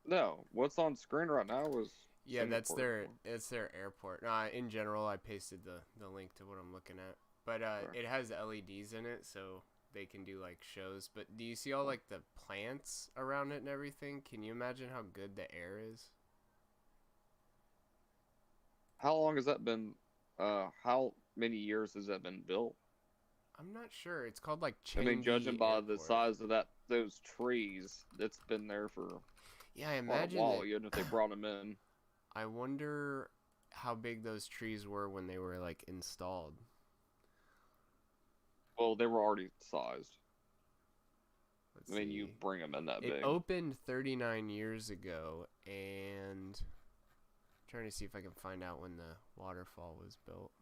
No, what's on screen right now is Yeah, that's their airport. In general, I pasted the link to what I'm looking at. But it has LEDs in it, so they can do like shows. But do you see all like the plants around it and everything? Can you imagine how good the air is? How long has that been? How many years has that been built? I'm not sure. It's called like I mean, judging by Airport. the size of those trees, it's been there for I imagine a while, even if they brought them in. I wonder how big those trees were when they were like installed. Well, they were already sized. Let's I mean, see. you bring them in that big. It opened 39 years ago, and I'm trying to see if I can find out when the waterfall was built.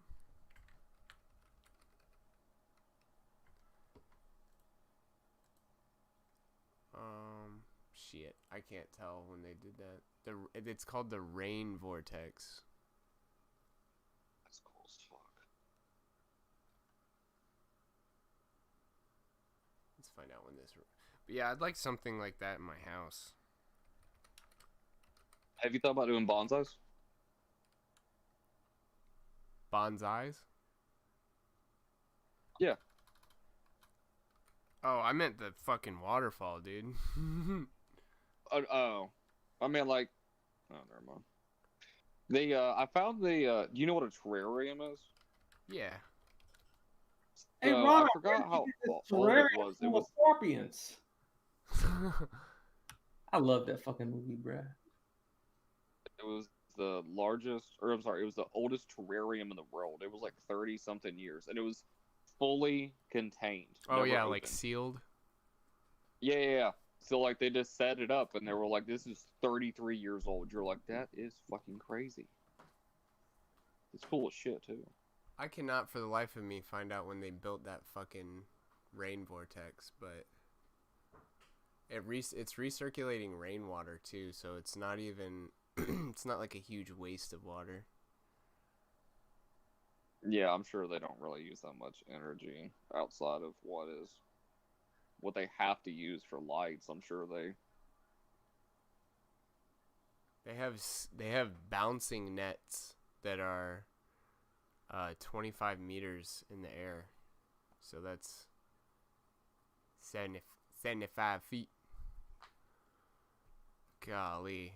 Shit, I can't tell when they did that. It's called the rain vortex. That's cool as fuck. Let's find out when this. But yeah, I'd like something like that in my house. Have you thought about doing bonsais? Bonsais? Yeah. Oh, I meant the fucking waterfall, dude. Oh, I mean, like, oh, never mind. I found do you know what a terrarium is? Yeah. Hey, So, Ron, I forgot how old terrarium it was. It full of was scorpions. I love that fucking movie, bruh. It was the largest, or I'm sorry, it was the oldest terrarium in the world. It was like 30-something years, and it was fully contained. Oh yeah, opened. like sealed. Yeah. So like they just set it up, and they were like, "This is 33 years old." You're like, "That is fucking crazy." It's cool as shit too. I cannot for the life of me find out when they built that fucking rain vortex, but it's recirculating rainwater too, so it's not even it's not like a huge waste of water. Yeah, I'm sure they don't really use that much energy outside of what they have to use for lights. I'm sure They have bouncing nets that are 25 meters in the air, so that's 75 feet. Golly,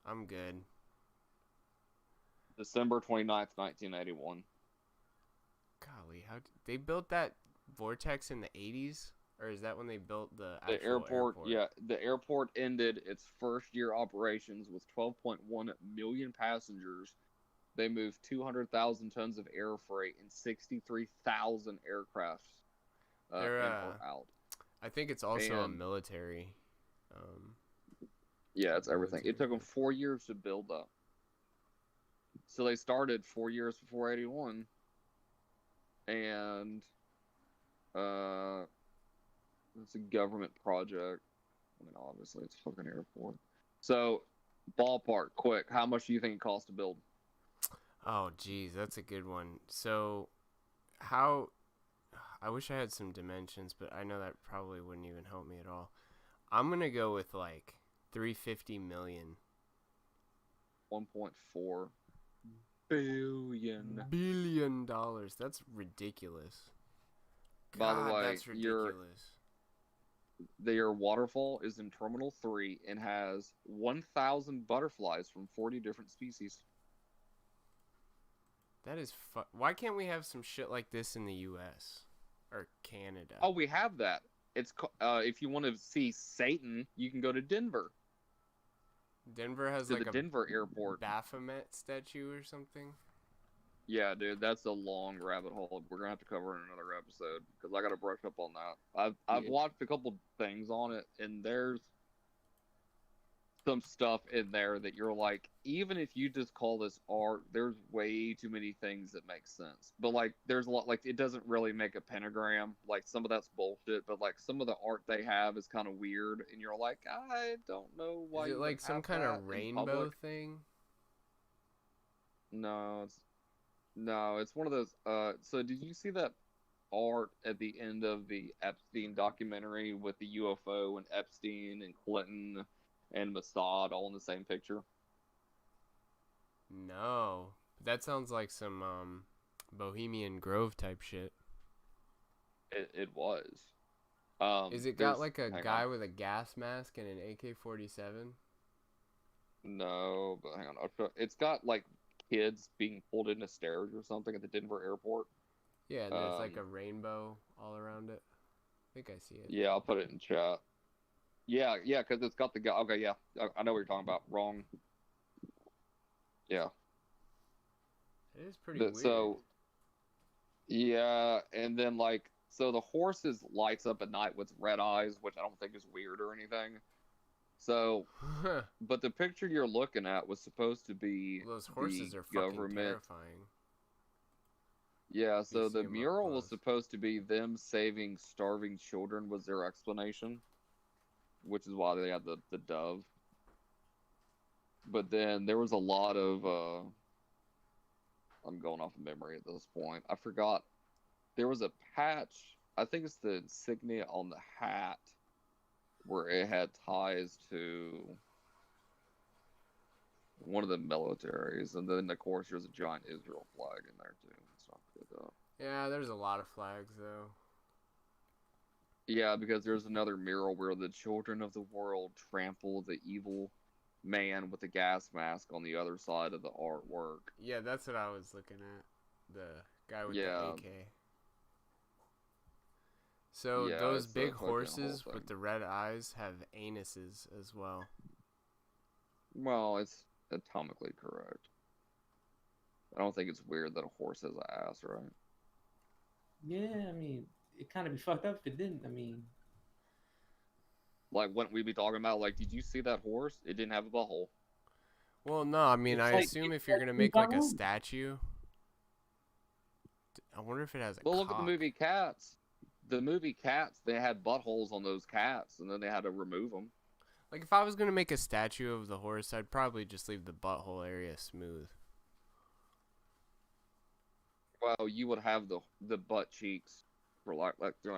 I'm good. December 29th, 1981. Golly, they built that vortex in the 80s? Or is that when they built the actual airport? Yeah, the airport ended its first year operations with 12.1 million passengers. They moved 200,000 tons of air freight and 63,000 aircrafts in or out. I think it's also a military. Yeah, it's everything. It took them 4 years to build up. So they started 4 years before 81. And it's a government project. I mean, obviously, it's a fucking airport. So, ballpark, quick, how much do you think it costs to build? Oh, geez, that's a good one. So, I wish I had some dimensions, but I know that probably wouldn't even help me at all. I'm going to go with like 350 million. 1.4 billion. Billion dollars. That's ridiculous. By the way, that's ridiculous. Their waterfall is in Terminal 3 and has 1,000 butterflies from 40 different species. That is Why can't we have some shit like this in the U.S. or Canada? Oh, we have that. It's if you want to see Satan, you can go to Denver. Denver has like the Denver airport Baphomet statue or something. Yeah, dude, that's a long rabbit hole. We're gonna have to cover in another episode because I gotta brush up on that. I've watched a couple things on it, and there's some stuff in there that you're like, even if you just call this art, there's way too many things that make sense. But like, there's a lot, like, it doesn't really make a pentagram. Like, some of that's bullshit. But like, some of the art they have is kind of weird, and you're like, I don't know why. Is it like some kind of rainbow thing? No, it's one of those. So did you see that art at the end of the Epstein documentary with the UFO and Epstein and Clinton and Mossad all in the same picture? No. That sounds like some Bohemian Grove type shit. It was. Is it got like a guy with a gas mask and an AK-47? No, but hang on. It's got like kids being pulled into stairs or something at the Denver airport. Yeah, and there's like a rainbow all around it. I think I see it. Yeah, I'll put it in chat. Yeah, because it's got the guy. Okay, yeah, I know what you're talking about. Wrong. Yeah. It is pretty weird. So, yeah, and then like, so the horses lights up at night with red eyes, which I don't think is weird or anything. So, but the picture you're looking at was supposed to be those horses are government. fucking terrifying. Yeah, so the mural was supposed to be them saving starving children was their explanation, which is why they had the dove. But then there was a lot of, I'm going off of memory at this point. I forgot. There was a patch, I think it's the insignia on the hat, where it had ties to one of the militaries. And then, of course, there's a giant Israel flag in there, too. Let's not forget that. Yeah, there's a lot of flags, though. Yeah, because there's another mural where the children of the world trample the evil man with the gas mask on the other side of the artwork. Yeah, that's what I was looking at. The guy with the AK. So those big horses with the red eyes have anuses as well. Well, it's atomically correct. I don't think it's weird that a horse has an ass, right? Yeah, I mean, it kind of be fucked up if it didn't. I mean, like, wouldn't we be talking about, like, did you see that horse? It didn't have a butthole. Well, no, I mean, I assume if you're going to make, like, a statue, I wonder if it has a cock. Look at the movie Cats. The movie Cats, they had buttholes on those cats, and then they had to remove them. Like, if I was going to make a statue of the horse, I'd probably just leave the butthole area smooth. Well, you would have the butt cheeks for, like you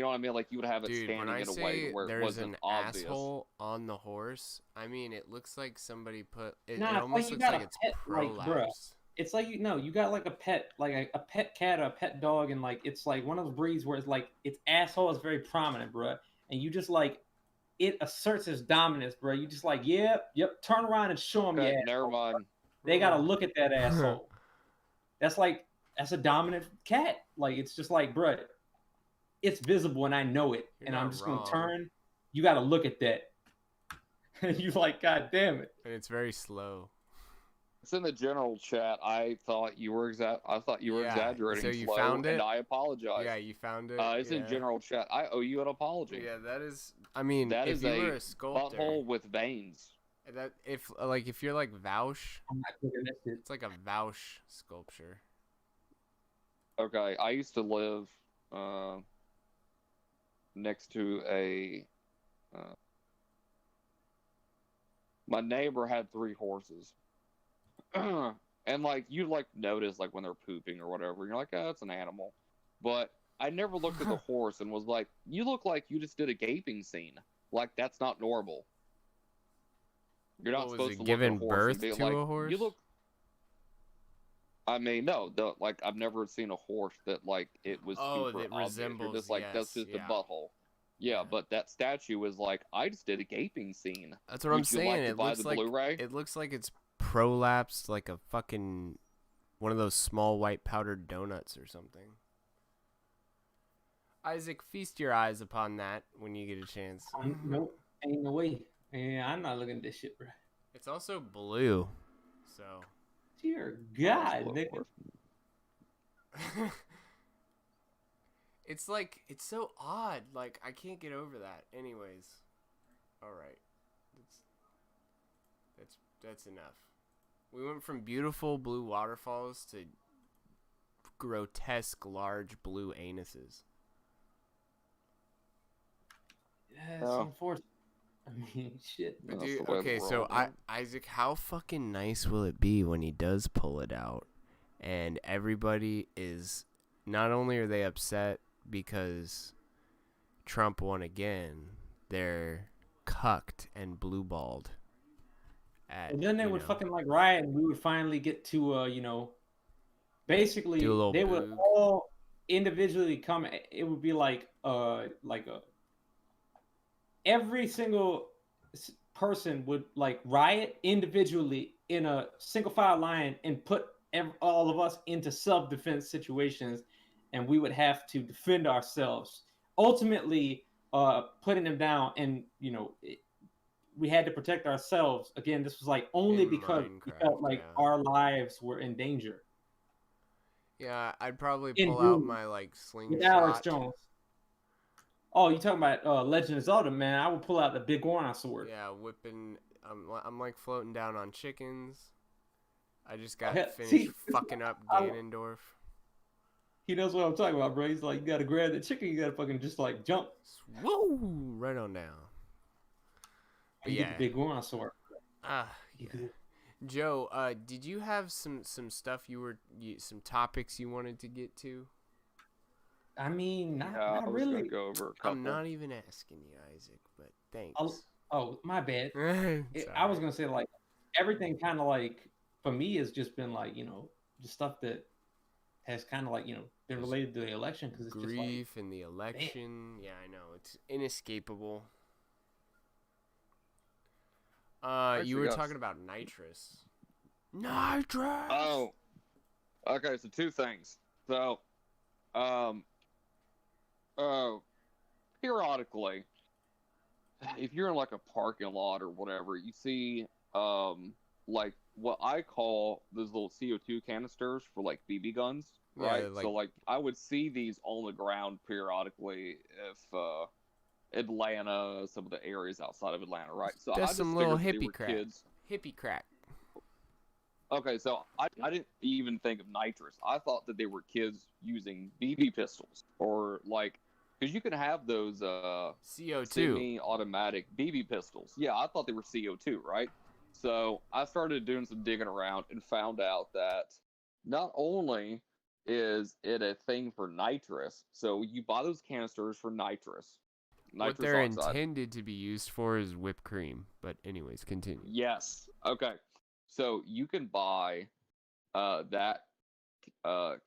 know what I mean? Like, you would have it standing in a way where it wasn't obvious. Asshole on the horse, I mean, it looks like somebody put... It nah, almost looks like it's prolapsed. Like, it's like, you got like a pet, like a pet cat or a pet dog, and like it's like one of those breeds where it's like its asshole is very prominent, bro. And you just like it asserts its dominance, bro. You just like, yep, turn around and show them. Yeah, never mind. They gotta look at that asshole. That's a dominant cat. Like it's just like, bro, it's visible and I know it, and I'm just gonna turn. You gotta look at that. And you like, God damn it. And it's very slow. It's in the general chat. I thought you were exaggerating. So you slow, found it, and I apologize. Yeah, you found it. It's in general chat. I owe you an apology. Yeah, that is. I mean, that if is you were a sculptor, butthole with veins. That if you're like Vaush, I'm not clicking that shit. It's like a Vaush sculpture. Okay, I used to live next to a. My neighbor had 3 horses. And like you like notice like when they're pooping or whatever, you're like, oh, it's an animal. But I never looked at the horse and was like, you look like you just did a gaping scene. Like that's not normal. You're not supposed to look at a horse and be like, a horse? You look. I mean, no, like I've never seen a horse that like it was super that obvious. resembles. You're just like that's just a butthole. Yeah, but that statue is like I just did a gaping scene. That's what I'm saying. It looks like it looks like it's prolapsed like a fucking one of those small white powdered donuts or something. Isaac, feast your eyes upon that when you get a chance. Nope, ain't no way. Yeah, I'm not looking at this shit, bro. It's also blue, so. Dear God, nigga. It's like it's so odd. Like I can't get over that. Anyways, all right, that's enough. We went from beautiful blue waterfalls to grotesque large blue anuses. Yeah, it's unfortunate. I mean, shit. But dude, okay, so Isaac, how fucking nice will it be when he does pull it out, and everybody is not only are they upset because Trump won again, they're cucked and blue-balled. And then they would fucking like riot, and we would finally get to basically they would all individually come. It would be like every single person would like riot individually in a single file line and put all of us into self-defense situations, and we would have to defend ourselves, ultimately putting them down. And we had to protect ourselves. Again, this was like only because we felt like our lives were in danger. Yeah, I'd probably pull out my like slingshot. With Alex Jones. Oh, you talking about Legend of Zelda, man? I would pull out the big Goron sword. Yeah, whipping. I'm like floating down on chickens. I just got finished fucking up Ganondorf. He knows what I'm talking about, bro. He's like, you gotta grab the chicken, you gotta fucking just like jump. Whoa! Right on down. But you get the big Goron sword. Yeah. Joe, did you have some stuff some topics you wanted to get to? I mean, not really. Go over a couple. I'm not even asking you, Isaac, but thanks. Oh, my bad. I was gonna say like everything kind of like for me has just been like the stuff that has kind of like been related to the election, because it's grief just like, and the election. Man. Yeah, I know, it's inescapable. You were talking about nitrous. Nitrous. Oh, okay. So two things. So, periodically, if you're in like a parking lot or whatever, you see like what I call those little CO2 canisters for like BB guns, right? Yeah, so like I would see these on the ground periodically if Atlanta, some of the areas outside of Atlanta, right? So that's some little hippie crack. Hippie crack. Okay, so I didn't even think of nitrous. I thought that they were kids using BB pistols, or like, because you can have those CO2 semi-automatic BB pistols. Yeah, I thought they were CO2, right? So I started doing some digging around and found out that not only is it a thing for nitrous, so you buy those canisters for nitrous what they're oxide. Intended to be used for is whipped cream. But anyways, continue. Yes. Okay. So you can buy that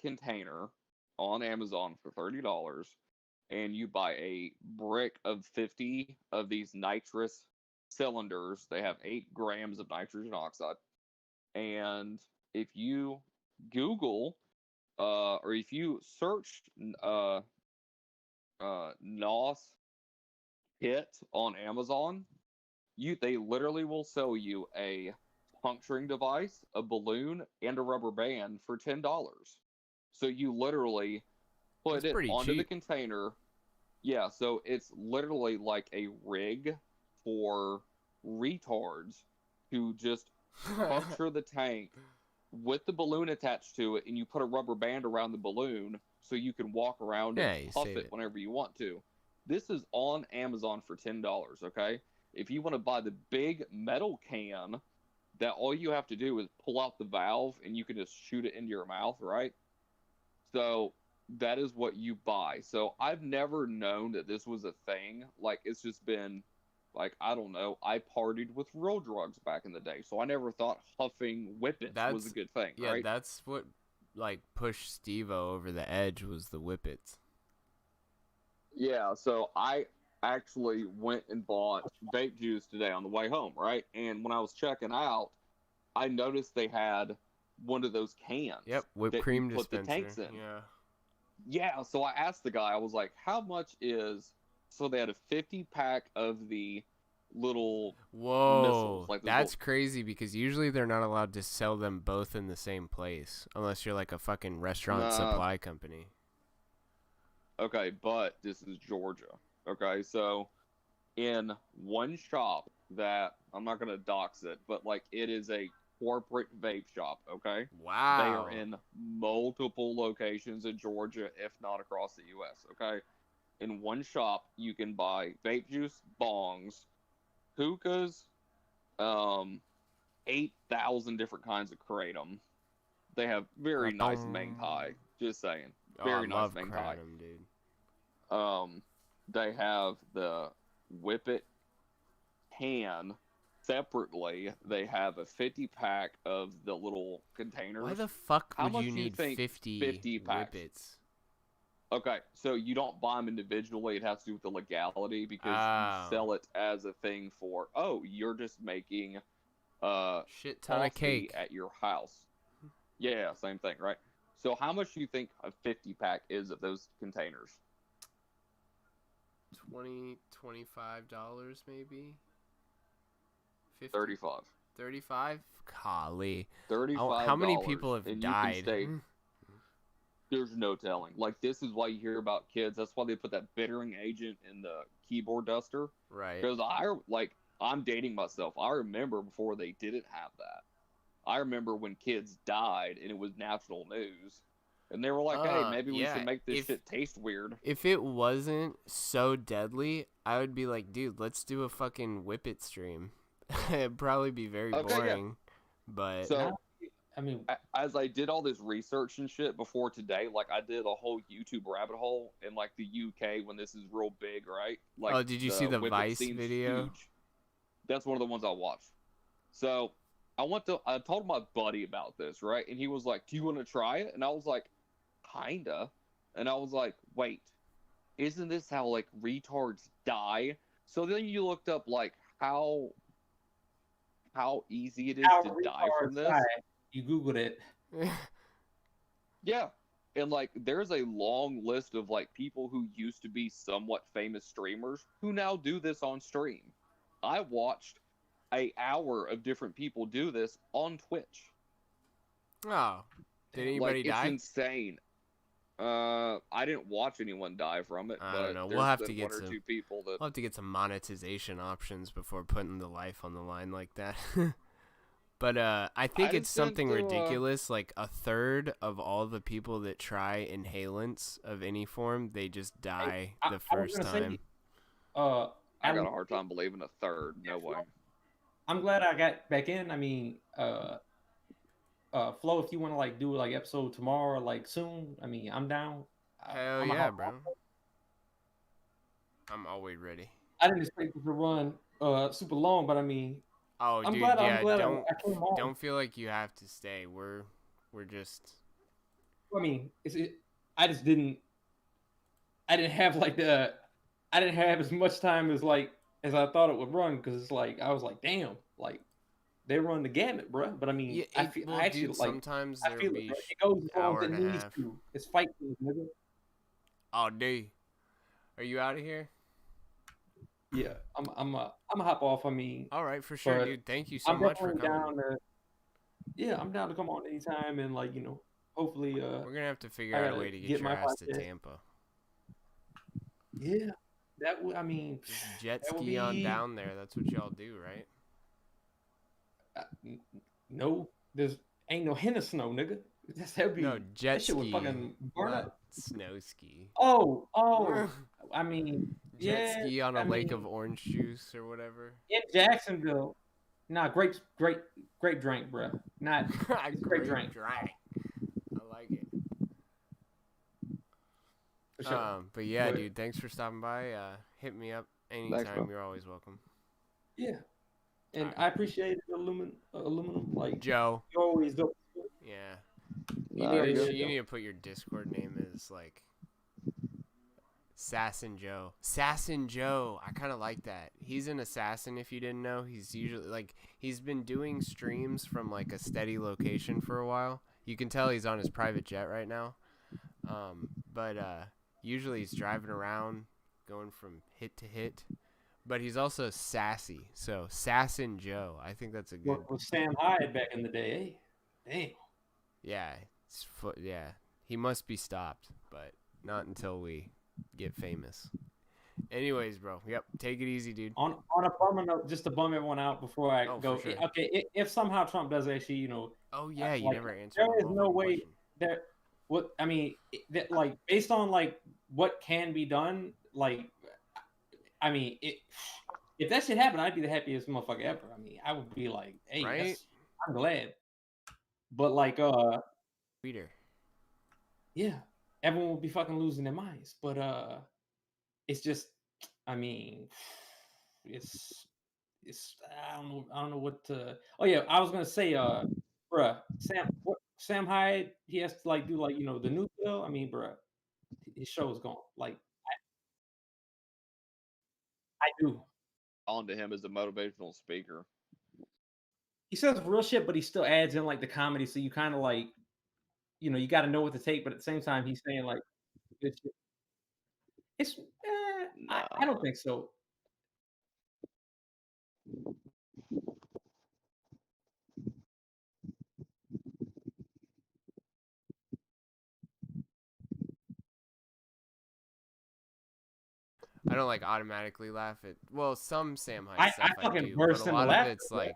container on Amazon for $30, and you buy a brick of 50 of these nitrous cylinders. They have 8 grams of nitrogen oxide. And if you Google or if you search NOS kit on Amazon, they literally will sell you a puncturing device, a balloon, and a rubber band for $10. So you literally put it onto the container. Yeah, so it's literally like a rig for retards to just puncture the tank with the balloon attached to it, and you put a rubber band around the balloon so you can walk around and puff it whenever you want to. This is on Amazon for $10, okay? If you want to buy the big metal can, that all you have to do is pull out the valve and you can just shoot it into your mouth, right? So that is what you buy. So I've never known that this was a thing. Like, it's just been, like, I don't know. I partied with real drugs back in the day, so I never thought huffing whippets was a good thing, right? Yeah, that's what, like, pushed Steve-O over the edge, was the whippets. Yeah, so I actually went and bought vape juice today on the way home, right? And when I was checking out, I noticed they had one of those cans. Yep, whipped cream dispenser. Put the tanks in. Yeah. Yeah, so I asked the guy, I was like, how much is... So they had a 50-pack of the little missiles. Like that's crazy, because usually they're not allowed to sell them both in the same place unless you're like a fucking restaurant supply company. Okay, but this is Georgia. Okay, so in one shop that, I'm not going to dox it, but like it is a corporate vape shop, okay? Wow. They are in multiple locations in Georgia, if not across the U.S., okay? In one shop, you can buy vape juice, bongs, hookahs, 8,000 different kinds of kratom. They have very nice Meng Tai, just saying. Very nice Meng Tai. Dude. They have the Whip It can separately, they have a 50-pack of the little containers. Why the fuck How would much you need think 50 packs? Whippets? Okay, so you don't buy them individually. It has to do with the legality because Oh. you sell it as a thing for, you're just making shit ton of cake at your house. Yeah, same thing, right? So how much do you think a 50-pack is of those containers? $25 maybe. 50? 35. 35? Golly. 35. How many people have died? There's no telling. Like, this is why you hear about kids. That's why they put that bittering agent in the keyboard duster. Right. Because I'm dating myself. I remember before they didn't have that. I remember when kids died and it was national news. And they were like, hey, maybe we should make this shit taste weird. If it wasn't so deadly, I would be like, dude, let's do a fucking Whippet stream. It'd probably be very boring. Yeah. But so, I mean, as I did all this research and shit before today, like I did a whole YouTube rabbit hole in like the UK when this is real big, right? Like, did you see the Vice video? Huge. That's one of the ones I watched. So I told my buddy about this, right? And he was like, do you want to try it? And I was like, kinda. And I was like, wait, isn't this how like retards die? So then you looked up like how easy it is to die from this. You Googled it. Yeah. And like there's a long list of like people who used to be somewhat famous streamers who now do this on stream. I watched an hour of different people do this on Twitch. Oh. Did anybody die? It's insane. I didn't watch anyone die from it. I don't know. We'll have to get some. We'll have to get some monetization options before putting the life on the line like that. But I think it's something ridiculous. Like a third of all the people that try inhalants of any form, they just die the first time. I got a hard time believing a third. No way. I'm glad I got back in. I mean, Flo, if you want to like do like episode tomorrow, like soon, I mean, I'm down. Hell yeah, bro. I'm always ready. I didn't expect it to run super long, but I mean, I'm glad I came home. Don't feel like you have to stay. We're just. I mean, I didn't have as much time as I thought it would run because it's like I was like, damn, like. They run the gamut, bro. But I mean, yeah, I actually dude, sometimes I feel it goes as long as it needs to. It's fight team, nigga. Oh, dude, are you out of here? Yeah, I'm a hop off. I mean, all right, for sure, dude. Thank you so much for coming. I'm down to come on anytime, and like hopefully, we're gonna have to figure out a way to get your ass to Tampa. Yeah, I mean, just jet ski on down there. That's what y'all do, right? No, there's ain't no hint of snow, nigga. No jet that shit would ski, fucking burn up. Snow ski. Oh, I mean, jet ski on a lake of orange juice or whatever. In Jacksonville, great drink, bro. Not great drink. I like it. For sure. But yeah, dude, thanks for stopping by. Hit me up anytime. Thanks, you're always welcome. Yeah. And I appreciate it, aluminum. Like Joe, you always do. Yeah, you need to put your Discord name as like Assassin Joe. Assassin Joe. I kind of like that. He's an assassin. If you didn't know, he's usually he's been doing streams from like a steady location for a while. You can tell he's on his private jet right now. But usually he's driving around, going from hit to hit. But he's also sassy, so Sassin Joe. I think that's a good. Worked with Sam Hyde back in the day. Damn. Yeah, he must be stopped, but not until we get famous. Anyways, bro. Yep. Take it easy, dude. On a bummer note, just to bum everyone out before I go. Sure. Okay, if somehow Trump does actually, Oh yeah, you never answered. There is no way that what I mean, that like based on like what can be done, like. I mean, if that shit happened, I'd be the happiest motherfucker ever. I mean, I would be like, hey, right? I'm glad. But like, Reader. Yeah, everyone would be fucking losing their minds. But it's just, I mean, it's I don't know what to. Oh yeah, I was gonna say, bruh, Sam Hyde, he has to like do like the new bill. I mean, bruh, his show is gone. Like I do. On to him as a motivational speaker. He says real shit, but he still adds in like the comedy, so you kind of like, you got to know what to take, but at the same time, he's saying like good shit. It's I don't think so. I don't like automatically laugh at some Sam Hyde stuff I fucking do, burst but a into lot of laughter, it's bro.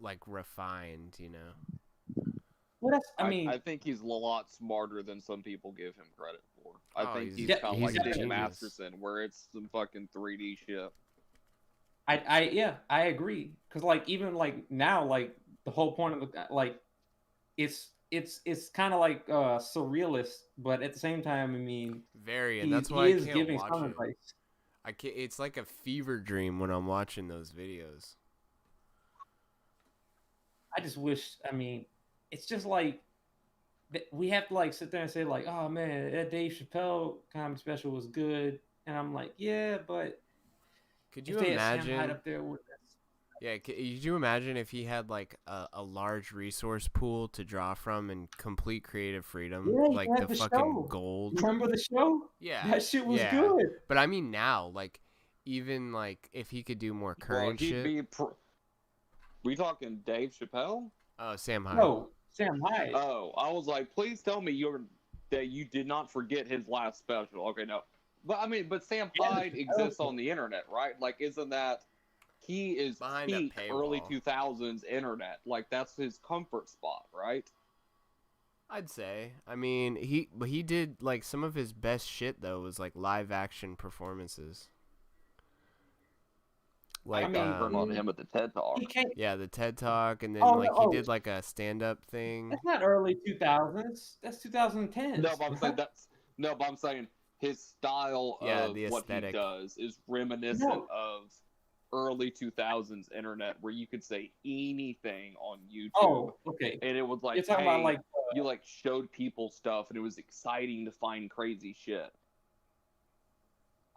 like refined, Well, I mean, I think he's a lot smarter than some people give him credit for. I think he's he's kind of like a Dick genius. Masterson, where it's some fucking 3D shit. I agree, because like even like now, like the whole point of the like it's kind of like surrealist, but at the same time, I mean, and that's why I is can't giving watch some it. advice. I can't. It's like a fever dream when I'm watching those videos. I just wish. I mean, it's just like we have to like sit there and say like, oh man, that Dave Chappelle comedy special was good, and I'm like, yeah, but could you if they imagine? had Sam Hyde up there with us, yeah, could you imagine if he had like a large resource pool to draw from and complete creative freedom, like the fucking show. gold? Remember the show? Yeah, that shit was good. But I mean now, like even like if he could do more current shit. We talking Dave Chappelle? Oh, Sam Hyde. No, Sam Hyde. Oh, I was like, please tell me that you did not forget his last special. Okay, no. But I mean, Sam Hyde exists on the internet, right? Like, isn't that he is behind peak early 2000s internet? Like, that's his comfort spot, right? I'd say. I mean, he did like some of his best shit though was like live action performances. Like on him at the TED Talk. Yeah, the TED Talk, and then he did like a stand-up thing. That's not early 2000s. That's 2010. No, but I'm saying his style of what he does is reminiscent of early 2000s internet, where you could say anything on YouTube. Oh, okay. And it was like, you're talking about like you like showed people stuff, and it was exciting to find crazy shit.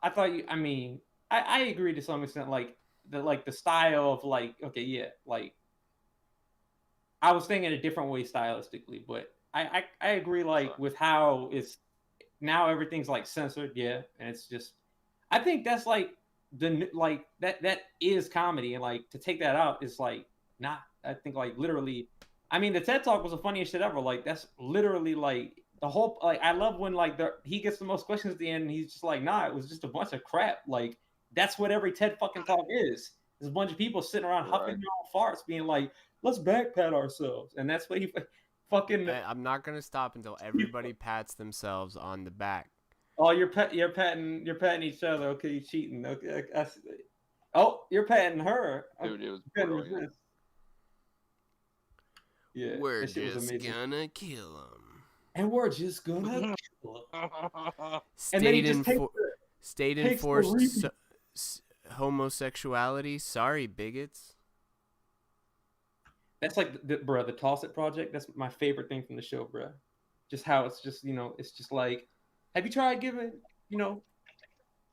I thought I mean, I agree to some extent, like the style of like, okay, yeah, like I was thinking a different way stylistically, but I agree like with how it's now everything's like censored, yeah, and it's just I think that's like that is comedy, and like to take that out is like not. I think like literally, I mean the TED Talk was the funniest shit ever. Like that's literally like the whole like I love when like he gets the most questions at the end and he's just like, nah, it was just a bunch of crap. Like that's what every TED fucking Talk is. There's a bunch of people sitting around huffing their own farts, being like, let's backpat ourselves, and that's what he fucking. I'm not gonna stop until everybody pats themselves on the back. Oh, you're patting each other. Okay, you're cheating. Okay, oh, you're patting her. Dude, it was brilliant. Yeah, we're just gonna kill him. And we're just gonna kill him. State enforced homosexuality. Sorry, bigots. That's like the Toss It Project. That's my favorite thing from the show, bruh. Just how it's just it's just like, have you tried giving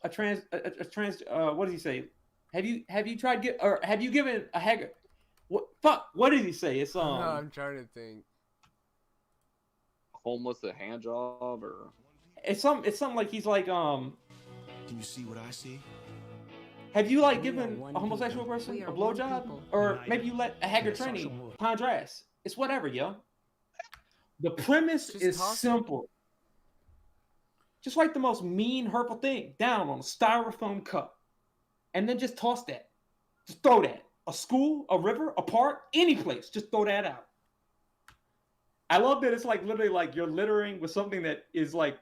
a trans what does he say? Have you tried have you given a hagger? What did he say? It's I'm trying to think. Homeless a hand job, or it's something like he's like Do you see what I see? Have you like given a homosexual person a blowjob, or maybe you let a hagger tranny pound your ass? It's whatever, yo. The premise is simple. Just write the most mean, hurtful thing down on a styrofoam cup, and then just toss that. Just throw that. A school, a river, a park, any place. Just throw that out. I love that it's like literally like you're littering with something that is like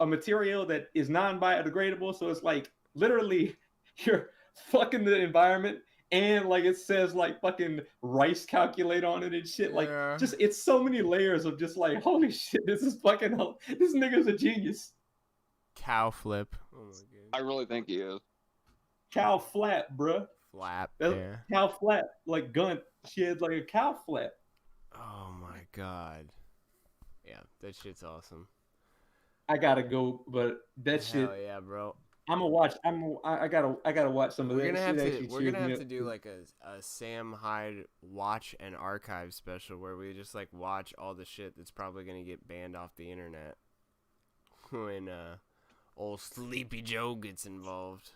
a material that is non-biodegradable. So it's like literally you're fucking the environment, and like it says like fucking rice calculate on it and shit. Like just it's so many layers of just like, holy shit, this nigga's a genius. Cow flip. Oh my god. I really think he is. Cow flat, bruh. Flap. That Yeah. cow flap, like gun. She had like a cow flap. Oh my god. Yeah, that shit's awesome. I gotta go, but that shit. Hell yeah, bro. I'm gonna watch. I gotta watch some of We're that. gonna have to do like a Sam Hyde watch and archive special where we just like watch all the shit that's probably gonna get banned off the internet when old Sleepy Joe gets involved.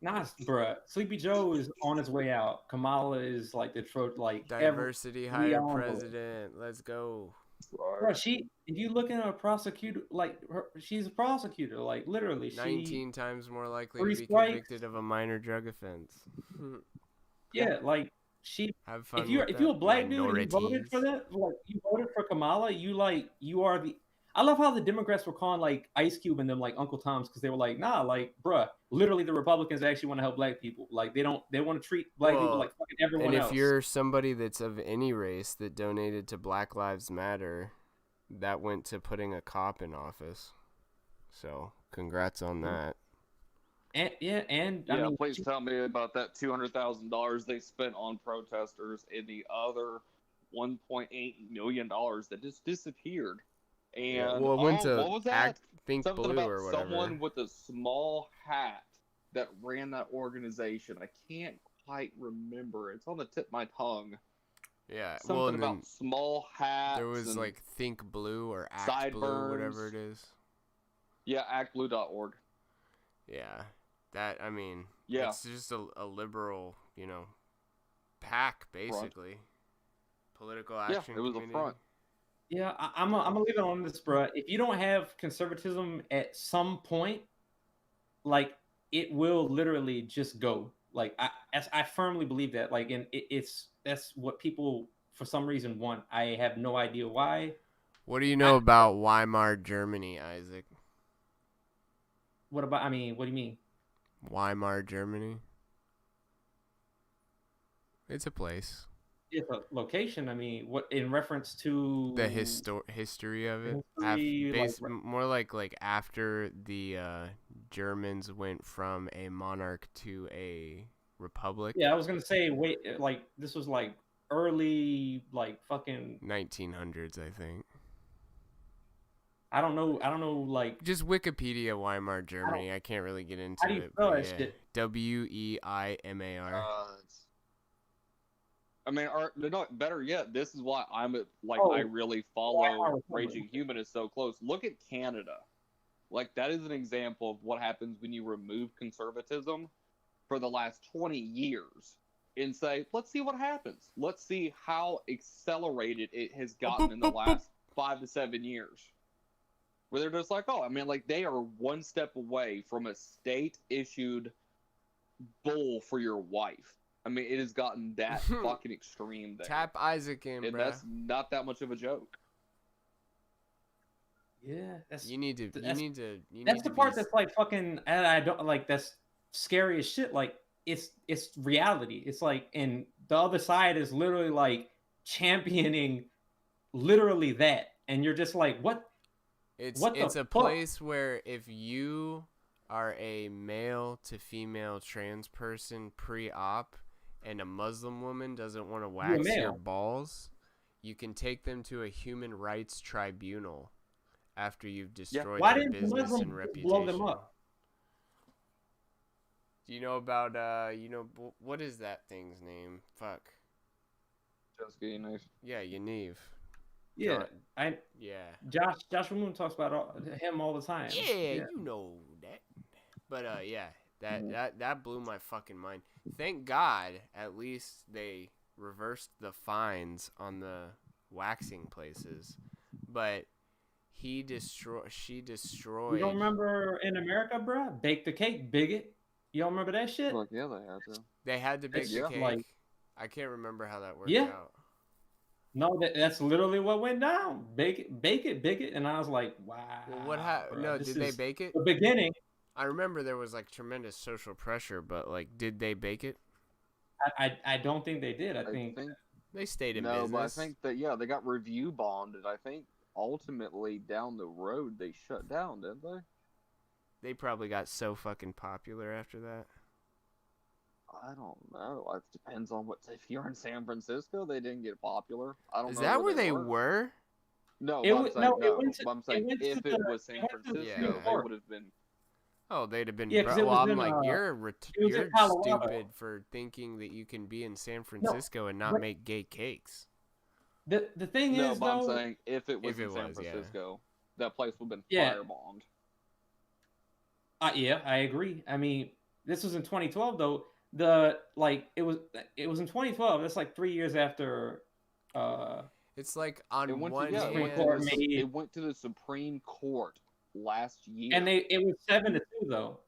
Nah, bruh. Sleepy Joe is on his way out. Kamala is like the trope, like Diversity hired president. Let's go. Bro, if you look at a prosecutor, like she's a prosecutor, like literally. 19 times more likely to be convicted of a minor drug offense. Yeah, like she. Have fun. If you're a black dude and you voted for that, like you voted for Kamala, you are the. I love how the Democrats were calling like Ice Cube and them like Uncle Toms because they were like, nah, like, bruh, literally the Republicans actually want to help black people. Like they want to treat black people like fucking everyone else. And if you're somebody that's of any race that donated to Black Lives Matter, that went to putting a cop in office. So congrats on that. And I mean, please tell me about that $200,000 they spent on protesters and the other $1.8 million that just disappeared. And well, it went to what was that? Think Something Blue about or whatever. someone with a small hat that ran that organization. I can't quite remember. It's on the tip of my tongue. Yeah, something about small hats. There was like Think Blue or Act Blue, whatever it is. Yeah, actblue.org. Yeah, that I mean, yeah, it's just a liberal, pack basically. Political action. Yeah, it was community. a front. Yeah, I'm gonna leave it on this, bro. If you don't have conservatism at some point, like it will literally just go. Like I firmly believe that. Like, and that's what people for some reason want. I have no idea why. What do you know about Weimar Germany, Isaac? What about? I mean, what do you mean? Weimar Germany. It's a place. It's a location. I mean, what in reference to the history of it? More like after the Germans went from a monarch to a republic. Yeah, I was gonna say, wait, like this was like early, like fucking 1900s, I think. I don't know, like just Wikipedia Weimar Germany. I can't really get into how do you it. Spell that shit? Weimar. I mean, better yet, this is why I really follow Raging Humanist so close. Look at Canada. Like, that is an example of what happens when you remove conservatism for the last 20 years and say, let's see what happens. Let's see how accelerated it has gotten in the last 5 to 7 years. Where they're just like, oh, I mean, like, they are one step away from a state-issued bull for your wife. I mean, it has gotten that fucking extreme there. Tap Isaac in, and bro. That's not that much of a joke. Yeah, that's the part that's like fucking. And I don't like that's scary as shit. Like it's reality. It's like, and the other side is literally like championing, literally that, and you're just like, what? It's a place where if you are a male to female trans person pre-op and a Muslim woman doesn't want to wax your balls, you can take them to a human rights tribunal after you've destroyed their business and reputation. Blow them up? Do you know about what is that thing's name? Fuck. Jessica Yaniv. Yeah, Yaniv. Yeah, Josh Moon talks about him all the time. Yeah, you know that. But that blew my fucking mind. Thank God, at least they reversed the fines on the waxing places. But she destroyed. You don't remember in America, bro? Bake the cake, bigot. You don't remember that shit? Look, yeah, they had to. They had to bake the cake. Like, I can't remember how that worked out. No, that's literally what went down. Bake it, bigot. And I was like, wow. Well, what happened? No, did they bake it? The beginning. I remember there was like tremendous social pressure, but like, did they bake it? I don't think they did. I think they stayed in business. No, but I think that they got review bonded. I think ultimately down the road they shut down, didn't they? They probably got so fucking popular after that. don't know. It depends on what. If you're in San Francisco, they didn't get popular. I don't Is know that where they were? No, It I'm was saying no. no. It went to, But I'm saying if to it the, was San Francisco, Supreme they Court. would have been. Oh, they'd have been. Yeah, because it was well, I'm in, like, it was you're in Colorado. stupid for thinking that you can be in San Francisco and not but- make gay cakes. The thing No, is but though, I'm saying if it was If in it San was, yeah. Francisco, that place would have been Yeah. firebombed. Yeah, I agree. I mean, this was in 2012 though. It was in 2012. That's like 3 years after. It's like on It went one to, yeah, hand, Court it went to the Supreme Court last year. And it was 7-2 though.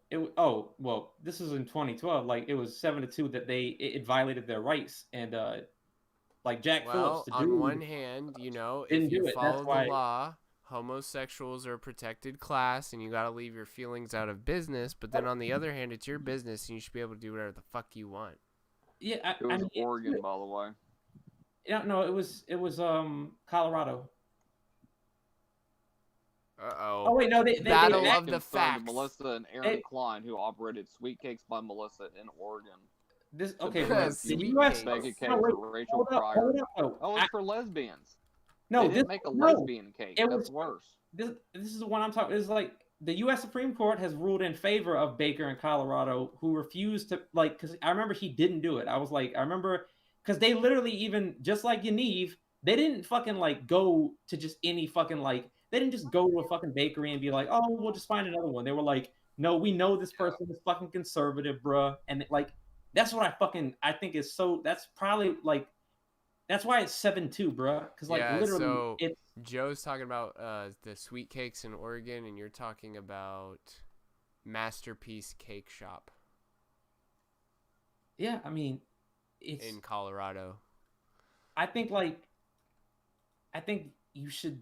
This was in 2012. Like it was 7-2 that it violated their rights, and like Jack Phillips. The on dude, one hand, you know, didn't if you do it. follow That's why- the law, homosexuals are a protected class, and you got to leave your feelings out of business. But then on the other hand, it's your business, and you should be able to do whatever the fuck you want. Yeah, it was Oregon, by the way. Yeah, no, it was Colorado. Uh-oh. Oh wait, no, they Battle they of the Confirmed facts. Melissa and Aaron Klein, who operated Sweet Cakes by Melissa in Oregon. This okay, Because the Sweet U.S. Cakes. Make a cake no, wait, for Rachel hold up, Pryor. hold up, though. Oh, it's for lesbians. No, They this didn't make a no, lesbian cake. it That's was worse. This is the one I'm talking. It's like the U.S. Supreme Court has ruled in favor of Baker in Colorado, who refused to because I remember he didn't do it. I remember because they literally even just like Yaniv, they didn't fucking like go to just any fucking like they didn't just go to a fucking bakery and be like, oh, we'll just find another one. They were like, no, we know this person is fucking conservative, bruh, and like that's what I think is so. That's probably like. That's why it's 7-2, bruh. Because like literally, so it's Joe's talking about the sweet cakes in Oregon, and you're talking about Masterpiece Cake Shop. Yeah, I mean, it's in Colorado. I think you should.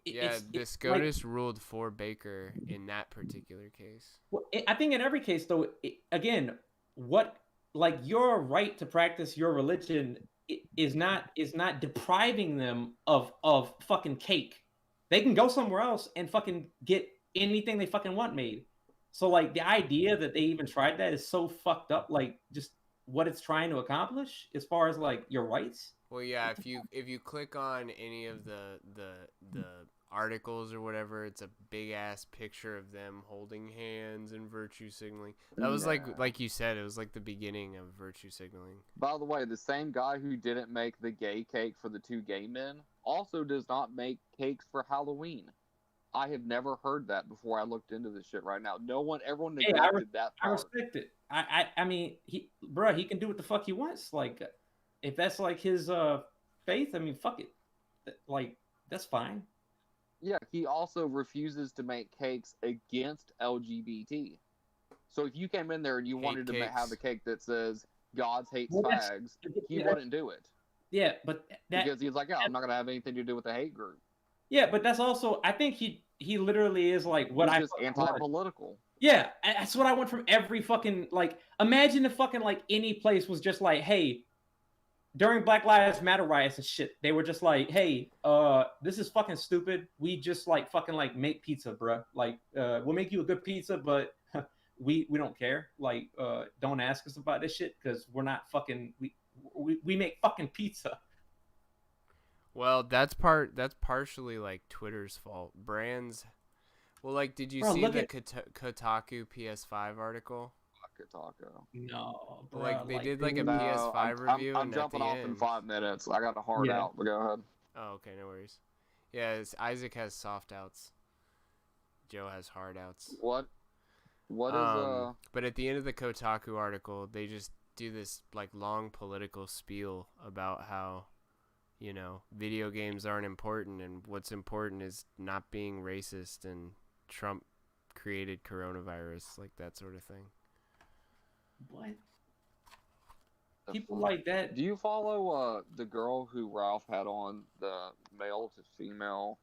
The SCOTUS ruled for Baker in that particular case. Well, I think in every case, though, again, what like your right to practice your religion is not depriving them of fucking cake. They can go somewhere else and fucking get anything they fucking want made. So like the idea that they even tried that is so fucked up. Like just what it's trying to accomplish as far as like your rights. Well, yeah, if you click on any of the articles or whatever, it's a big ass picture of them holding hands and virtue signaling. That was like you said, it was like the beginning of virtue signaling. By the way, the same guy who didn't make the gay cake for the two gay men also does not make cakes for Halloween. I have never heard that before I looked into this shit right now. Everyone neglected that part. I respect it. I mean, he can do what the fuck he wants. Like, if that's like his faith, I mean, fuck it. Like, that's fine. Yeah, he also refuses to make cakes against LGBT. So if you came in there and you wanted to have a cake that says God hates fags, he wouldn't do it. Yeah, but because he's like, I'm not gonna have anything to do with the hate group. Yeah, but that's also I think he literally is like what he's just anti-political. Yeah, that's what I want from every fucking like. Imagine if fucking like any place was just like, hey. During Black Lives Matter riots and shit, they were just like, "Hey, this is fucking stupid. We just like fucking like make pizza, bruh. Like, we'll make you a good pizza, but we don't care. Like, don't ask us about this shit because we're not fucking we make fucking pizza." Well, that's partially like Twitter's fault. Brands. Well, like, did you see the Kotaku PS5 article? Kotaku. No, bro. Like they did like a PS5 review. I'm jumping off in 5 minutes. I got a hard out, but go ahead. Oh, okay, no worries. Yeah, Isaac has soft outs. Joe has hard outs. What is But at the end of the Kotaku article, they just do this like long political spiel about how, you know, video games aren't important and what's important is not being racist and Trump created coronavirus, like that sort of thing. What? People like that. Do you follow the girl who Ralph had on, the male to female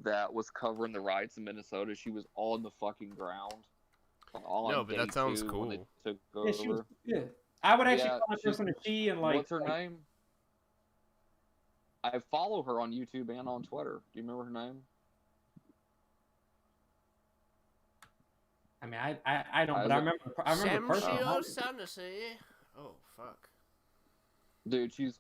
that was covering the riots in Minnesota? She was on the fucking ground. No, but that sounds cool. Yeah, I would actually call that person a she and like. What's her name? I follow her on YouTube and on Twitter. Do you remember her name? I mean, I don't, but I remember personally. Oh fuck. Dude, she's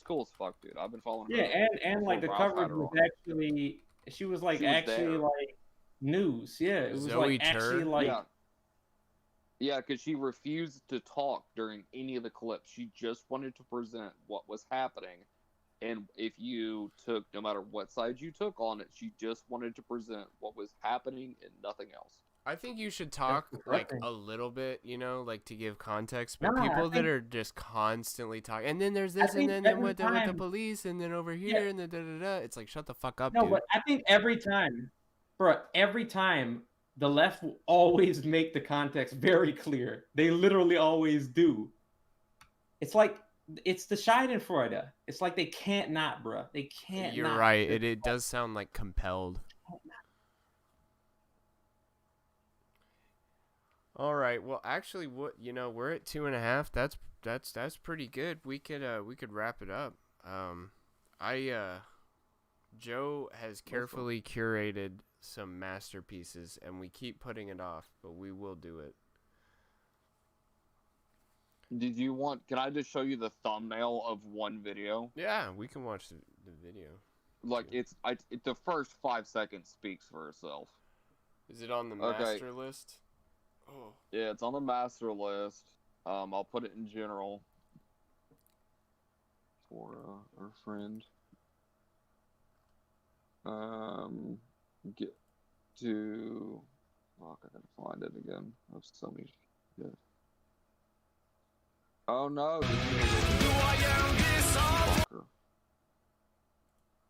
cool as fuck, dude. I've been following her. Yeah, and like the coverage was actually, she was like actually like news. Yeah, it was like actually like. Yeah, because she refused to talk during any of the clips. She just wanted to present what was happening. And if you took, no matter what side you took on it, she just wanted to present what was happening and nothing else. I think you should talk like a little bit, you know, like to give context. But people that are just constantly talking, and then there's this, and then with the police, and then over here, and then da-da-da. It's like, shut the fuck up, dude. But I think every time, the left will always make the context very clear. They literally always do. It's like, it's the Schadenfreude. It's like they can't not, bro. They can't. You're right. It does sound like compelled. All right. Well, actually, we're at 2.5. That's pretty good. We could wrap it up. Joe has carefully curated some masterpieces, and we keep putting it off, but we will do it. Can I just show you the thumbnail of one video? Yeah, we can watch the video. Like, the first 5 seconds speaks for itself. Is it on the master list? Oh. Yeah, it's on the master list. I'll put it in general for our friend. Get to. Fuck, I gotta find it again. I've so many shit. Oh no!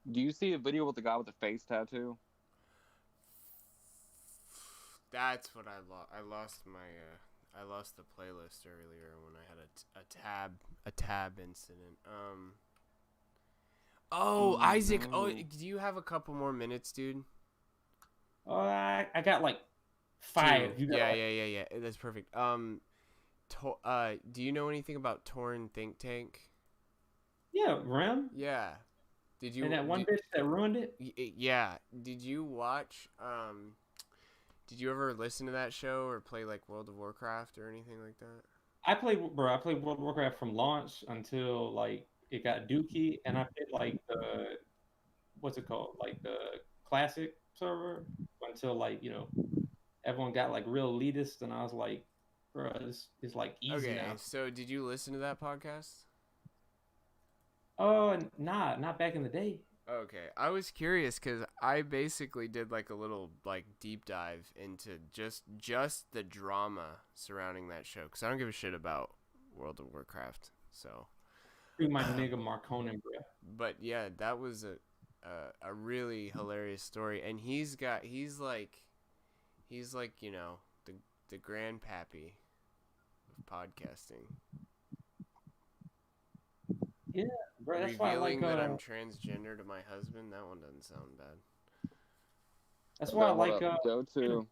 Do you see a video with the guy with the face tattoo? That's what I lost. I lost the playlist earlier when I had a tab incident. Oh, Isaac. Oh, do you have a couple more minutes, dude? I got like 5. Yeah. That's perfect. Do you know anything about Torn Think Tank? Yeah, Rem. Yeah. Did you? And that one bitch that ruined it. Yeah. Did you watch? Did you ever listen to that show or play like World of Warcraft or anything like that? I played World of Warcraft from launch until like it got dookie, and I played like the what's it called, like the classic server until like everyone got like real elitist, and I was like, bro, this is like easy now. So did you listen to that podcast? Oh, not back in the day. Okay, I was curious because I basically did like a little like deep dive into just the drama surrounding that show because I don't give a shit about World of Warcraft. So, free my nigga Marconin, bro. But yeah, that was a really hilarious story, and he's like the grandpappy of podcasting. Yeah, bro, that's revealing why I like, that I'm transgender to my husband. That one doesn't sound bad. That's why I like. Go to.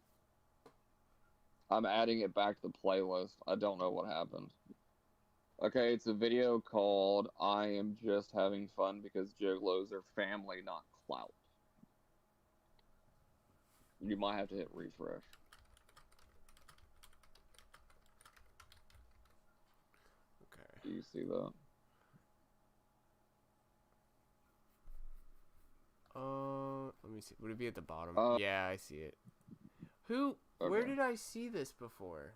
I'm adding it back to the playlist. I don't know what happened. Okay, it's a video called "I Am Just Having Fun Because Juggalos Are Family, Not Clout." You might have to hit refresh. Okay. Do you see that? Let me see. Would it be at the bottom? Yeah, I see it. Who? Okay. Where did I see this before?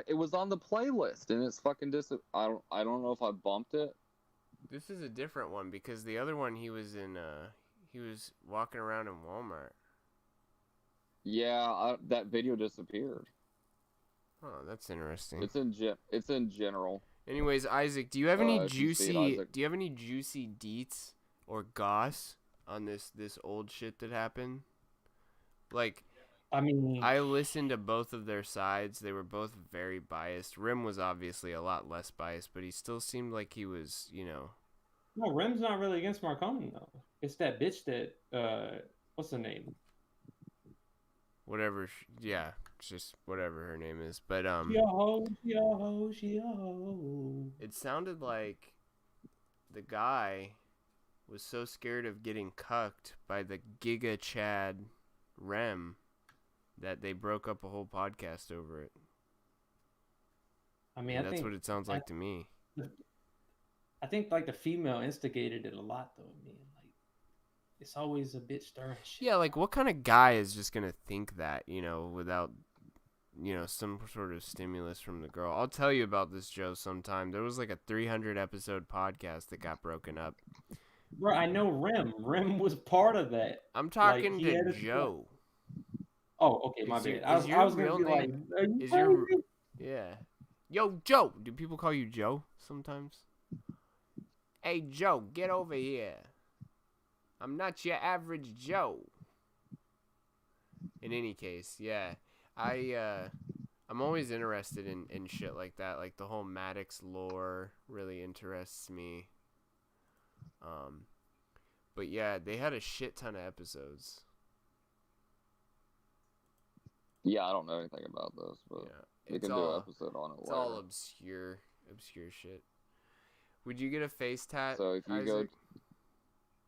It was on the playlist, and it's fucking I don't know if I bumped it. This is a different one because the other one he was in. He was walking around in Walmart. Yeah, that video disappeared. Oh, that's interesting. It's in general. Anyways, Isaac, do you have any juicy deets or goss on this old shit that happened? Like, I mean, I listened to both of their sides. They were both very biased. Rim was obviously a lot less biased, but he still seemed like he was, No, Rim's not really against Marconi though. It's that bitch that what's her name? Whatever, yeah, just whatever her name is. But she a hoe. It sounded like the guy was so scared of getting cucked by the Giga Chad Rem that they broke up a whole podcast over it. I mean, that's what it sounds like to me. I think like the female instigated it a lot, though. I mean, like it's always a bitch stirring shit. Yeah, like what kind of guy is just gonna think that, without, some sort of stimulus from the girl? I'll tell you about this, Joe, sometime. There was like a 300 episode podcast that got broken up. Bro, I know Rem. Rem was part of that. I'm talking to Joe. Oh, okay, my bad. I was gonna be like, is your yeah. Yo, Joe. Do people call you Joe sometimes? Hey, Joe, get over here. I'm not your average Joe. In any case, yeah. I'm always interested in shit like that. Like the whole Maddox lore really interests me. But yeah, they had a shit ton of episodes. Yeah, I don't know anything about this, but we can do an episode on it. It's all obscure shit. Would you get a face tat? So if you Isaac?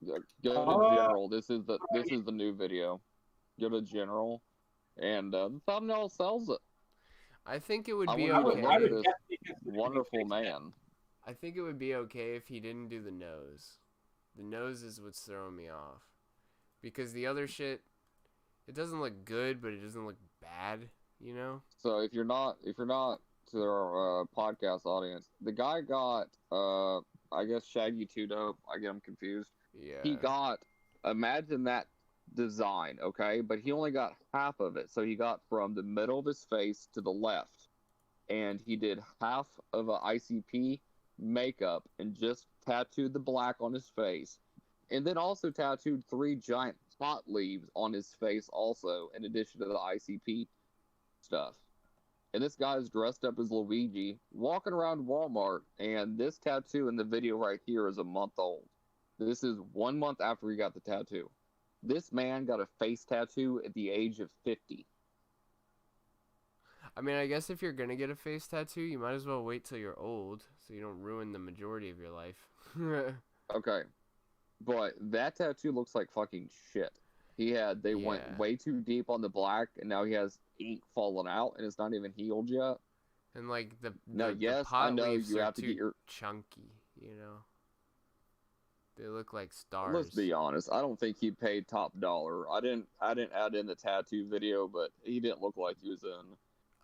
go to general, this is the new video. Go to general, and the thumbnail sells it. I think it would be okay. okay. This wonderful man. I think it would be okay if he didn't do the nose. The nose is what's throwing me off, because the other shit, it doesn't look good, but it doesn't look bad. So if you're not to our podcast audience, the guy got I guess Shaggy 2 Dope. I get him confused. Yeah. He got, imagine that design, okay? But he only got half of it. So he got from the middle of his face to the left. And he did half of a ICP makeup and just tattooed the black on his face. And then also tattooed 3 giant pot leaves on his face also, in addition to the ICP stuff. And this guy's dressed up as Luigi, walking around Walmart, and this tattoo in the video right here is a month old. This is 1 month after he got the tattoo. This man got a face tattoo at the age of 50. I mean, I guess if you're gonna get a face tattoo, you might as well wait till you're old, so you don't ruin the majority of your life. Okay. But that tattoo looks like fucking shit. They went way too deep on the black, and now he has ink falling out, and it's not even healed yet. And like the I know leaves you are have to too get your chunky, They look like stars. Let's be honest. I don't think he paid top dollar. I didn't add in the tattoo video, but he didn't look like he was in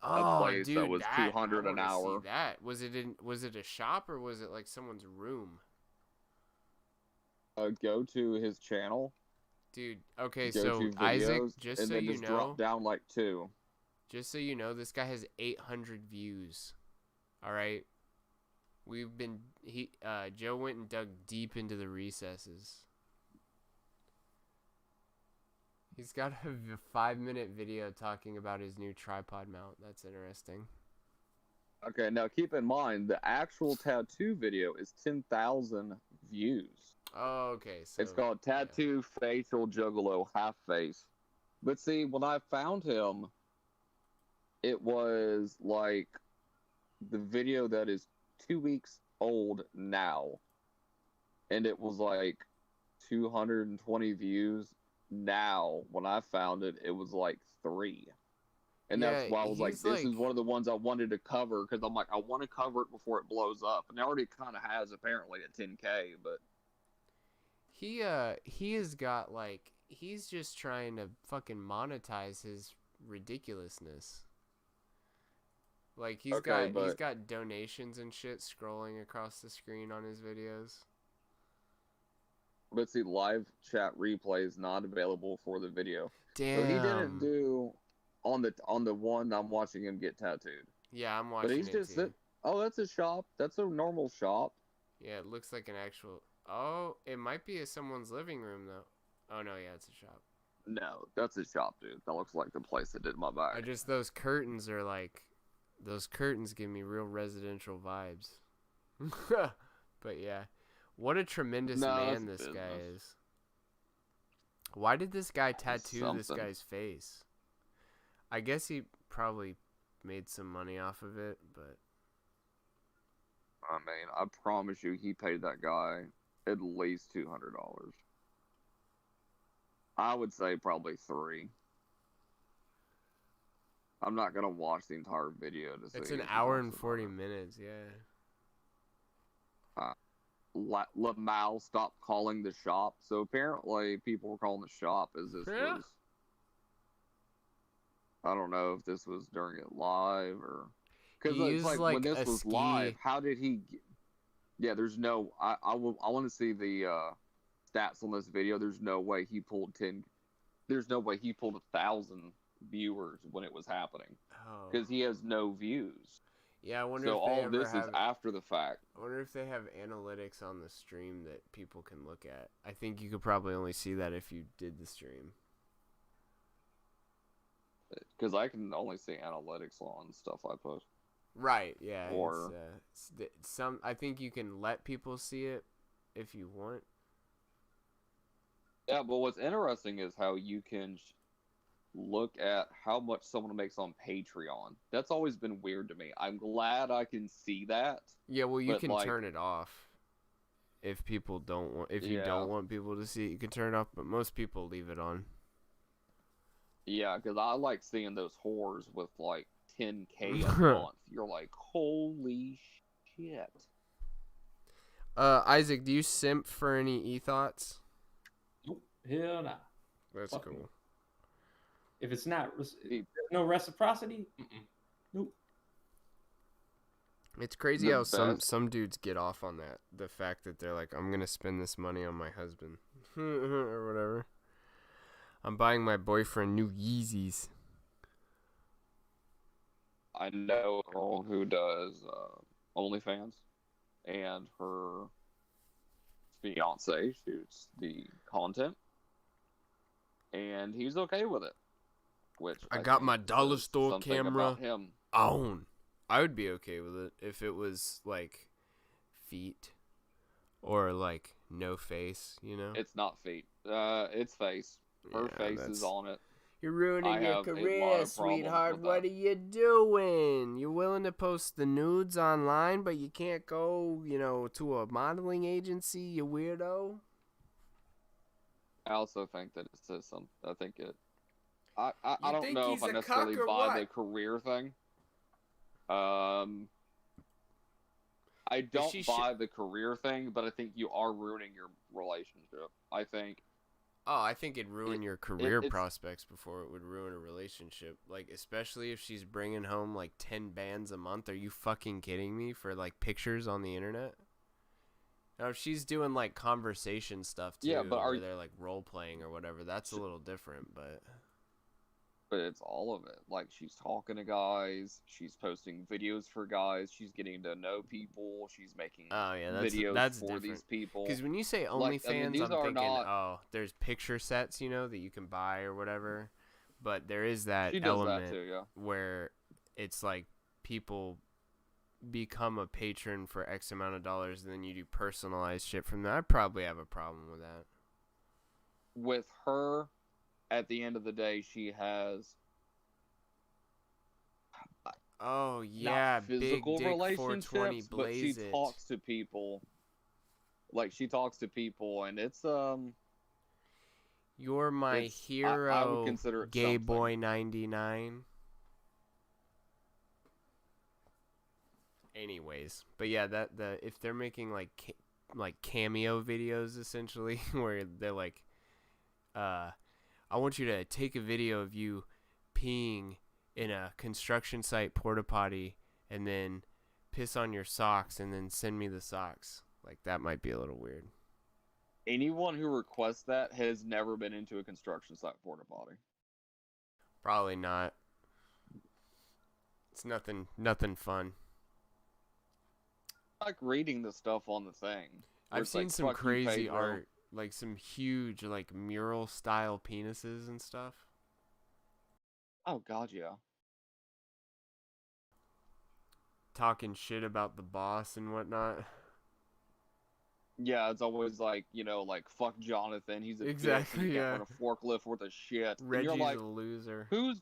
a place that was $200 an hour. See that was it a shop or was it like someone's room? Go to his channel. Dude, okay, go so to videos, Isaac, just and so then you just know, drop down like 2. Just so you know, this guy has 800 views. All right, Joe went and dug deep into the recesses. He's got a 5-minute video talking about his new tripod mount. That's interesting. Okay, now keep in mind the actual tattoo video is 10,000 views. Oh, okay. So it's called Tattoo Facial Juggalo Half Face. But see, when I found him, it was like the video that is 2 weeks old now. And it was like 220 views. Now, when I found it, it was like 3. And that's why I was like, this is one of the ones I wanted to cover, because I'm like, I want to cover it before it blows up. And it already kind of has, apparently, at 10K, but... He has got, like, he's just trying to fucking monetize his ridiculousness. Like, he's got donations and shit scrolling across the screen on his videos. But see, live chat replay is not available for the video. Damn. So he didn't do on the one I'm watching him get tattooed. Yeah, I'm watching. But he's just oh, that's a shop. That's a normal shop. Yeah, it looks like an actual. Oh, it might be someone's living room though. Oh no, yeah, it's a shop. No, that's a shop, dude. That looks like the place that did my back. Those curtains are like, those curtains give me real residential vibes. But yeah. What a tremendous man this guy is. Why did this guy tattoo this guy's face? I guess he probably made some money off of it, but... I mean, I promise you he paid that guy at least $200. I would say probably 3. I'm not gonna watch the entire video to see. It's an hour and 40 minutes. Yeah. Lamau stopped calling the shop, so apparently people were calling the shop as this was. I don't know if this was during it live or because it's like when this was live. How did he? Yeah, there's no. I want to see the stats on this video. There's no way he pulled 10. There's no way he pulled 1,000 viewers when it was happening because he has no views. Yeah, I wonder so if they all ever this have, is after the fact. I wonder if they have analytics on the stream that people can look at. I think you could probably only see that if you did the stream. Because I can only see analytics on stuff I post. Right, yeah. Or some. I think you can let people see it if you want. Yeah, but what's interesting is how you can look at how much someone makes on Patreon. That's always been weird to me. I'm glad I can see that. Yeah, well, you can turn it off if people don't want. If you don't want people to see it, you can turn it off. But most people leave it on. Yeah, because I like seeing those whores with like 10K a month. You're like, holy shit. Isaac, do you simp for any e-thoughts? Nope. Hell nah. That's Fuck cool. Me. If it's not, there's no reciprocity. Nope. It's crazy how some dudes get off on that. The fact that they're like, I'm gonna spend this money on my husband, or whatever. I'm buying my boyfriend new Yeezys. I know a girl who does OnlyFans, and her fiance shoots the content, and he's okay with it. Which I got my dollar store camera him. on. I would be okay with it if it was like feet or like no face, you know? It's not feet. It's face. Her face is on it. You're ruining your career, sweetheart. What are you doing? You're willing to post the nudes online, but you can't go, to a modeling agency, you weirdo? I also think that it says something. I think it... I don't know if I necessarily buy the career thing. I don't buy the career thing, but I think you are ruining your relationship. I think it'd ruin your career prospects before it would ruin a relationship. Like, especially if she's bringing home like 10 bands a month. Are you fucking kidding me? For like pictures on the internet? Now, if she's doing like conversation stuff too, where they're like role playing or whatever, that's a little different, but it's all of it. Like, she's talking to guys, she's posting videos for guys, she's getting to know people, she's making videos for these people. Because when you say OnlyFans, I'm thinking, there's picture sets, that you can buy or whatever. But there is that element where it's like people become a patron for X amount of dollars, and then you do personalized shit from that. I probably have a problem with that. With her, at the end of the day, she has not physical relationships, but she talks to people. Like, she talks to people, and it's You're my hero, I would consider it gay something. boy 99. Anyways, but yeah, if they're making like cameo videos essentially, where they're like, I want you to take a video of you peeing in a construction site porta potty and then piss on your socks and then send me the socks. Like, that might be a little weird. Anyone who requests that has never been into a construction site porta potty. Probably not. It's nothing fun. I like reading the stuff on the thing. I've seen some crazy art. Like some huge, like, mural style penises and stuff. Oh God, yeah. Talking shit about the boss and whatnot. Yeah, it's always like, like, fuck Jonathan. He's a exactly, bitch. He can't run a forklift worth of shit. Reggie's and you're like, a loser. Who's?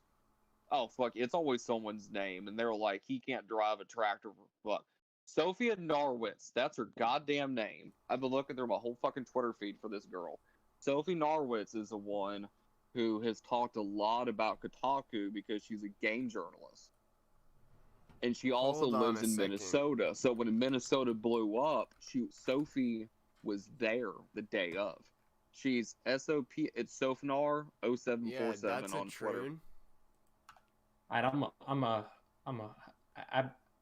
Oh fuck! It's always someone's name, and they're like, he can't drive a tractor for fuck. Sophia Norwitz, that's her goddamn name. I've been looking through my whole fucking Twitter feed for this girl. Sophie Norwitz is the one who has talked a lot about Kotaku because she's a game journalist. And she also Hold on lives a in second. Minnesota. So when Minnesota blew up, Sophie was there the day of. She's SOP. It's Sophinar 0747 Yeah, that's on a Twitter. troon.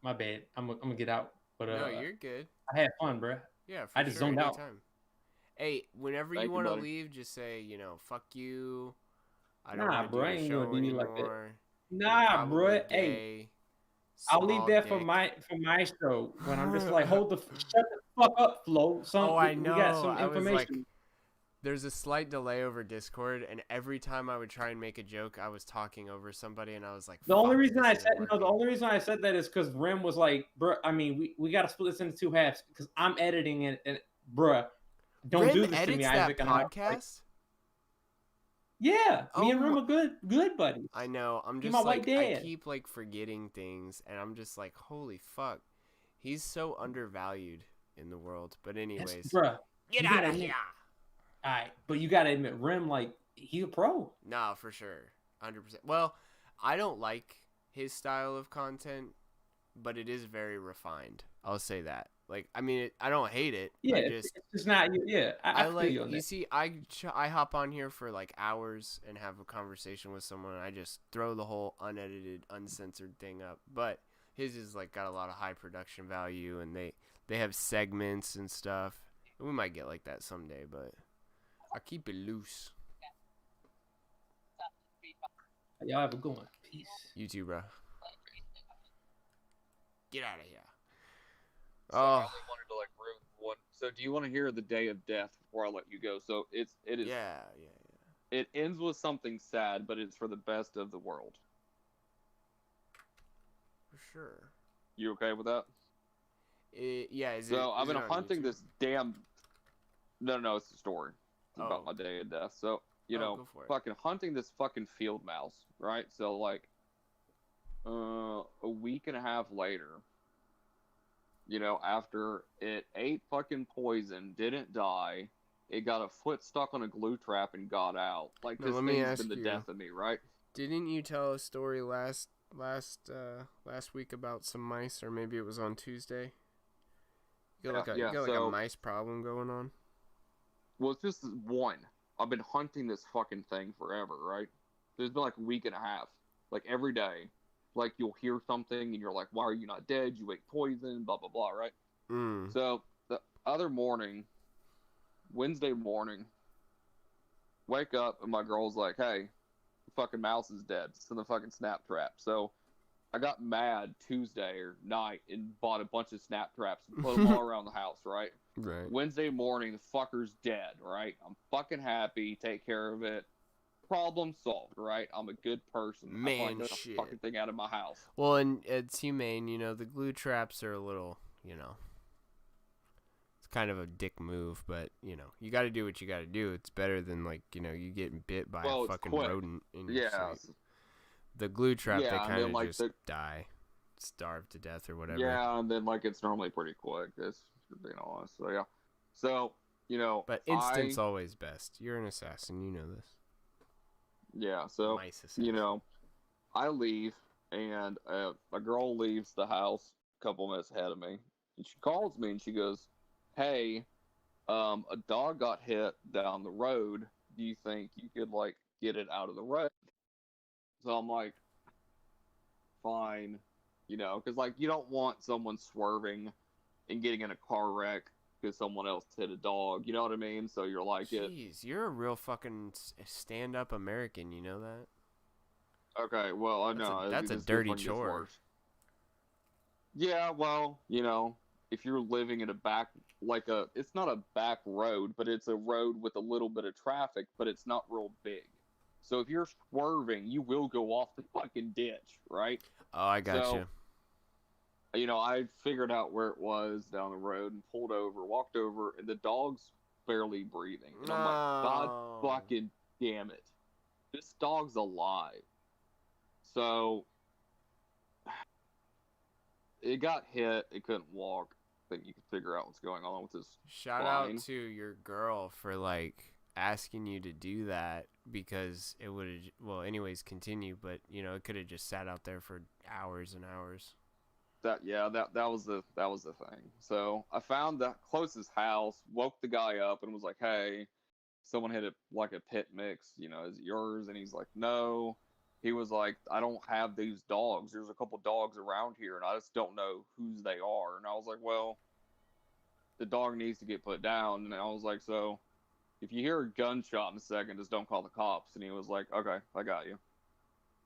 My bad. I'm gonna get out. But No, you're good. I had fun, bro. Yeah, for I just sure, zoned out. anytime. Hey, whenever Thank you you, want to buddy. leave, just say, fuck you. I don't Nah, want to bro, do I the ain't show gonna do you like that. anymore. Nah, bro. Probably Hey, gay, I'll leave small that dick. for my show when I'm just like, shut the fuck up, Flo. I We got know. some I was like, information. there's a slight delay over Discord, and every time I would try and make a joke, I was talking over somebody, and I was like, The only "Fuck, reason this I isn't said working." the only reason I said that is because Rim was like, bro. I mean, we got to split this into two halves because I'm editing it, and bruh, don't Rim do this to edits me, that Isaac. And I was like, podcast? yeah, me and Oh Rim are good buddies. I know. I'm He just my like, white I dad. keep like forgetting things, and I'm just like, holy fuck, he's so undervalued in the world. But anyways, Yes, bruh, get you out gotta of admit- here. All right, but you gotta admit, Rim, like, he's a pro. Nah, for sure, 100%. Well, I don't like his style of content, but it is very refined. I'll say that. Like, I mean, I don't hate it. Yeah, I it's just not. Yeah, I feel like you on that. see, I hop on here for like hours and have a conversation with someone, and I just throw the whole unedited, uncensored thing up. But his is like got a lot of high production value, and they have segments and stuff. We might get like that someday, but I keep it loose. Y'all have a good one. Peace. You too, bro. Get out of here. So I only wanted to like ruin one. So do you want to hear the day of death before I let you go? So it is. Yeah. It ends with something sad, but it's for the best of the world. For sure. You okay with that? Yeah. I've been hunting this damn. No, it's a story. It's about my day of death. So go for it. fucking hunting this fucking field mouse, right? So like, a week and a half later. After it ate fucking poison, didn't die, it got a foot stuck on a glue trap and got out. Like, this thing's been the death of me, right? Didn't you tell a story last week about some mice, or maybe it was on Tuesday? You got a mice problem going on? Well, it's just one. I've been hunting this fucking thing forever, right? There's been like a week and a half. Like, every day. Like, you'll hear something, and you're like, why are you not dead? You ate poison, blah, blah, blah, right? So, the other morning, Wednesday morning, wake up, and my girl's like, hey, the fucking mouse is dead. It's in the fucking snap trap. So, I got mad Tuesday night and bought a bunch of snap traps and put them all around the house, right? Right. Wednesday morning, the fucker's dead, right? I'm fucking happy, take care of it. Problem solved, right? I'm a good person. Man, I shit. the fucking thing out of my house. Well, and it's humane, the glue traps are a little, it's kind of a dick move, but, you got to do what you got to do. It's better than, like, you getting bit by a fucking rodent in your sleep. The glue trap, they kind of just die, starve to death or whatever. Yeah, and then, like, it's normally pretty quick, just being honest. So, yeah. So, But instant's always best. You're an assassin, you know this. Yeah, so, I leave, and a girl leaves the house a couple minutes ahead of me, and she calls me, and she goes, hey, a dog got hit down the road. Do you think you could, like, get it out of the road? So I'm like, fine, because, like, you don't want someone swerving and getting in a car wreck because someone else hit a dog, you know what I mean? So you're like, jeez, you're a real fucking stand-up American, you know that? Okay, well, I know. That's a dirty chore. Yeah, well, if you're living in it's not a back road, but it's a road with a little bit of traffic, but it's not real big. So if you're swerving, you will go off the fucking ditch, right? Oh, I got you. I figured out where it was down the road and pulled over, walked over, and the dog's barely breathing. And I'm like, God fucking damn it. This dog's alive. So, it got hit. It couldn't walk. I think you can figure out what's going on with this. Shout out to your girl for, like, asking you to do that because it would have, well, anyways, continue, but you know, it could have just sat out there for hours and hours. That was the thing. So I found the closest house, woke the guy up, and was like, "Hey, someone hit it like a pit mix. You know, is it yours?" And he's like, "No." He was like, "I don't have these dogs. There's a couple dogs around here, and I just don't know whose they are." And I was like, "Well, the dog needs to get put down." And I was like, "So, if you hear a gunshot in a second, just don't call the cops." And he was like, "Okay, I got you."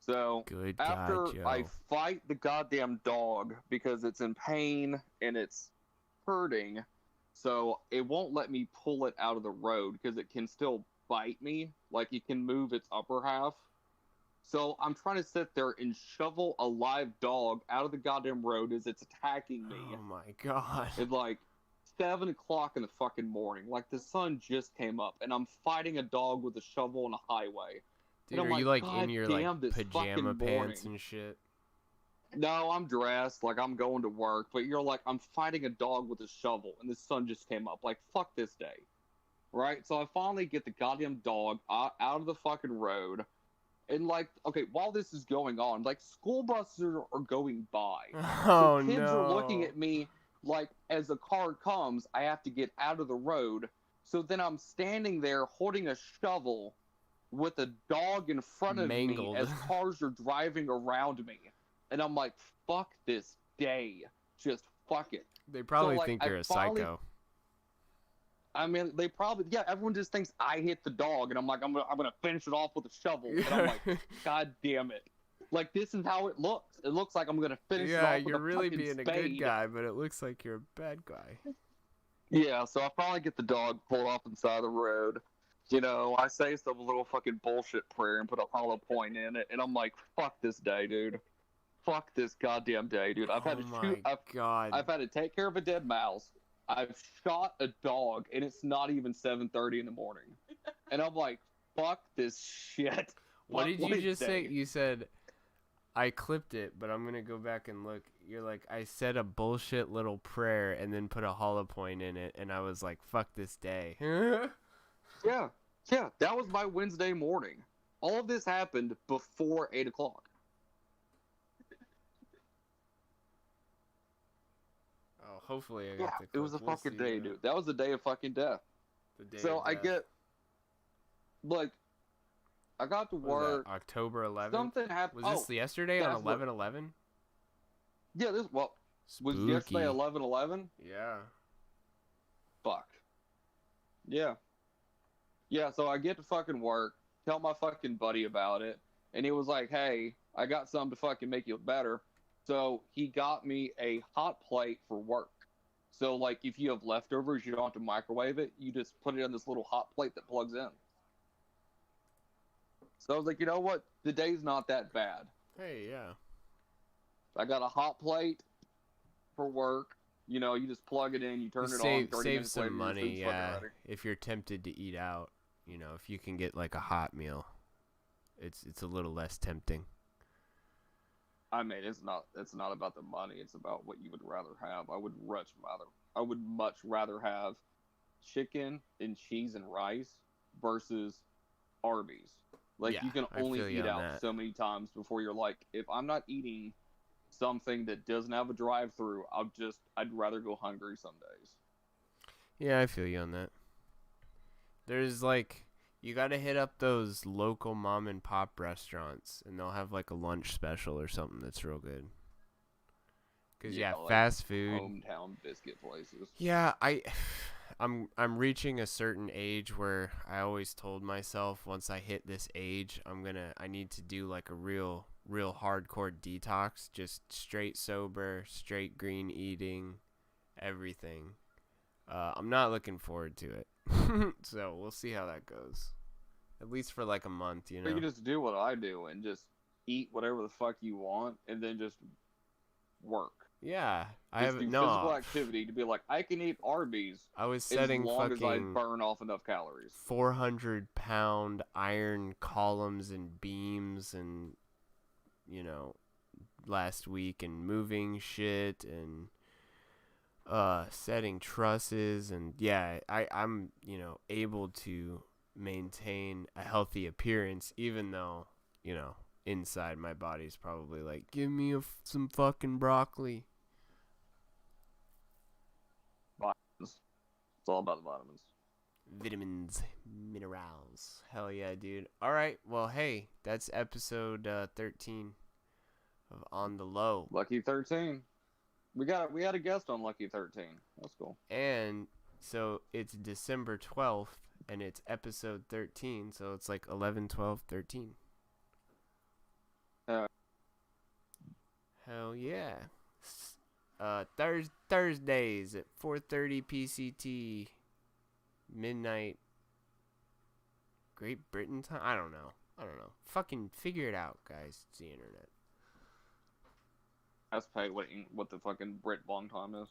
So Good after guy, Joe. I fight the goddamn dog because it's in pain and it's hurting, so it won't let me pull it out of the road because it can still bite me. Like, it can move its upper half. So I'm trying to sit there and shovel a live dog out of the goddamn road as it's attacking me. Oh my god. At like 7 o'clock in the fucking morning. Like, the sun just came up and I'm fighting a dog with a shovel on a highway. Dude, and I'm are you like God in your damn, like this pajama fucking morning. pants and shit? No, I'm dressed, like I'm going to work, but you're like, I'm fighting a dog with a shovel, and the sun just came up. Like, fuck this day. Right? So I finally get the goddamn dog out of the fucking road, and like, okay, while this is going on, like, school buses are going by. Oh, so kids are looking no. at me like, as a car comes, I have to get out of the road. So then I'm standing there holding a shovel with a dog in front of Mangled. me as cars are driving around me. And I'm like, fuck this day. Just fuck it. They probably So, like, think I you're a finally- psycho. I mean, they probably, yeah, everyone just thinks I hit the dog, and I'm like, I'm gonna finish it off with a shovel. And I'm like, God damn it. Like, this is how it looks. It looks like I'm gonna finish it off Yeah, with you're a really fucking being a spade. good guy, but it looks like you're a bad guy. Yeah, so I finally get the dog pulled off inside the road. You know, I say some little fucking bullshit prayer and put a hollow point in it, and I'm like, fuck this day, dude. Fuck this goddamn day, dude. I've had to shoot. I've had to take care of a dead mouse. I've shot a dog, and it's not even 7:30 in the morning. And I'm like, fuck this shit. What Fuck did you this just say? day. You said, I clipped it, but I'm going to go back and look. You're like, I said a bullshit little prayer and then put a hollow point in it, and I was like, fuck this day. Yeah, that was my Wednesday morning. All of this happened before 8 o'clock. Oh, hopefully I Yeah, got the it clip. was a We'll fucking see, day, dude. That was the day of fucking death. The day So of I death. get, like, I got to What was work. that, October 11th? Something happened. Was this yesterday on that's what- 11/11? Yeah, was Spooky. yesterday 11/11? Yeah. Fuck. Yeah. Yeah, so I get to fucking work, tell my fucking buddy about it, and he was like, hey, I got something to fucking make you better. So he got me a hot plate for work. So, like, if you have leftovers, you don't have to microwave it. You just put it on this little hot plate that plugs in. So I was like, you know what? The day's not that bad. Hey, yeah. I got a hot plate for work. You know, you just plug it in, you turn You it save, on, 30 save minutes later, some your money, food's fucking yeah. ready. If you're tempted to eat out, you know, if you can get like a hot meal, it's a little less tempting. I mean, it's not about the money. It's about what you would rather have. I would much rather have chicken and cheese and rice versus Arby's. Like, Yeah, you can I only feel you eat on out that. so many times before you're like, if I'm not eating something that doesn't have a drive-through, I'd rather go hungry some days. Yeah, I feel you on that. There's like, you gotta hit up those local mom and pop restaurants, and they'll have like a lunch special or something that's real good. Cause yeah, like fast food. hometown biscuit places. Yeah, I'm reaching a certain age where I always told myself once I hit this age, I need to do like a real hardcore detox, just straight sober, straight green eating, everything. I'm not looking forward to it. So we'll see how that goes. At least for like a month, you know. Or you can just do what I do and just eat whatever the fuck you want and then just work. Yeah, I Just have do no physical activity to be like, I can eat Arby's. I was setting as long as I fucking burn off enough calories. 400-pound iron columns and beams and, you know, last week, and moving shit and setting trusses, and yeah, I'm, you know, able to maintain a healthy appearance, even though, you know, inside my body's probably like, give me some fucking broccoli. Vitamins. It's all about the vitamins. Vitamins, minerals. Hell yeah, dude. All right. Well, hey, that's episode 13 of On the Low. Lucky 13. We had a guest on Lucky 13. That's cool. And so it's December 12th, and it's episode 13, so it's like 11, 12, 13. Hell yeah. Thursdays at 4:30 PCT, midnight Great Britain time. I don't know. Fucking figure it out, guys. It's the internet. Ask Peg what the fucking Brit long time is.